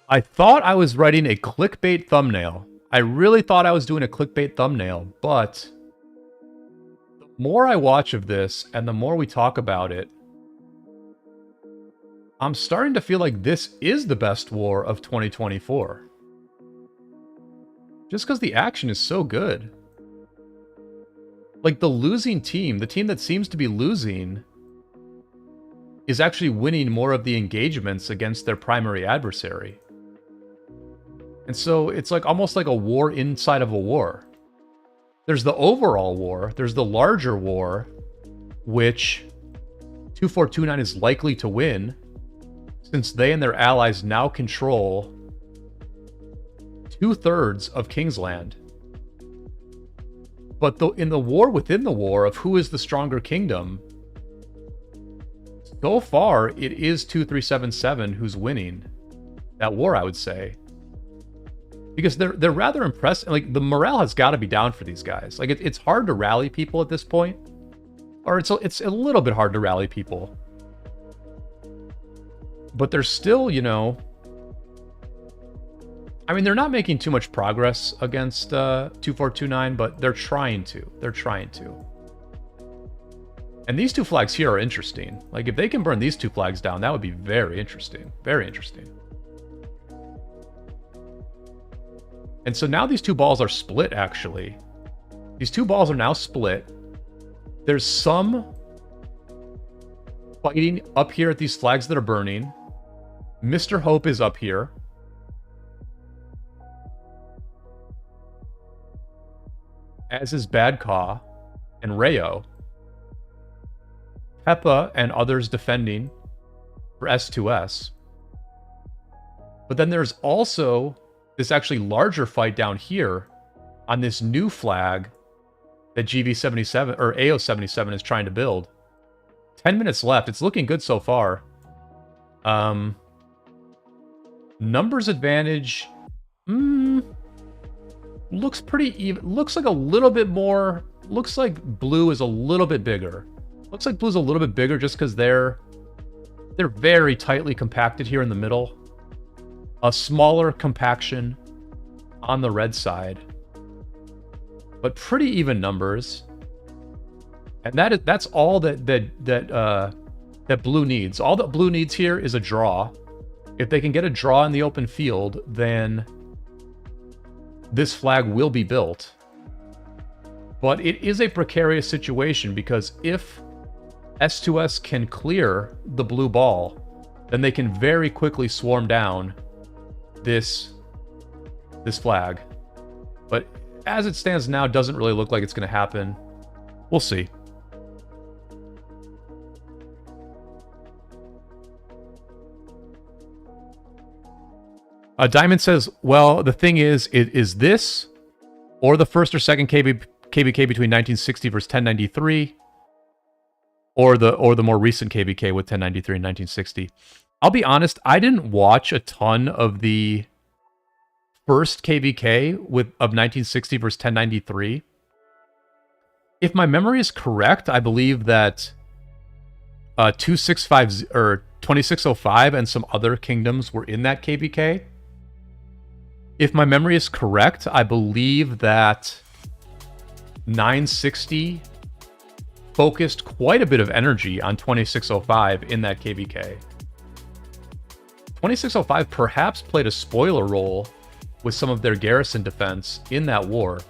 I thought I was writing a clickbait thumbnail. I really thought I was doing a clickbait thumbnail, but the more I watch of this and the more we talk about it, I'm starting to feel like this is the best war of 2024. Just because the action is so good. Like, the losing team, the team that seems to be losing, is actually winning more of the engagements against their primary adversary. And so it's like almost like a war inside of a war. There's the overall war, there's the larger war, which 2429 is likely to win, since they and their allies now control 2/3 of Kingsland. But in the war within the war of who is the stronger kingdom, so far it is 2377 who's winning that war, I would say. Because they're rather impressive. Like, the morale has got to be down for these guys. Like, it's hard to rally people at this point. Or it's a little bit hard to rally people. But they're still, you know... I mean, they're not making too much progress against 2429, but they're trying to. They're trying to. And these two flags here are interesting. Like, if they can burn these two flags down, that would be very interesting. Very interesting. And so now these two balls are split, actually. These two balls are now split. There's some fighting up here at these flags that are burning. Mr. Hope is up here. As is Bad Kuh and Rayo. Peppa and others defending for S2S. But then there's also this actually larger fight down here on this new flag that GV77 or AO77 is trying to build. 10 minutes left. It's looking good so far. Numbers advantage looks pretty even. Looks like a little bit more. Looks like blue is a little bit bigger. Looks like blue's a little bit bigger just because they're very tightly compacted here in the middle. A smaller compaction on the red side, but pretty even numbers. And that's all that blue needs. All that blue needs here is a draw. If they can get a draw in the open field, then this flag will be built. But it is a precarious situation because if S2S can clear the blue ball, then they can very quickly swarm down this flag. But as it stands now, it doesn't really look like it's going to happen. We'll see. Diamond says, well, the thing is this or the first or second KvK between 1960 versus 1093, or the more recent KvK with 1093 and 1960. I'll be honest, I didn't watch a ton of the first KvK of 1960 versus 1093. If my memory is correct, I believe that 2650 or 2605 and some other kingdoms were in that KvK. If my memory is correct, I believe that 960 focused quite a bit of energy on 2605 in that KvK. 2605 perhaps played a spoiler role with some of their garrison defense in that war.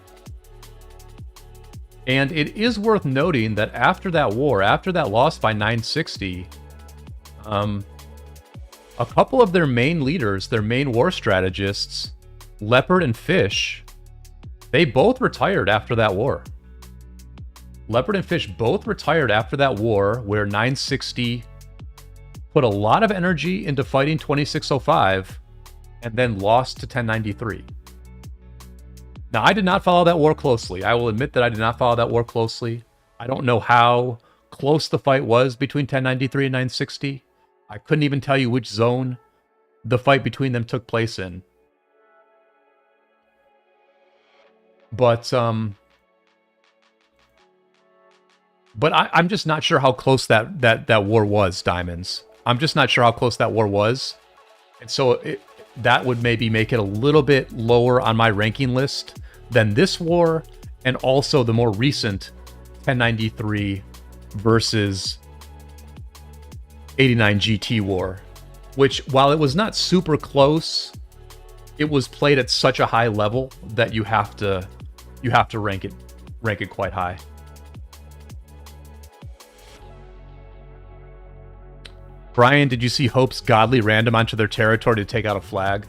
And it is worth noting that after that war, after that loss by 960, a couple of their main leaders, their main war strategists, Leopard and Fish, they both retired after that war. Leopard and Fish both retired after that war, where 960 put a lot of energy into fighting 2605 and then lost to 1093. Now, I did not follow that war closely. I will admit that I did not follow that war closely. I don't know how close the fight was between 1093 and 960. I couldn't even tell you which zone the fight between them took place in. But I'm just not sure how close that war was, Diamonds. I'm just not sure how close that war was. And so that would maybe make it a little bit lower on my ranking list than this war, and also the more recent 1093 versus 89 GT war, which, while it was not super close, it was played at such a high level that you have to rank it quite high. Brian, did you see Hope's godly random onto their territory to take out a flag?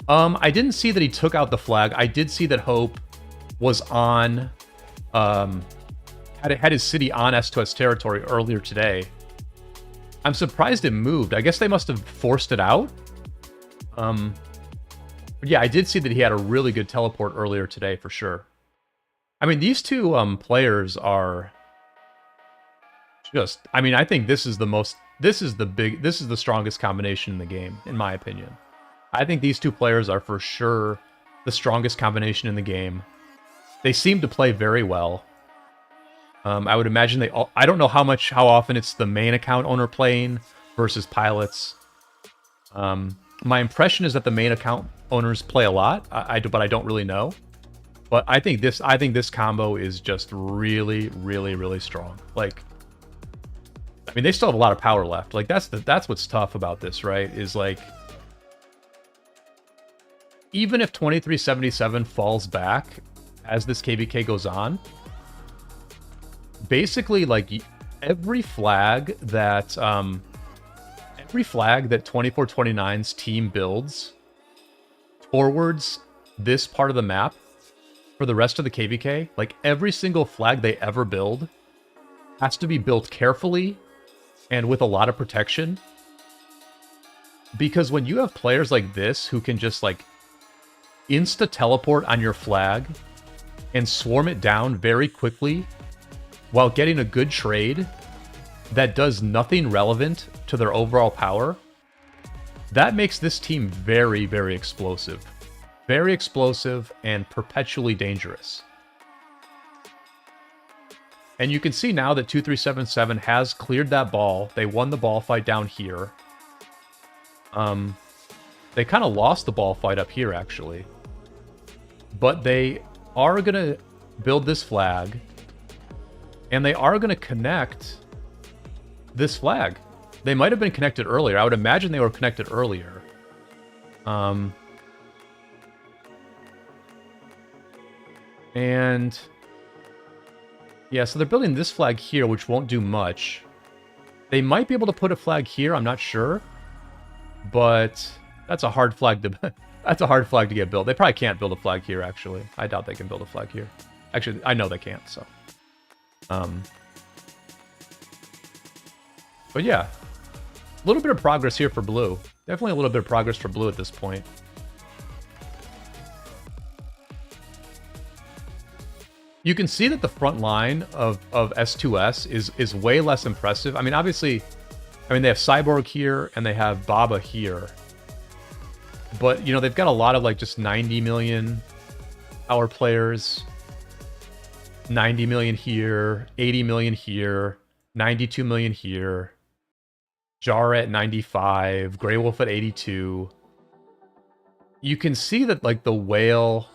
I didn't see that he took out the flag. I did see that Hope was on, had his city on S2S territory earlier today. I'm surprised it moved. I guess they must have forced it out. But yeah, I did see that he had a really good teleport earlier today for sure. I mean, these two players are just, I mean, I think this is the strongest combination in the game, in my opinion. I think these two players are for sure the strongest combination in the game. They seem to play very well. I would imagine I don't know how often it's the main account owner playing versus pilots. My impression is that the main account owners play a lot, but I don't really know. But I think this combo is just really, really, really strong. Like, I mean, they still have a lot of power left. Like, that's what's tough about this, right? Is like, even if 2377 falls back as this KvK goes on, basically, like, every flag that 2429's team builds towards this part of the map for the rest of the KvK, like, every single flag they ever build has to be built carefully and with a lot of protection. Because when you have players like this who can just, like, insta-teleport on your flag and swarm it down very quickly while getting a good trade that does nothing relevant to their overall power, that makes this team very, very explosive. Very explosive and perpetually dangerous. And you can see now that 2377 has cleared that ball. They won the ball fight down here. They kind of lost the ball fight up here, actually. But they are going to build this flag. And they are going to connect this flag. They might have been connected earlier. I would imagine they were connected earlier. And yeah, so they're building this flag here, which won't do much. They might be able to put a flag here, I'm not sure. But that's a hard flag to that's a hard flag to get built. They probably can't build a flag here, actually. I doubt they can build a flag here. Actually, I know they can't, so. But yeah, a little bit of progress here for blue. Definitely a little bit of progress for blue at this point. You can see that the front line of S2S is way less impressive. I mean, obviously, they have Cyborg here and they have Baba here. But, you know, they've got a lot of, like, just 90 million power players. 90 million here, 80 million here, 92 million here. Jara at 95, Grey Wolf at 82. You can see that, like, the whale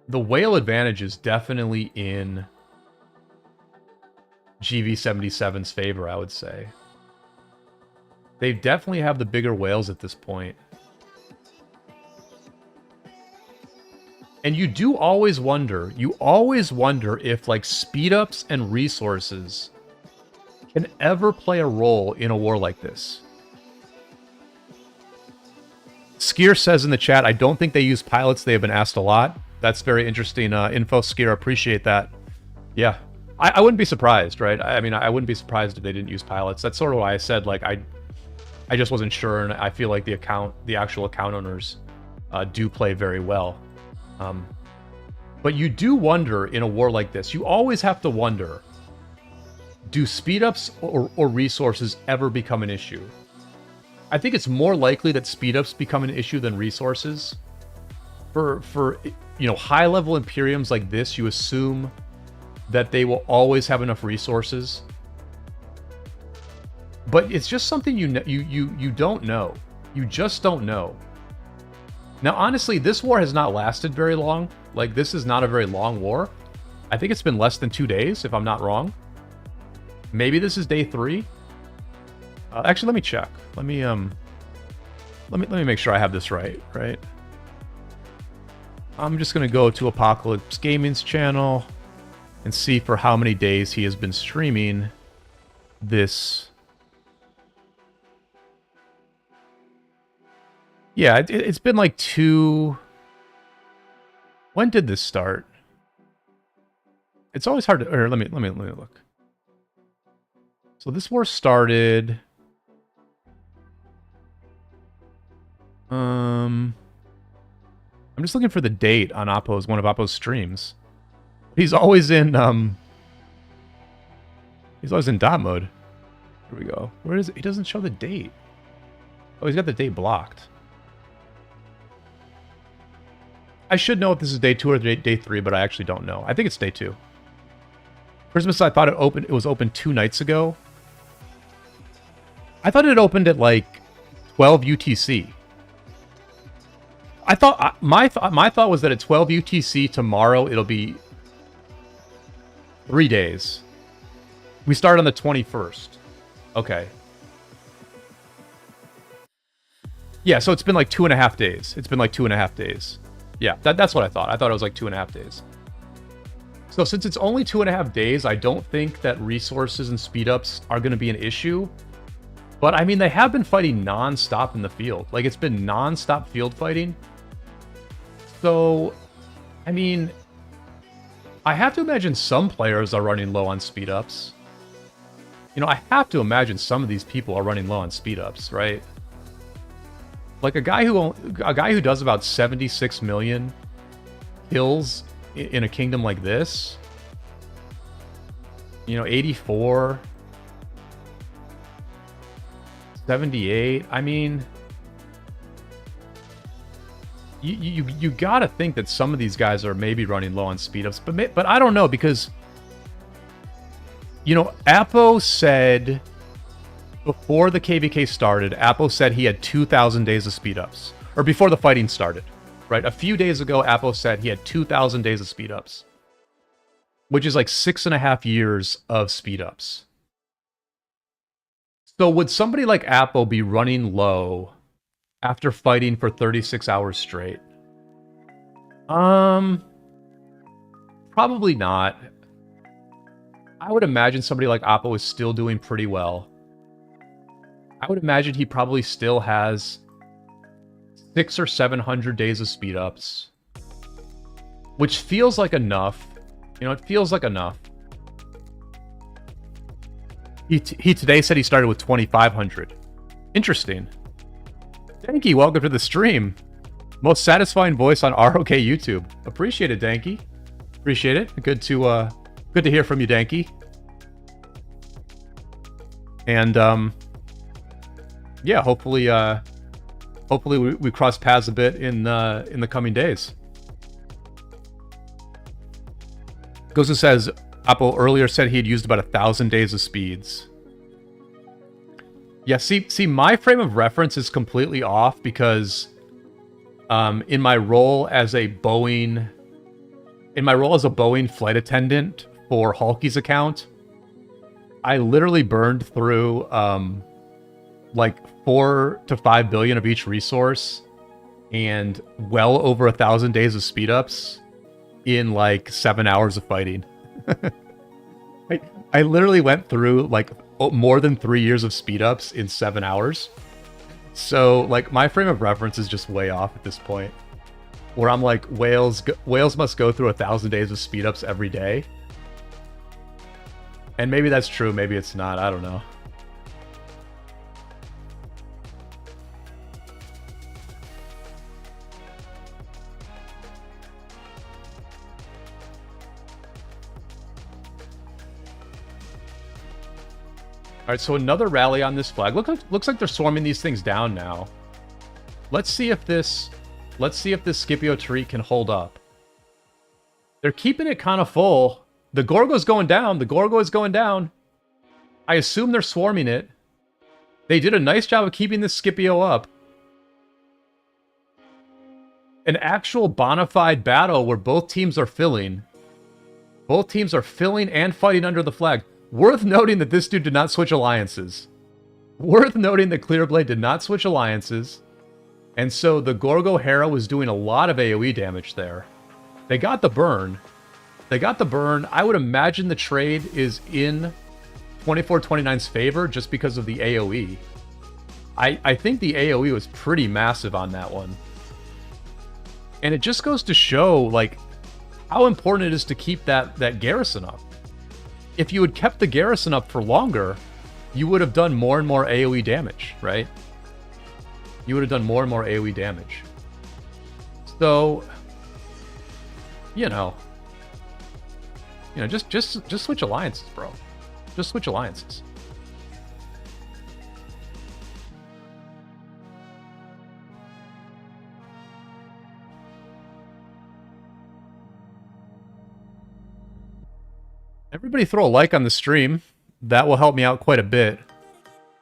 advantage is definitely in GV77's favor, I would say. They definitely have the bigger whales at this point. And you do always wonder, if, like, speed-ups and resources can ever play a role in a war like this. Skier says in the chat, I don't think they use pilots. They have been asked a lot. That's very interesting info, Skier. Appreciate that. Yeah. I wouldn't be surprised, right? I mean, I wouldn't be surprised if they didn't use pilots. That's sort of why I said, like, I just wasn't sure, and I feel like the actual account owners do play very well. But you do wonder in a war like this, you always have to wonder, do speed-ups or resources ever become an issue? I think it's more likely that speed-ups become an issue than resources. for you know, high level Imperiums like this, you assume that they will always have enough resources. But it's just something you don't know. You just don't know. Now, honestly, this war has not lasted very long. Like, this is not a very long war. I think it's been less than 2 days, if I'm not wrong. Maybe this is day 3. Actually, let me check. Let me make sure I have this right. I'm just gonna go to Apocalypse Gaming's channel and see for how many days he has been streaming this. Yeah, it's been like 2... When did this start? It's always hard to... Or let me look. So this war started... I'm just looking for the date on one of Oppo's streams. He's always in dot mode. Here we go. Where is it? He doesn't show the date. Oh, he's got the date blocked. I should know if this is day 2 or day 3, but I actually don't know. I think it's day 2. Christmas, I thought it was open 2 nights ago. I thought it opened at like 12 UTC. I thought my thought was that at 12 UTC tomorrow it'll be 3 days. We start on the 21st. Okay. Yeah, so it's been like 2.5 days. It's been like 2.5 days. Yeah, that's what I thought. I thought it was like 2.5 days. So since it's only 2.5 days, I don't think that resources and speed-ups are going to be an issue. But, I mean, they have been fighting non-stop in the field. Like, it's been non-stop field fighting. So, I mean, I have to imagine some players are running low on speed-ups. You know, I have to imagine some of these people are running low on speed-ups, right? Like a guy who does about 76 million kills in a kingdom like this. You know, 84, 78. I mean, you gotta think that some of these guys are maybe running low on speed ups, but I don't know, because you know, Apo said. Before the KvK started, Apo said he had 2,000 days of speed-ups. Or before the fighting started, right? A few days ago, Apo said he had 2,000 days of speed-ups. Which is like 6.5 years of speed-ups. So would somebody like Apo be running low after fighting for 36 hours straight? Probably not. I would imagine somebody like Apo is still doing pretty well. I would imagine he probably still has 600 or 700 days of speed ups, which feels like enough. You know, it feels like enough. He today said he started with 2,500. Interesting. Danky, welcome to the stream. Most satisfying voice on ROK YouTube. Appreciate it, Danky. Appreciate it. Good to hear from you, Danky. And yeah, hopefully we cross paths a bit in the coming days. Gozu says Apo earlier said he had used about 1,000 days of speeds. Yeah, see, my frame of reference is completely off because in my role as a Boeing flight attendant for Hulky's account, I literally burned through like 4 to 5 billion of each resource and well over 1,000 days of speed ups in like 7 hours of fighting. I literally went through like more than 3 years of speed ups in 7 hours. So like my frame of reference is just way off at this point, where I'm like, whales must go through 1,000 days of speed ups every day. And maybe that's true, maybe it's not, I don't know. All right, so another rally on this flag. Looks like they're swarming these things down now. Let's see if this Let's see if this Scipio turret can hold up. They're keeping it kind of full. The Gorgo's going down. The Gorgo is going down. I assume they're swarming it. They did a nice job of keeping this Scipio up. An actual bona fide battle where both teams are filling. Both teams are filling and fighting under the flag. Worth noting that this dude did not switch alliances. Worth noting that Clearblade did not switch alliances. And so the Gorgo Hera was doing a lot of AoE damage there. They got the burn. They got the burn. I would imagine the trade is in 2429's favor just because of the AoE. I think the AoE was pretty massive on that one. And it just goes to show, like, how important it is to keep that garrison up. If you had kept the garrison up for longer, you would have done more and more AoE damage, right? You would have done more and more AoE damage. So, you know, just switch alliances, bro. Just switch alliances. Everybody throw a like on the stream. That will help me out quite a bit.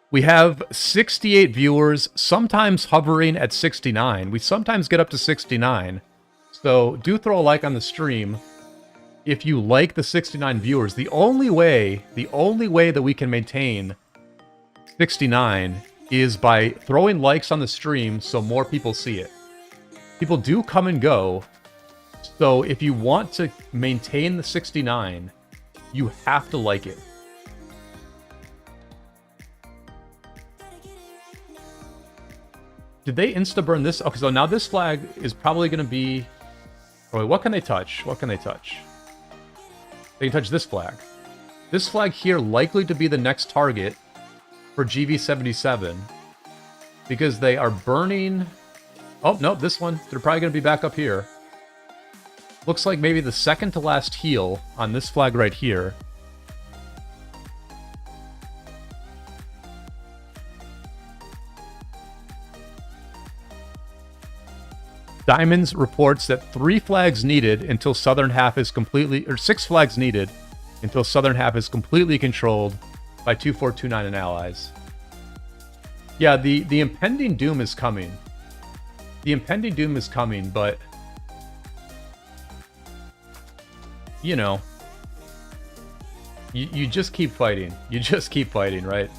We have 68 viewers, sometimes hovering at 69. We sometimes get up to 69. So do throw a like on the stream if you like the 69 viewers. The only way that we can maintain 69 is by throwing likes on the stream so more people see it. People do come and go. So if you want to maintain the 69, you have to like it. Did they insta-burn this? Okay, so now this flag is probably going to be... Oh, wait, what can they touch? What can they touch? They can touch this flag. This flag here likely to be the next target for GV77 because they are burning... Oh, no, this one. They're probably going to be back up here. Looks like maybe the second to last heal on this flag right here. Diamonds reports that 3 flags needed until southern half is completely, or 6 flags needed until southern half is completely controlled by 2429 and allies. Yeah, the impending doom is coming. The impending doom is coming, but you know, you just keep fighting. You just keep fighting, right?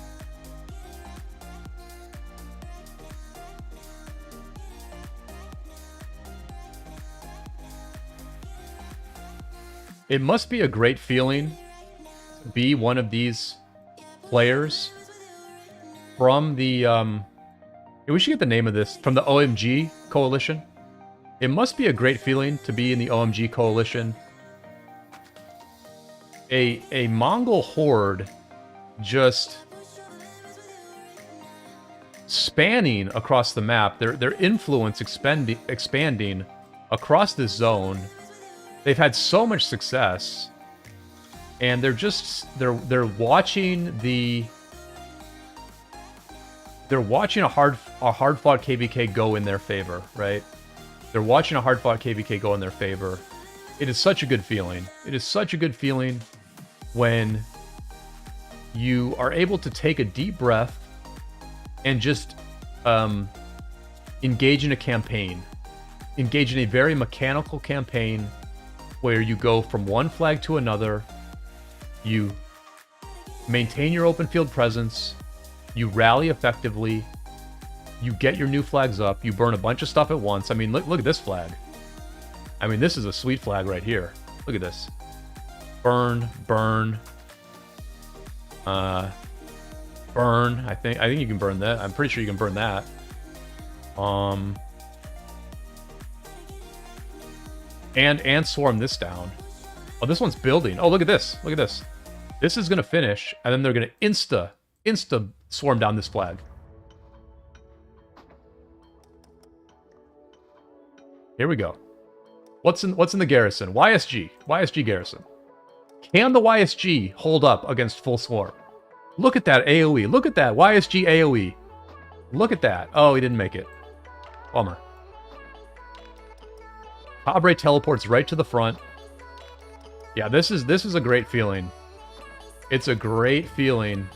It must be a great feeling to be one of these players from the, we should get the name of this, from the OMG Coalition. It must be a great feeling to be in the OMG Coalition. A Mongol horde just spanning across the map, their influence expanding across this zone. They've had so much success, and they're watching a hard-fought KvK go in their favor, right? They're watching a hard-fought KvK go in their favor. It is such a good feeling. It is such a good feeling when you are able to take a deep breath and just engage in a campaign. Engage in a very mechanical campaign where you go from one flag to another, you maintain your open field presence, you rally effectively, you get your new flags up, you burn a bunch of stuff at once. I mean, look at this flag. I mean, this is a sweet flag right here. Look at this. Burn, burn. Burn. I think you can burn that. I'm pretty sure you can burn that. And swarm this down. Oh, this one's building. Oh, look at this. Look at this. This is gonna finish, and then they're gonna insta swarm down this flag. Here we go. What's in the garrison? YSG garrison. Can the YSG hold up against full swarm? Look at that AoE. Look at that YSG AoE. Look at that. Oh, he didn't make it. Bummer. Cabre teleports right to the front. Yeah, this is a great feeling. It's a great feeling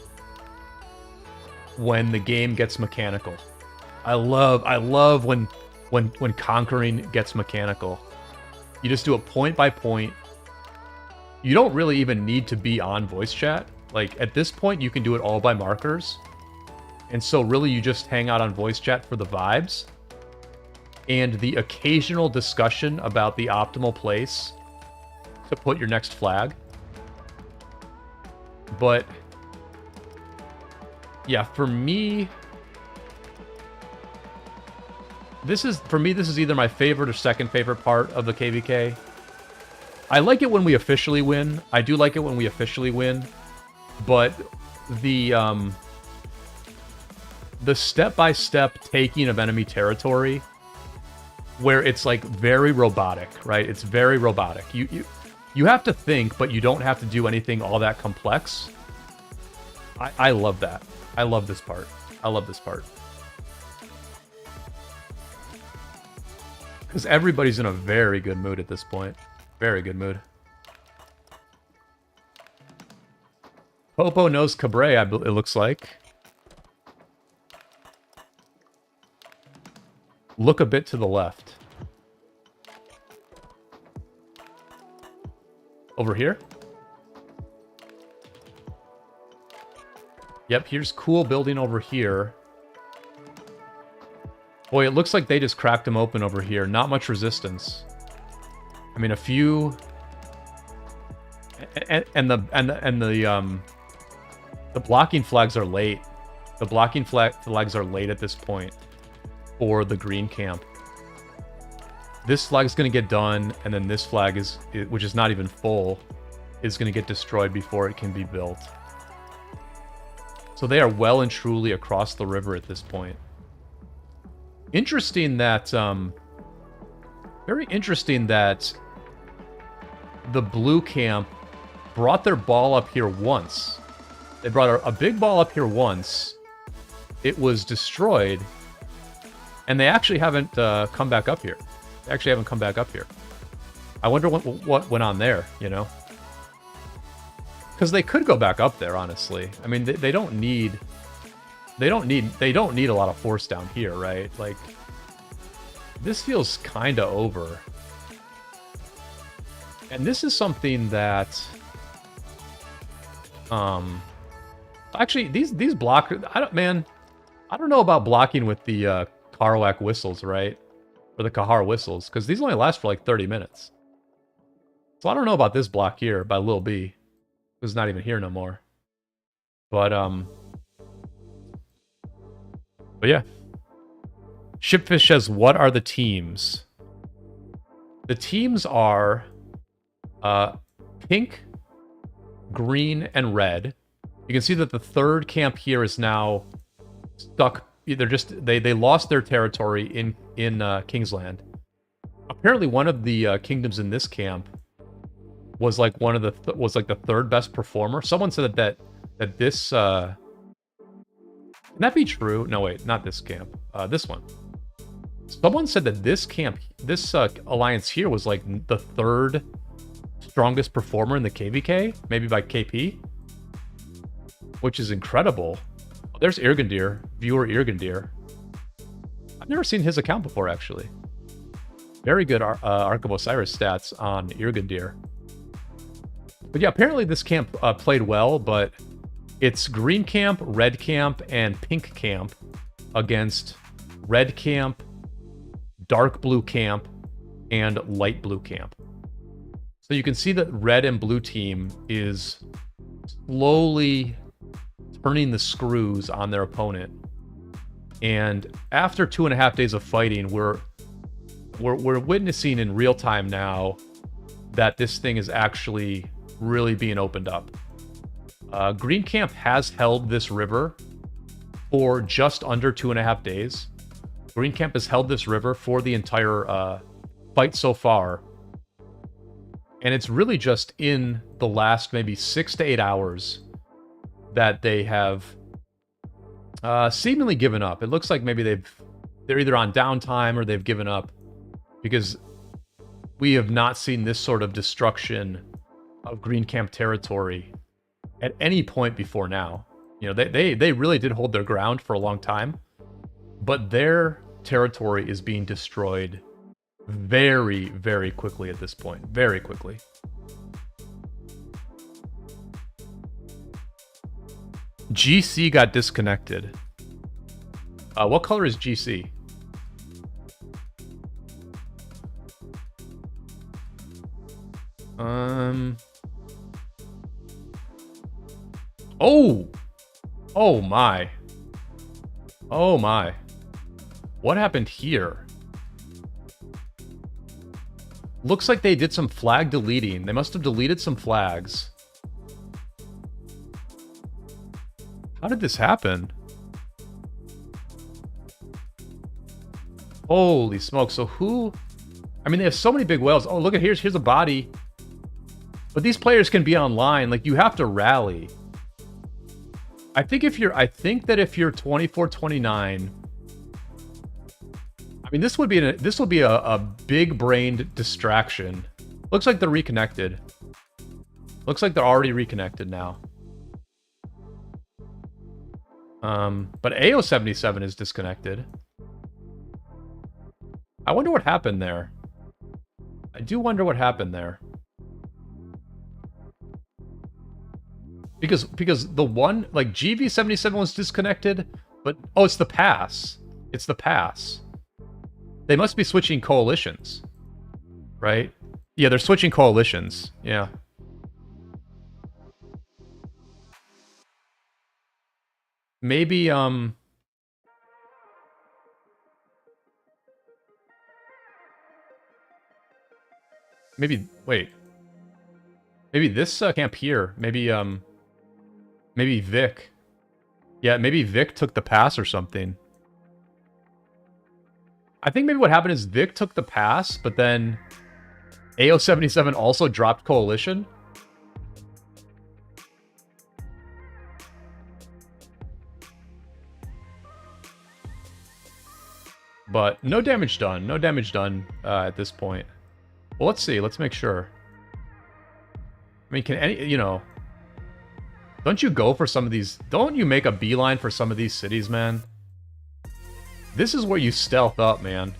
when the game gets mechanical. I love when conquering gets mechanical. You just do it point by point. You don't really even need to be on voice chat. Like, at this point, you can do it all by markers. And so, really, you just hang out on voice chat for the vibes. And the occasional discussion about the optimal place to put your next flag. But, yeah, for me, this is either my favorite or second favorite part of the KvK. I like it when we officially win. I do like it when we officially win. But the step-by-step taking of enemy territory, where it's like very robotic, right? It's very robotic. You have to think, but you don't have to do anything all that complex. I love that. I love this part. I love this part. Because everybody's in a very good mood at this point. Very good mood. Popo knows Cabre, it looks like. Look a bit to the left. Over here? Yep, here's cool building over here. Boy, it looks like they just cracked him open over here. Not much resistance. I mean, a few... And the blocking flags are late. The blocking flags are late at this point for the green camp. This flag is going to get done, and then this flag, which is not even full, is going to get destroyed before it can be built. So they are well and truly across the river at this point. Interesting that... very interesting that the blue camp brought their ball up here once. They brought a big ball up here once. It was destroyed. And they actually haven't come back up here. They actually haven't come back up here. I wonder what went on there, you know? Because they could go back up there, honestly. I mean, they don't need... They don't need a lot of force down here, right? Like, this feels kind of over. And this is something that... Actually, these blockers... I don't know about blocking with the Karawak whistles, right? Or the Kahar whistles, because these only last for like 30 minutes. So I don't know about this block here by Lil B, who's not even here no more. But yeah. Shipfish says, what are the teams? The teams are pink, green, and red. You can see that the third camp here is now stuck. They lost their territory in Kingsland. Apparently, one of the kingdoms in this camp was like the third best performer. Someone said that this can that be true? No, wait, not this camp. This one. Someone said that this camp, this alliance here, was like the third strongest performer in the KvK, maybe by KP, which is incredible. There's Irgandir, viewer Irgandir. I've never seen his account before, actually. Very good Ark of Osiris stats on Irgandir. But yeah, apparently this camp played well, but it's green camp, red camp, and pink camp against red camp, dark blue camp, and light blue camp. So you can see that red and blue team is slowly turning the screws on their opponent. And after 2.5 days of fighting, we're witnessing in real time now that this thing is actually really being opened up. Green camp has held this river for just under 2.5 days. Green camp has held this river for the entire fight so far. And it's really just in the last maybe 6 to 8 hours that they have seemingly given up. It looks like maybe they're either on downtime or they've given up, because we have not seen this sort of destruction of Green Camp territory at any point before now. You know, they really did hold their ground for a long time, but their territory is being destroyed very, very quickly at this point. Very quickly. GC got disconnected. What color is GC? Oh! Oh my. Oh my. What happened here? Looks like they did some flag deleting. They must have deleted some flags. How did this happen? Holy smoke. So who... I mean, they have so many big whales. Oh, look at here's a body. But these players can be online. Like, you have to rally. I think that if you're 24-29... I mean, this will be a big-brained distraction. Looks like they're reconnected. Looks like they're already reconnected now. But AO77 is disconnected. I wonder what happened there. I do wonder what happened there. Because the one, like, GV77 was disconnected, but... Oh, it's the pass. It's the pass. They must be switching coalitions. Right? Yeah, they're switching coalitions. Yeah. Maybe, maybe, wait. Maybe this camp here. Maybe, maybe Vic. Yeah, maybe Vic took the pass or something. I think maybe what happened is Vic took the pass, but then AO77 also dropped coalition. But no damage done. No damage done at this point. Well, let's see. Let's make sure. I mean, can any... You know... Don't you go for some of these... Don't you make a beeline for some of these cities, man? This is where you stealth up, man.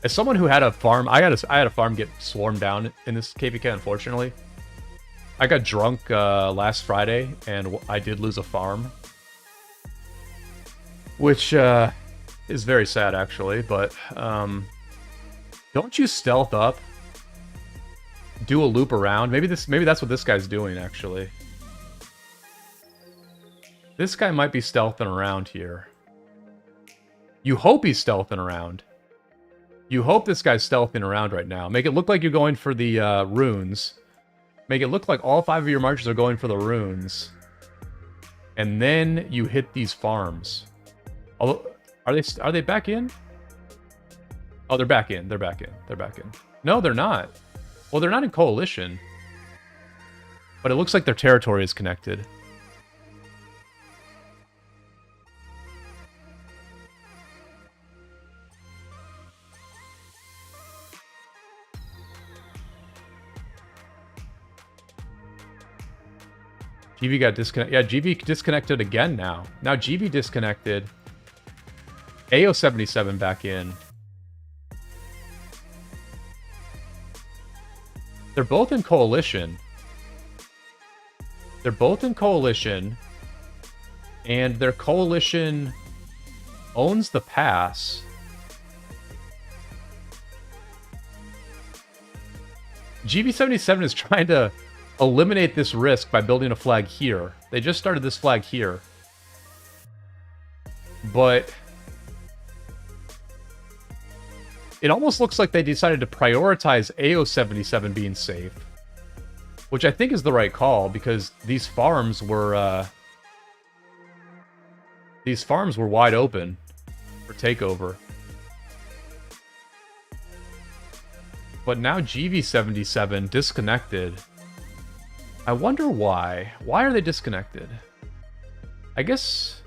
As someone who had a farm... I had a farm get swarmed down in this KvK, unfortunately. I got drunk last Friday, and I did lose a farm. Which... is very sad, actually, but don't you stealth up, do a loop around. Maybe that's what this guy's doing, actually. This guy might be stealthing around here. You hope he's stealthing around. You hope this guy's stealthing around right now. Make it look like you're going for the runes. Make it look like all 5 of your marchers are going for the runes. And then you hit these farms. Although... Are they back in? Oh, they're back in. They're back in. They're back in. No, they're not. Well, they're not in coalition. But it looks like their territory is connected. GV got disconnected. Yeah, GV disconnected again now. Now GV disconnected. AO77 back in. They're both in coalition. They're both in coalition. And their coalition owns the pass. GV77 is trying to eliminate this risk by building a flag here. They just started this flag here. But... it almost looks like they decided to prioritize AO77 being safe. Which I think is the right call, because these farms were wide open for takeover. But now GV77 disconnected. I wonder why. Why are they disconnected? I guess...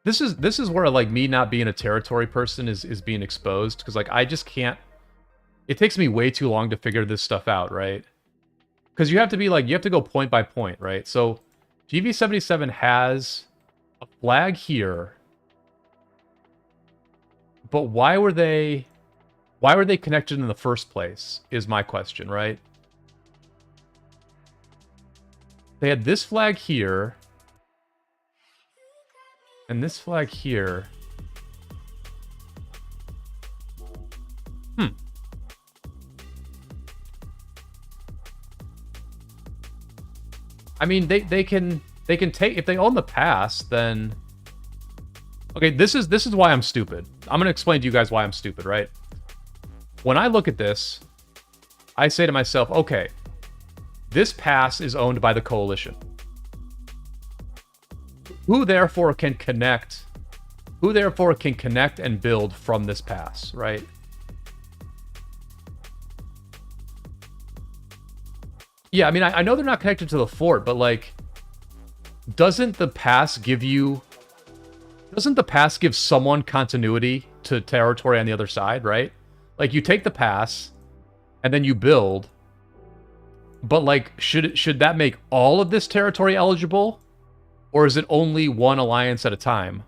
this is where like me not being a territory person is being exposed, because like I just can't. It takes me way too long to figure this stuff out, right? Because you have to be like, you have to go point by point, right? So GV77 has a flag here, but why were they connected in the first place is my question, right? They had this flag here and this flag here. I mean, they can take, if they own the pass, then okay, this is why I'm stupid. I'm gonna explain to you guys why I'm stupid, right? When I look at this, I say to myself, okay, this pass is owned by the coalition. Who therefore can connect and build from this pass, right? Yeah, I mean, I know they're not connected to the fort, but like, doesn't the pass give someone continuity to territory on the other side, right? Like, you take the pass, and then you build, but like, should that make all of this territory eligible? Or is it only one alliance at a time?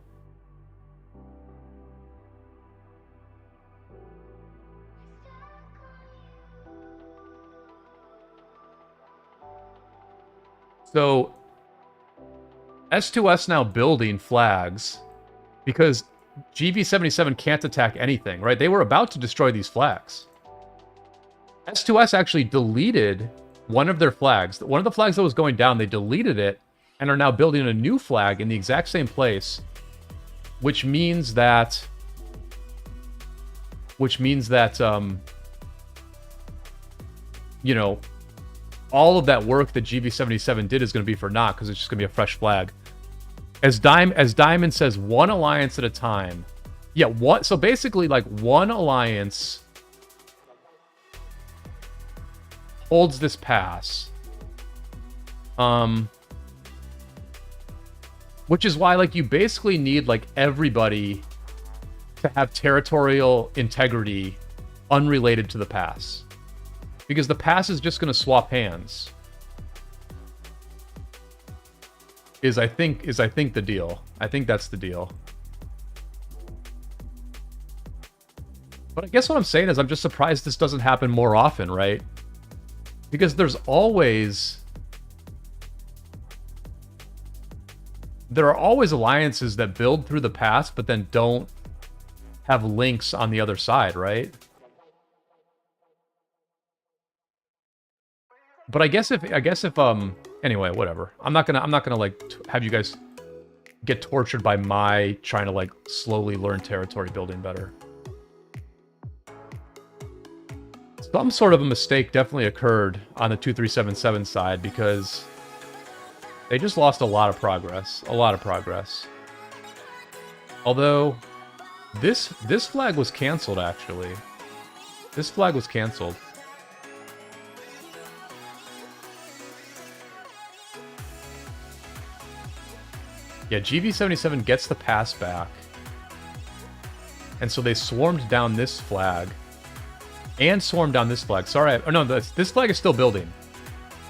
So S2S now building flags because GV77 can't attack anything, right? They were about to destroy these flags. S2S actually deleted one of their flags. One of the flags that was going down, they deleted it and are now building a new flag in the exact same place, which means that you know, all of that work that GV77 did is going to be for naught, because it's just going to be a fresh flag. As Diamond says, one alliance at a time. Yeah, what? So basically, like, one alliance holds this pass. Which is why, like, you basically need, like, everybody to have territorial integrity unrelated to the pass. Because the pass is just going to swap hands. Is I think the deal. I think that's the deal. But I guess what I'm saying is I'm just surprised this doesn't happen more often, right? Because there are always alliances that build through the pass but then don't have links on the other side, right? But I guess if anyway, whatever. I'm not gonna like have you guys get tortured by my trying to like slowly learn territory building better. Some sort of a mistake definitely occurred on the 2377 side because they just lost a lot of progress. Although this flag was canceled, actually. This flag was canceled. Yeah, GV77 gets the pass back. And so they swarmed down this flag. And swarmed down this flag. Sorry, oh no, this flag is still building.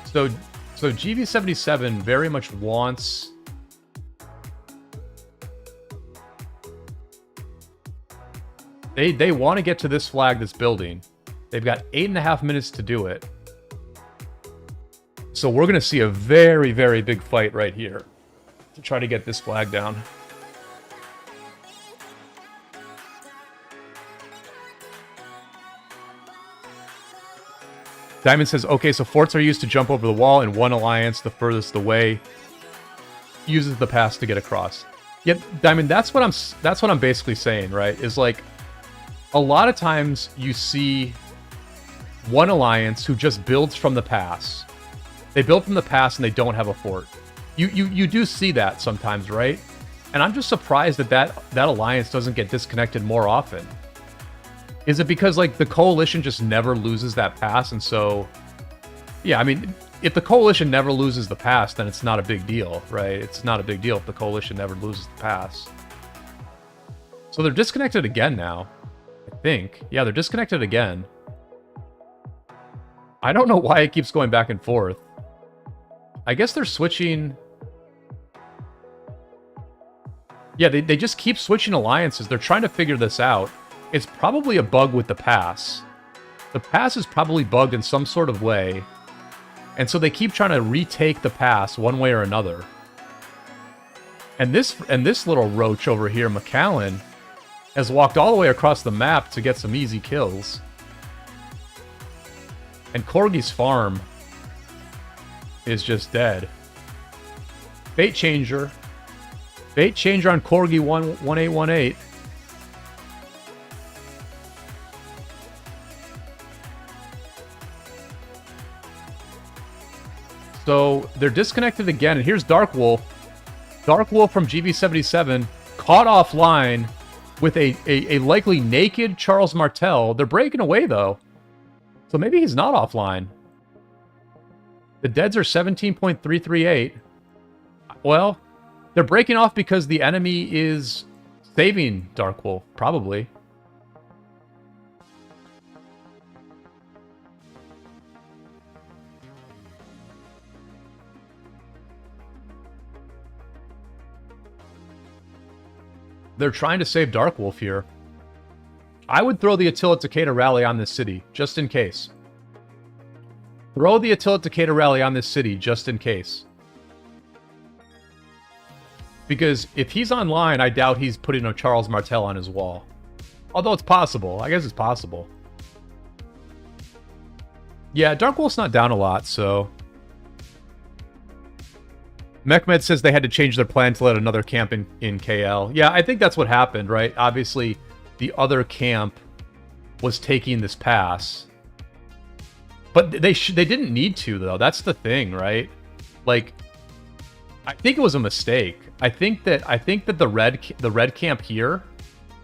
So GV77 very much wants... They want to get to this flag that's building. They've got 8.5 minutes to do it. So we're going to see a very, very big fight right here to try to get this flag down. Diamond says, okay, so forts are used to jump over the wall, and one alliance, the furthest away, uses the pass to get across. Yep, Diamond, that's what I'm basically saying, right? Is like, a lot of times you see one alliance who just builds from the pass. They build from the pass and they don't have a fort. You do see that sometimes, right? And I'm just surprised that alliance doesn't get disconnected more often. Is it because, like, the coalition just never loses that pass, and so... Yeah, I mean, if the coalition never loses the pass, then it's not a big deal, right? It's not a big deal if the coalition never loses the pass. So they're disconnected again now. I think. Yeah, they're disconnected again. I don't know why it keeps going back and forth. I guess they're switching... Yeah, they just keep switching alliances. They're trying to figure this out. It's probably a bug with the pass. The pass is probably bugged in some sort of way. And so they keep trying to retake the pass one way or another. And this little roach over here, McAllen, has walked all the way across the map to get some easy kills. And Corgi's farm is just dead. Fate Changer. Fate Changer on Corgi 1818. So they're disconnected again, and here's Dark Wolf. Dark Wolf from GB77 caught offline with a likely naked Charles Martel. They're breaking away though, so maybe he's not offline. The deads are 17.338. Well, they're breaking off because the enemy is saving Dark Wolf, probably. They're trying to save Dark Wolf here. I would throw the Attila Takeda rally on this city, just in case. Throw the Attila Takeda rally on this city, just in case. Because if he's online, I doubt he's putting a Charles Martel on his wall. Although it's possible. I guess it's possible. Yeah, Dark Wolf's not down a lot, so... Mechmed says they had to change their plan to let another camp in KL. Yeah, I think that's what happened, right? Obviously, the other camp was taking this pass. But they didn't need to, though. That's the thing, right? Like, I think it was a mistake. I think that the red camp here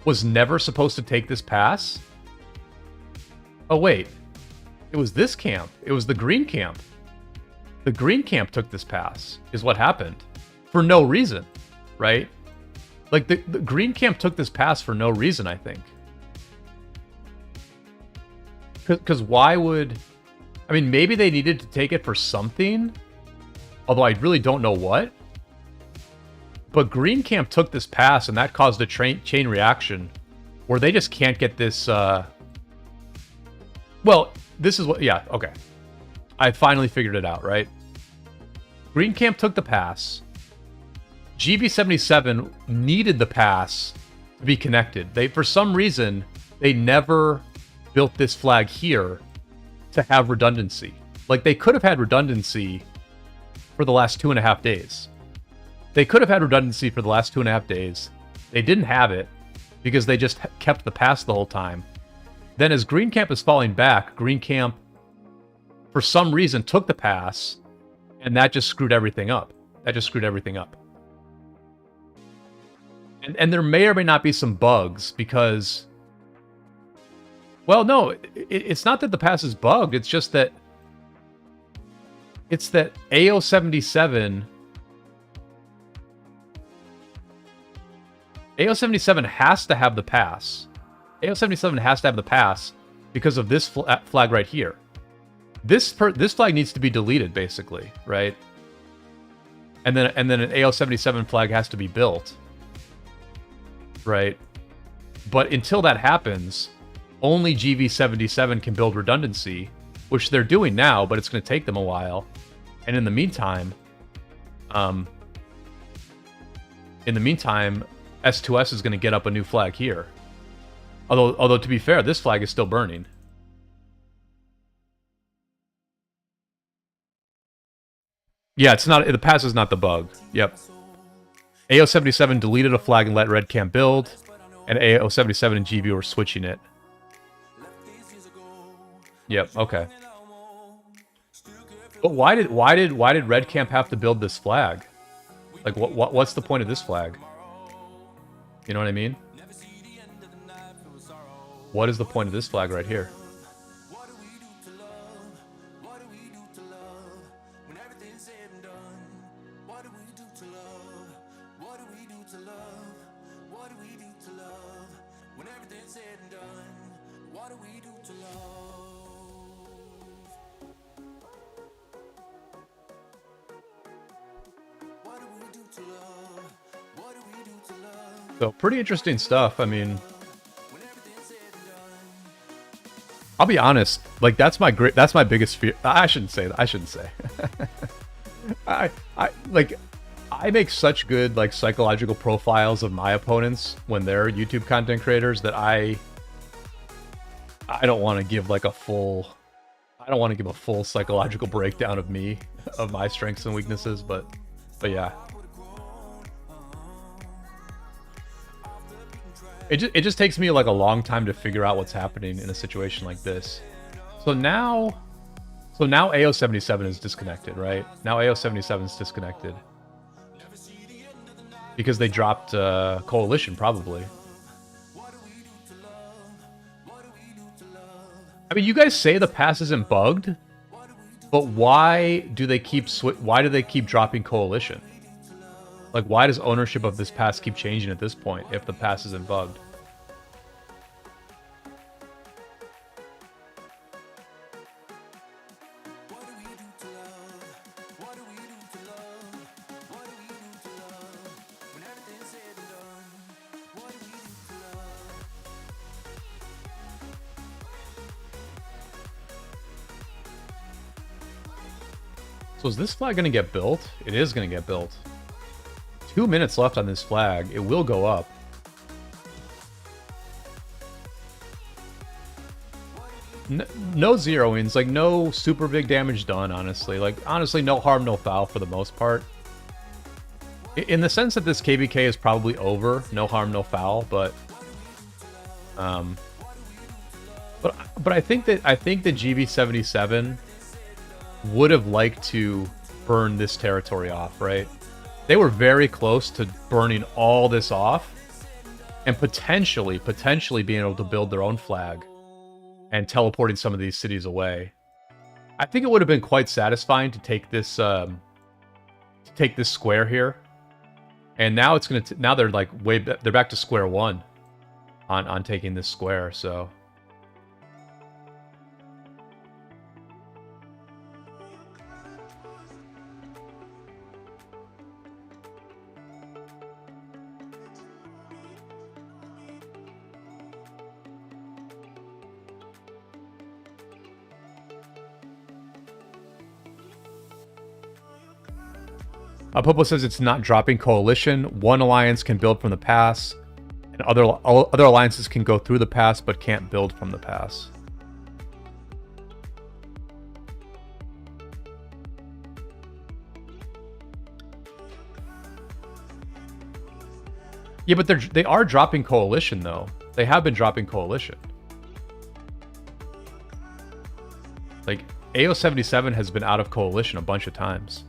was never supposed to take this pass. Oh, wait. It was this camp. It was the green camp. The green camp took this pass, is what happened. For no reason, right? Like, the green camp took this pass for no reason, I think. Because why would... I mean, maybe they needed to take it for something. Although I really don't know what. But green camp took this pass, and that caused a chain reaction. Where they just can't get this... Well, this is what... Yeah, okay. I finally figured it out, right? Green camp took the pass. GB77 needed the pass to be connected. For some reason, they never built this flag here to have redundancy. Like, they could have had redundancy for the last 2.5 days. They could have had redundancy for the last 2.5 days. They didn't have it because they just kept the pass the whole time. Then as green camp is falling back, green camp for some reason took the pass, and that just screwed everything up. That just screwed everything up. And there may or may not be some bugs, because... Well, no, it's not that the pass is bugged, it's just that... It's that AO77... AO77 has to have the pass. AO77 has to have the pass because of this flag right here. This flag needs to be deleted, basically, right? And then an AO77 flag has to be built, right? But until that happens, only GV77 can build redundancy, which they're doing now, but it's going to take them a while. And in the meantime, S2S is going to get up a new flag here. Although to be fair, this flag is still burning. Yeah, it's not. The pass is not the bug. Yep. AO77 deleted a flag and let red camp build, and AO77 and GB were switching it. Yep. Okay. But why did red camp have to build this flag? Like, what's the point of this flag? You know what I mean? What is the point of this flag right here? What do we do to love when everything's said and done? What do we do to love? What do we do to love? What do we do to love? So pretty interesting stuff. I mean, When everything's said and done. I'll be honest. Like that's my biggest fear. I shouldn't say that. I shouldn't say. I make such good like psychological profiles of my opponents when they're YouTube content creators that I don't want to give like a full psychological breakdown of me, of my strengths and weaknesses, but yeah. It just takes me like a long time to figure out what's happening in a situation like this. So now AO77 is disconnected, right? Now AO77 is disconnected. Because they dropped Coalition, probably. I mean, you guys say the pass isn't bugged, but why do they keep dropping Coalition? Like, why does ownership of this pass keep changing at this point if the pass isn't bugged? So is this flag going to get built? It is going to get built. 2 minutes left on this flag. It will go up. No zeroings, like no super big damage done, honestly. Like, honestly, no harm, no foul for the most part. In the sense that this KvK is probably over, no harm, no foul, but I think that GV77 would have liked to burn this territory off, right? They were very close to burning all this off and potentially being able to build their own flag and teleporting some of these cities away. I think it would have been quite satisfying to take this square here. And now it's going to now they're like they're back to square one on taking this square, so Popo says it's not dropping Coalition. One alliance can build from the pass, and other alliances can go through the pass but can't build from the pass. Yeah, but they are dropping Coalition though. They have been dropping Coalition. Like AO77 has been out of Coalition a bunch of times.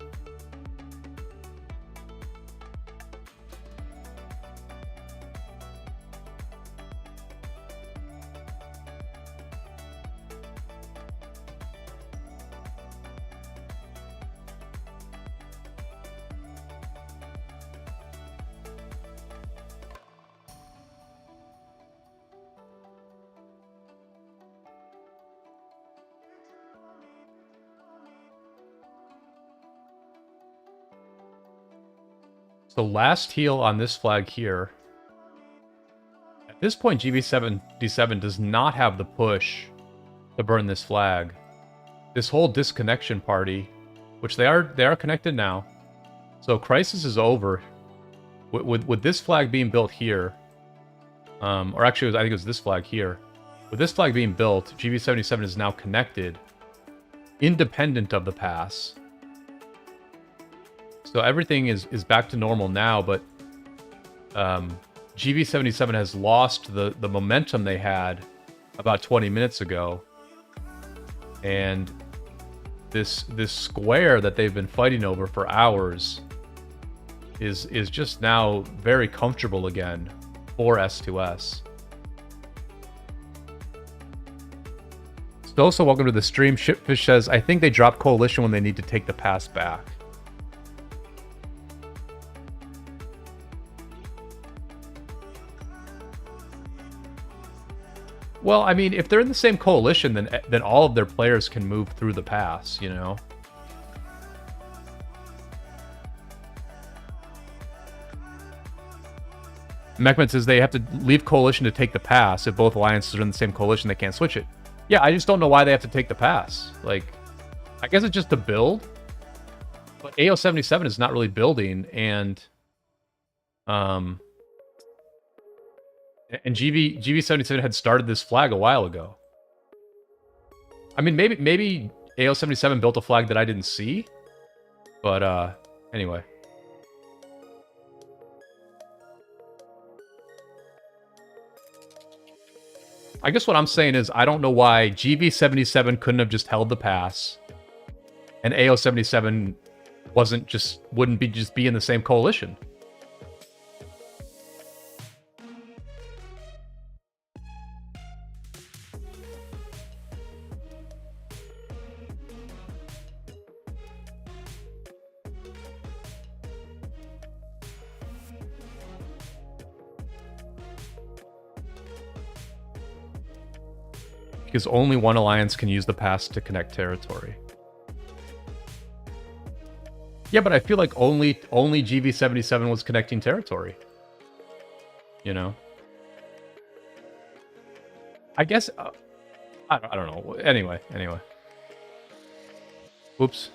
So last heal on this flag here. At this point, GV77 does not have the push to burn this flag. This whole disconnection party, which they are connected now. So Crisis is over. With this flag being built here, or actually I think it was this flag here. With this flag being built, GV77 is now connected, independent of the pass. So everything is back to normal now, but GV77 has lost the momentum they had about 20 minutes ago. And this square that they've been fighting over for hours is just now very comfortable again for S2S. So welcome to the stream. Shipfish says, I think they drop Coalition when they need to take the pass back. Well, I mean, if they're in the same coalition, then all of their players can move through the pass, you know? Mechman says they have to leave coalition to take the pass. If both alliances are in the same coalition, they can't switch it. Yeah, I just don't know why they have to take the pass. Like, I guess it's just to build. But AO77 is not really building, and GV77 had started this flag a while ago. I mean, maybe AO77 built a flag that I didn't see, but anyway. I guess what I'm saying is I don't know why GV77 couldn't have just held the pass, and AO77 wouldn't be in the same coalition. Because only one alliance can use the pass to connect territory. Yeah, but I feel like only GV77 was connecting territory. You know? I guess... I don't know. Anyway. Whoops.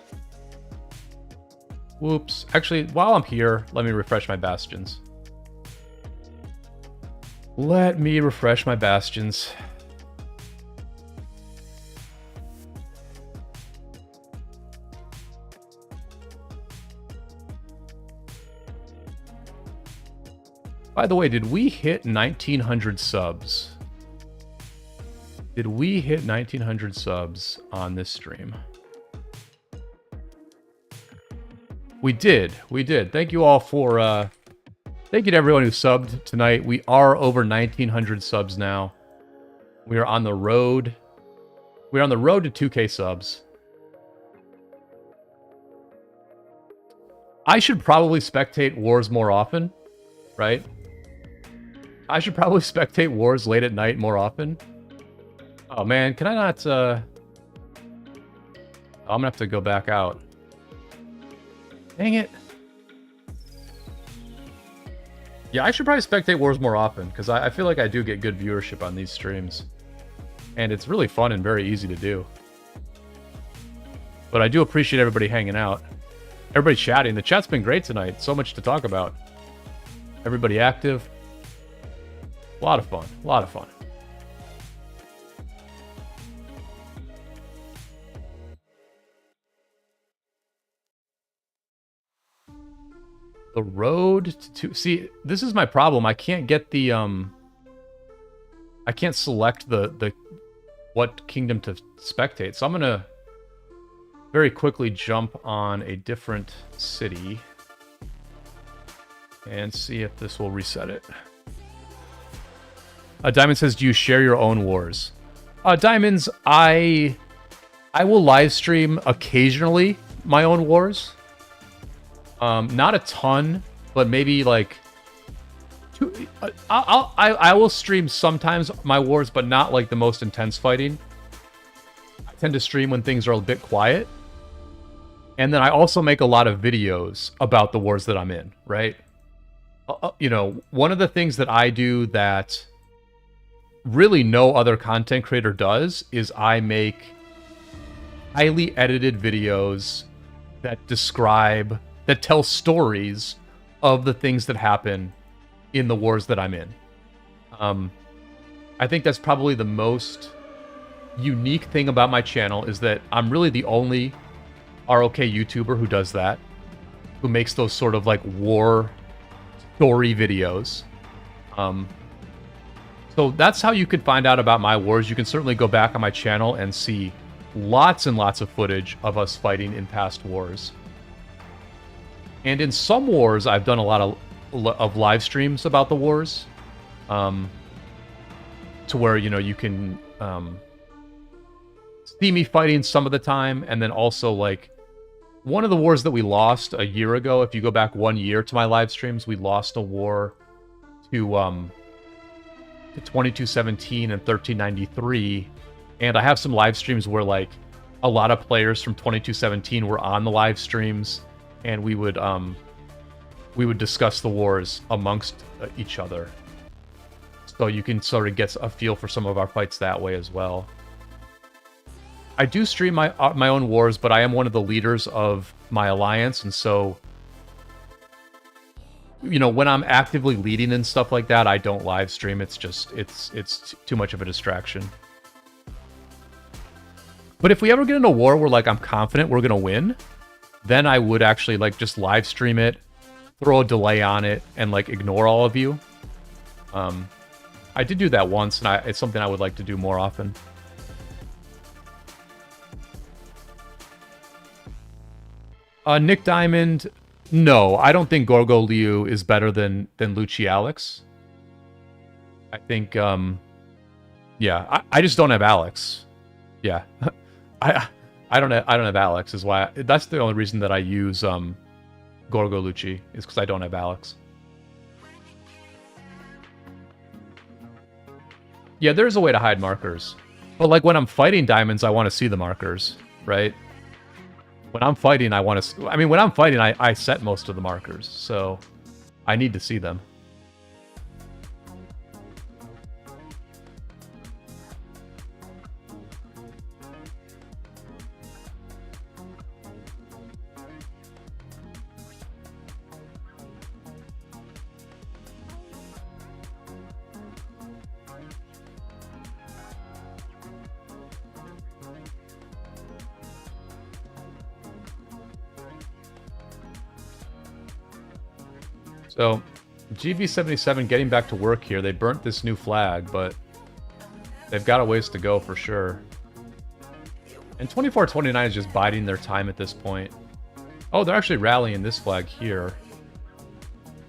Actually, while I'm here, let me refresh my bastions. By the way, did we hit 1,900 subs? Did we hit 1,900 subs on this stream? We did. Thank you all for... thank you to everyone who subbed tonight. We are over 1,900 subs now. We are on the road. We're on the road to 2K subs. I should probably spectate wars more often, right? I should probably spectate wars late at night more often. Oh man, can I not, I'm gonna have to go back out. Dang it. Yeah, I should probably spectate wars more often, because I feel like I do get good viewership on these streams. And it's really fun and very easy to do. But I do appreciate everybody hanging out. Everybody chatting. The chat's been great tonight. So much to talk about. Everybody active. A lot of fun. The road to... See, this is my problem. I can't get the, I can't select the what kingdom to spectate. So I'm gonna very quickly jump on a different city and see if this will reset it. Diamond says, do you share your own wars? Diamonds, I will live stream occasionally my own wars. Not a ton, but maybe like two. I will stream sometimes my wars, but not like the most intense fighting. I tend to stream when things are a bit quiet. And then I also make a lot of videos about the wars that I'm in, right? You know, one of the things that I do that really no other content creator does is I make highly edited videos that tell stories of the things that happen in the wars that I'm in. I think that's probably the most unique thing about my channel, is that I'm really the only ROK YouTuber who does that, who makes those sort of like war story videos. So that's how you could find out about my wars. You can certainly go back on my channel and see lots and lots of footage of us fighting in past wars. And in some wars, I've done a lot of live streams about the wars, to where, you know, you can see me fighting some of the time, and then also, like, one of the wars that we lost a year ago, if you go back 1 year to my live streams, we lost a war to to 2217 and 1393, and I have some live streams where like a lot of players from 2217 were on the live streams, and we would discuss the wars amongst each other. So you can sort of get a feel for some of our fights that way as well. I do stream my own wars, but I am one of the leaders of my alliance, and so, you know, when I'm actively leading and stuff like that, I don't live stream. It's just, it's too much of a distraction. But if we ever get in a war where, like, I'm confident we're gonna win, then I would actually, like, just live stream it, throw a delay on it, and, like, ignore all of you. I did do that once, and it's something I would like to do more often. Nick Diamond, no, I don't think Gorgo Liu is better than Lucci Alex. I think, yeah, I just don't have Alex. Yeah, I don't have Alex. Is why that's the only reason that I use Gorgo Lucci, is because I don't have Alex. Yeah, there's a way to hide markers, but like when I'm fighting diamonds, I want to see the markers, right? When I'm fighting, I want to... I mean, when I'm fighting, I set most of the markers, so I need to see them. So, GV77 getting back to work here. They burnt this new flag, but they've got a ways to go for sure. And 2429 is just biding their time at this point. Oh, they're actually rallying this flag here.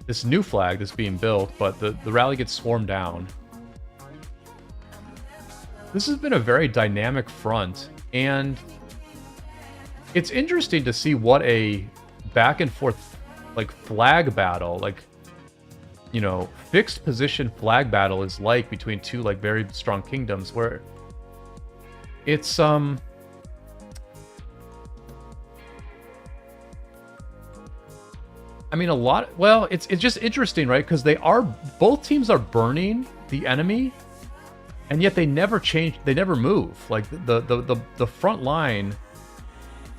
This new flag that's being built, but the rally gets swarmed down. This has been a very dynamic front, and it's interesting to see what a back and forth, like, flag battle, like, you know, fixed position flag battle is like between two, like, very strong kingdoms, where it's, I mean, a lot, well, it's just interesting, right? Because both teams are burning the enemy, and yet they never change, they never move. Like, the front line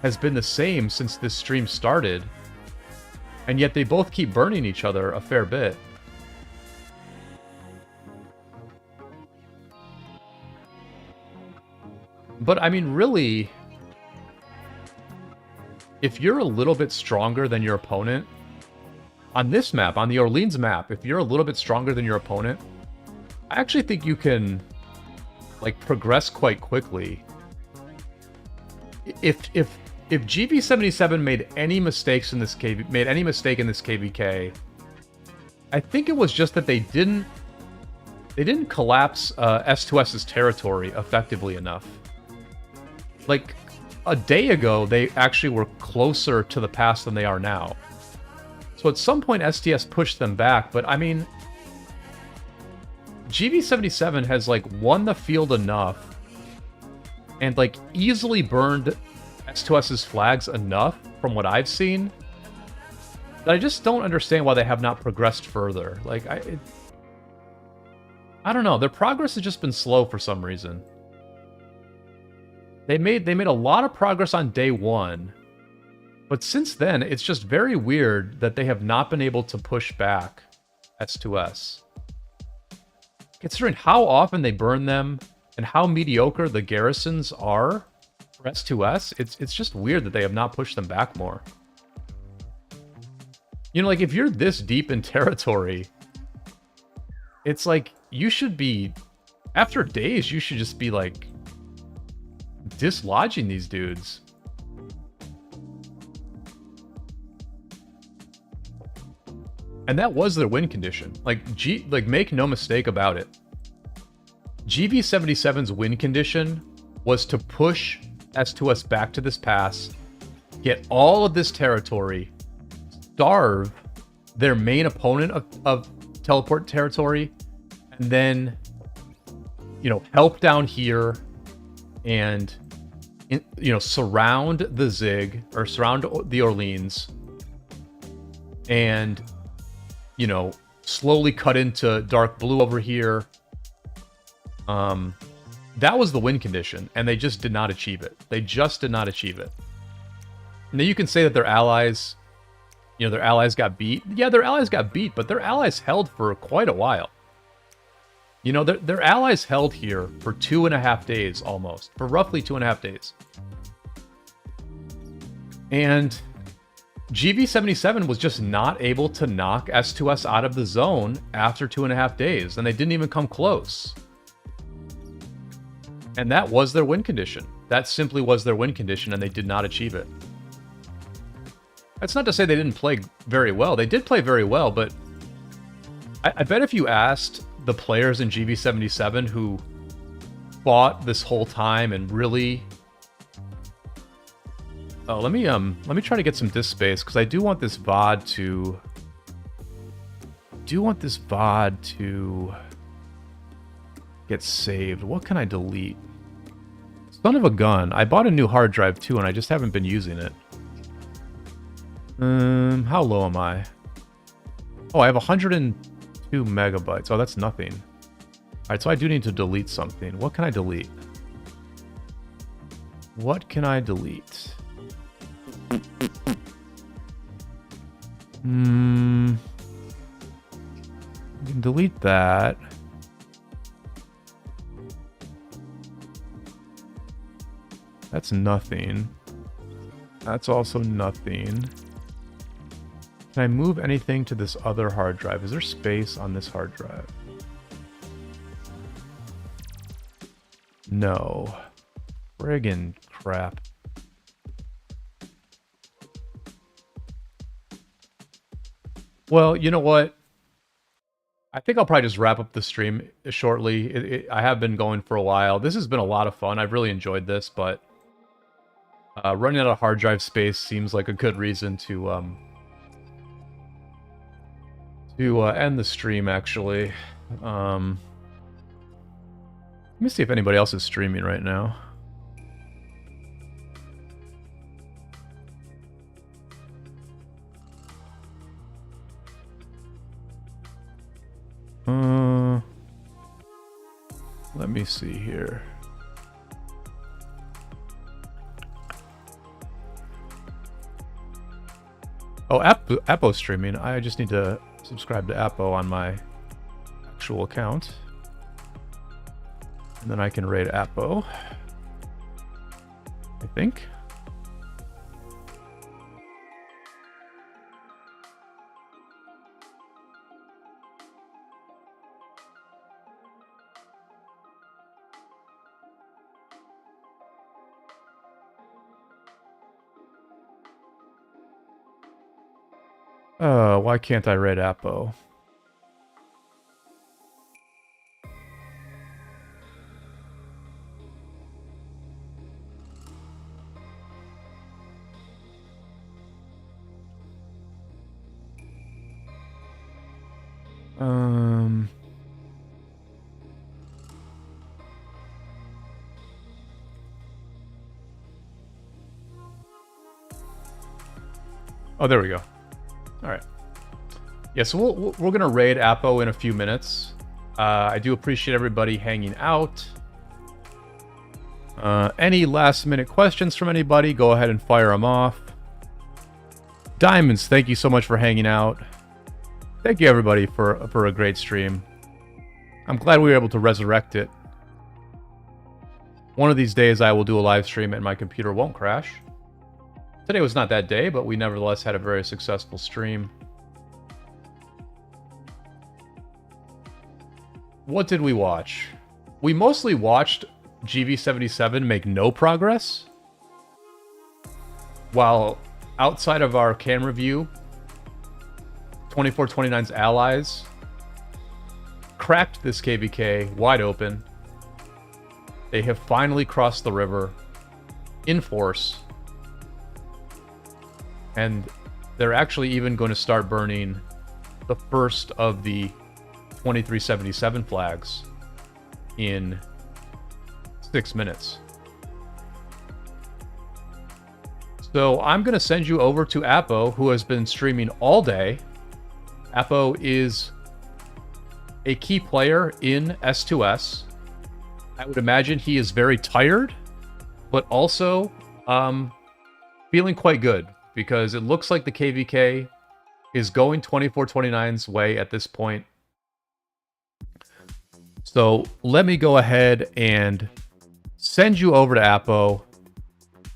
has been the same since this stream started, and yet they both keep burning each other a fair bit. But, I mean, really, if you're a little bit stronger than your opponent, on this map, on the Orleans map, if you're a little bit stronger than your opponent, I actually think you can, like, progress quite quickly. If GV77 made any mistakes in this KvK, I think it was just that they didn't collapse S2S's territory effectively enough. Like, a day ago, they actually were closer to the pass than they are now. So at some point, STS pushed them back, but I mean, GV77 has, like, won the field enough and, like, easily burned S2S's flags enough, from what I've seen, that I just don't understand why they have not progressed further. Like, I don't know. Their progress has just been slow for some reason. They made a lot of progress on day one, but since then, it's just very weird that they have not been able to push back S2S. Considering how often they burn them and how mediocre the garrisons are for S2S, it's just weird that they have not pushed them back more. You know, like, if you're this deep in territory, it's like, you should be, after days, you should just be, like, dislodging these dudes. And that was their win condition. Like, make no mistake about it. GV77's win condition was to push S2S back to this pass, get all of this territory, starve their main opponent of teleport territory, and then help down here and, surround the Zig or surround the Orleans and, slowly cut into dark blue over here. That was the win condition, and they just did not achieve it. They just did not achieve it. Now you can say that their allies, their allies got beat. Yeah, their allies got beat, but their allies held for quite a while. Their allies held here for 2.5 days almost, for roughly 2.5 days. And GV77 was just not able to knock S2S out of the zone after 2.5 days, and they didn't even come close. And that was their win condition. That simply was their win condition, and they did not achieve it. That's not to say they didn't play very well. They did play very well, but I bet if you asked the players in GV77 who fought this whole time and really... Oh, let me try to get some disk space, because I do want this VOD to get saved. What can I delete? Son of a gun. I bought a new hard drive too, and I just haven't been using it. How low am I? Oh, I have 102 megabytes. Oh, that's nothing. Alright, so I do need to delete something. What can I delete? What can I delete? I can delete that. That's nothing. That's also nothing. Can I move anything to this other hard drive? Is there space on this hard drive? No. Friggin' crap. Well, you know what? I think I'll probably just wrap up the stream shortly. I have been going for a while. This has been a lot of fun. I've really enjoyed this, but running out of hard drive space seems like a good reason to end the stream, actually. Let me see if anybody else is streaming right now. Let me see here. Oh, Apo streaming. I just need to subscribe to Apo on my actual account. And then I can raid Apo. I think. Why can't I raid Apo? Oh, there we go. All right. Yeah, so we're going to raid Apo in a few minutes. I do appreciate everybody hanging out. Any last-minute questions from anybody, go ahead and fire them off. Diamonds, thank you so much for hanging out. Thank you, everybody, for a great stream. I'm glad we were able to resurrect it. One of these days, I will do a live stream and my computer won't crash. Today was not that day, but we nevertheless had a very successful stream. What did we watch? We mostly watched GV77 make no progress, while outside of our camera view, 2429's allies cracked this KvK wide open. They have finally crossed the river in force. And they're actually even going to start burning the first of the 2377 flags in 6 minutes. So I'm going to send you over to Apo, who has been streaming all day. Apo is a key player in S2S. I would imagine he is very tired, but also feeling quite good because it looks like the KvK is going 2429's way at this point. So let me go ahead and send you over to Apo.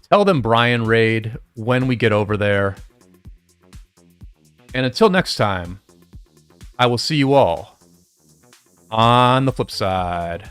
Tell them Brian raid when we get over there. And until next time, I will see you all on the flip side.